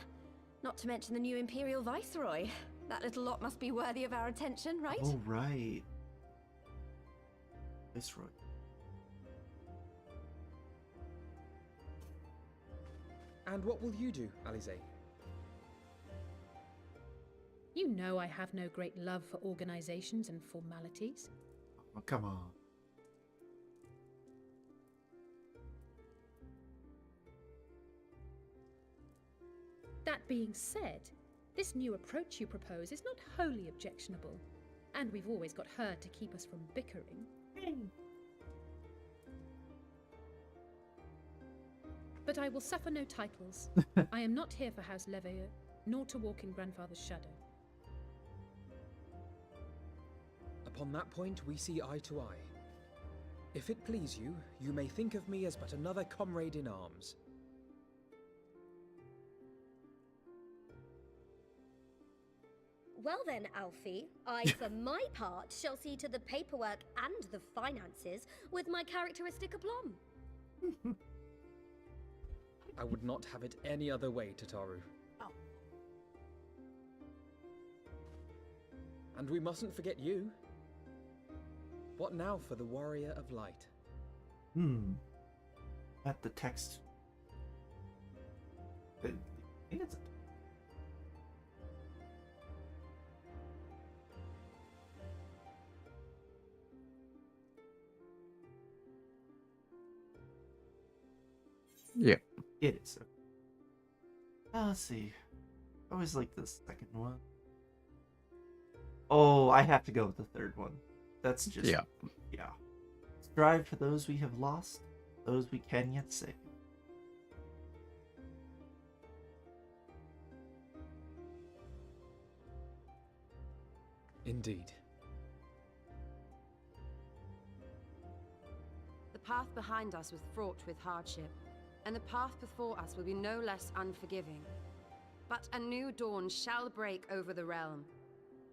not to mention the new Imperial Viceroy. That little lot must be worthy of our attention, right? Oh, right. Viceroy. And what will you do, Alize? You know I have no great love for organizations and formalities. Oh, come on. That being said, this new approach you propose is not wholly objectionable, and we've always got her to keep us from bickering. But I will suffer no titles. I am not here for House Leveilleur, nor to walk in Grandfather's shadow. Upon that point, we see eye to eye. If it please you, you may think of me as but another comrade in arms. Well then, Alfie, I for my part shall see to the paperwork and the finances with my characteristic aplomb. I would not have it any other way, Tataru. Oh. And we mustn't forget you. What now for the Warrior of Light? At the text. I think it's. Yeah. It is. Let's see. I always like the second one. Oh, I have to go with the third one. That's just. Yeah. Yeah. Strive for those we have lost, those we can yet save. Indeed. The path behind us was fraught with hardship, and the path before us will be no less unforgiving. But a new dawn shall break over the realm,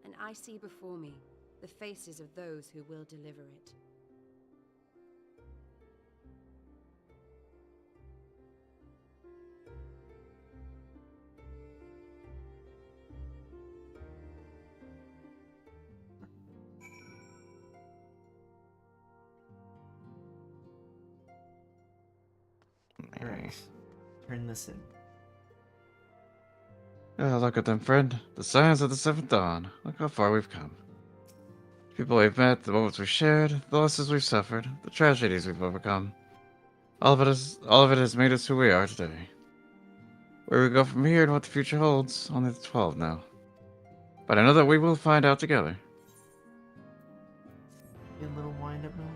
and I see before me the faces of those who will deliver it. Alright. Turn this in. Oh, look at them, friend. The signs of the seventh dawn. Look how far we've come. The people we've met, the moments we've shared, the losses we've suffered, the tragedies we've overcome. All of it has made us who we are today. Where we go from here and what the future holds, only the 12 know. But I know that we will find out together. A little wind-up note.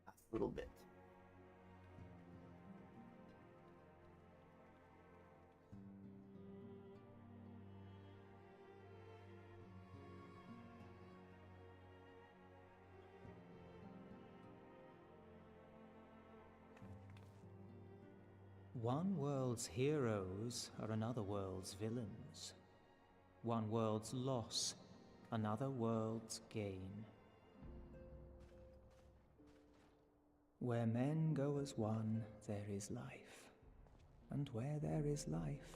A little bit. One world's heroes are another world's villains. One world's loss, another world's gain. Where men go as one, there is life. And where there is life,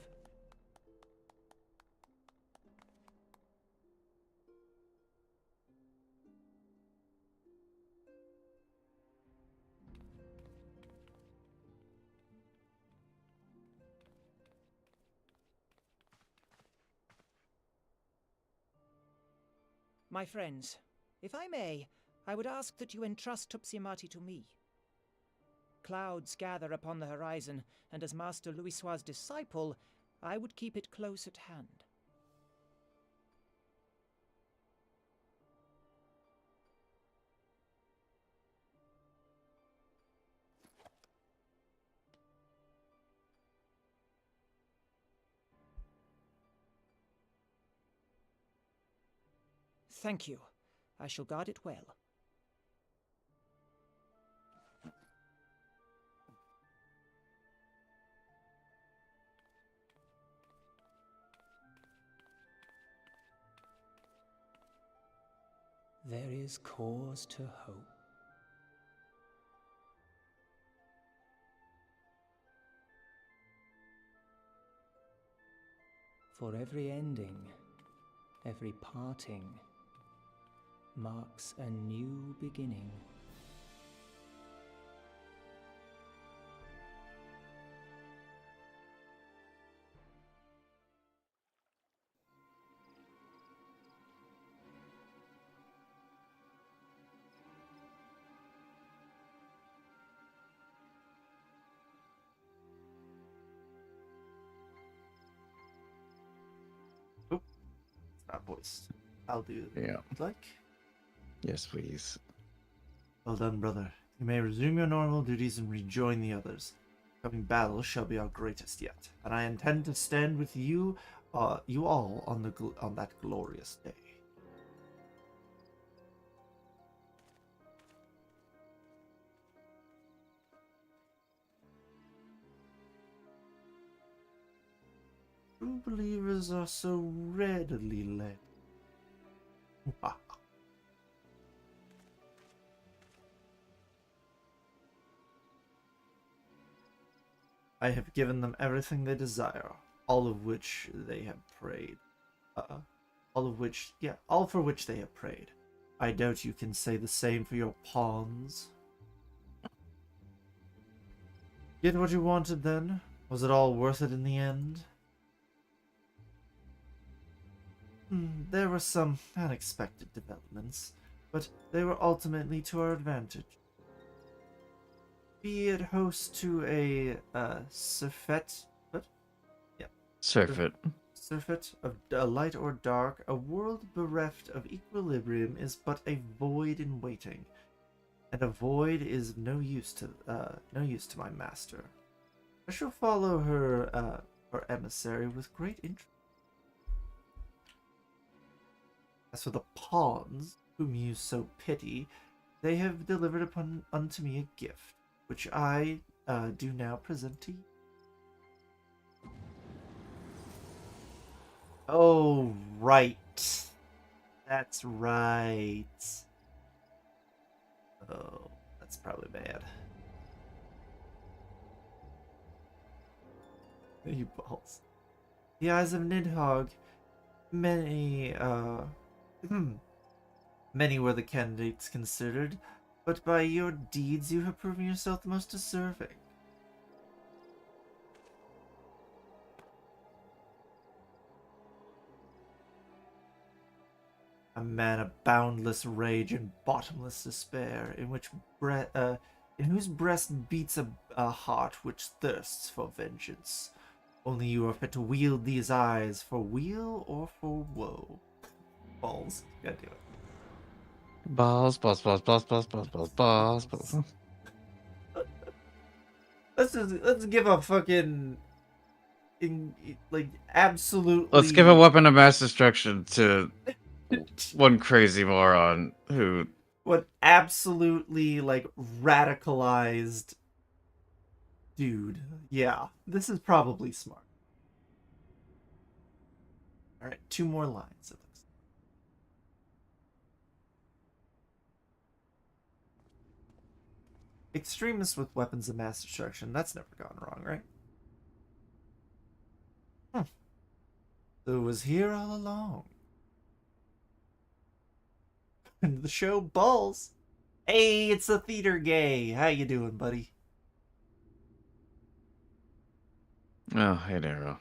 My friends, if I may, I would ask that you entrust Tupsimati to me. Clouds gather upon the horizon, and as Master Louisoix's disciple, I would keep it close at hand. Thank you. I shall guard it well. there is cause to hope. For every ending, every parting, marks a new beginning. Oh, it's not voiced. I'll do it. Yeah. Like. Yes, please. Well done, brother. You may resume your normal duties and rejoin the others. Coming battle shall be our greatest yet, and I intend to stand with you, you all, on that glorious day. True believers are so readily led. I have given them everything they desire, all of which they have prayed. all for which they have prayed. I doubt you can say the same for your pawns. Get what you wanted then? Was it all worth it in the end? There were some unexpected developments, but they were ultimately to our advantage. Be it host to a surfeit, surfeit of light or dark, a world bereft of equilibrium is but a void in waiting, and a void is no use to my master. I shall follow her emissary with great interest. As for the pawns, whom you so pity, they have delivered unto me a gift, which I do now present to you. Oh, right. That's right. Oh, that's probably bad. You balls. The eyes of Nidhogg, many were the candidates considered, but by your deeds you have proven yourself the most deserving. A man of boundless rage and bottomless despair, in whose breast beats a heart which thirsts for vengeance. Only you are fit to wield these eyes for weal or for woe. Balls, you gotta do it. Balls. Let's give a fucking absolutely. Let's give a weapon of mass destruction to one crazy moron who. What absolutely radicalized dude. Yeah, this is probably smart. All right, 2 more lines. Extremists with weapons of mass destruction. That's never gone wrong, right? So it was here all along. And the show balls. Hey, it's the theater gay. How you doing, buddy? Oh, hey, Darrow.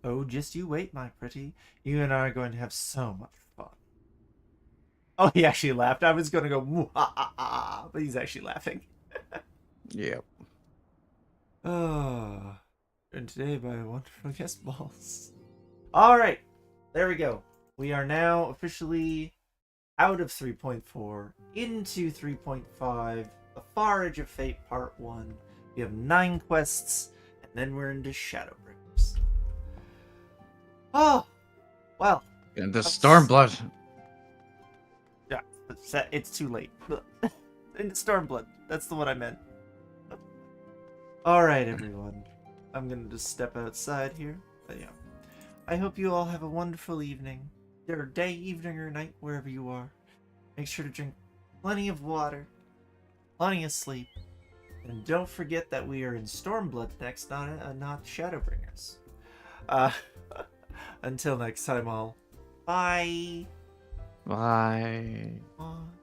Oh, just you wait, my pretty. You and I are going to have so much fun. Oh, he actually laughed. I was going to go, but he's actually laughing. Yep. Oh, and today by a wonderful guest balls. All right, there we go. We are now officially out of 3.4 into 3.5, The Far Edge of Fate Part 1. We have 9 quests, and then we're into Shadowbringers. Oh, well. And the Stormblood. Yeah, it's too late. Into Stormblood. That's the one I meant. Alright, everyone. I'm going to just step outside here. But yeah. I hope you all have a wonderful evening. Or day, evening, or night, wherever you are. Make sure to drink plenty of water. Plenty of sleep. And don't forget that we are in Stormblood next, not Shadowbringers. Until next time, all. Bye. Bye. Bye.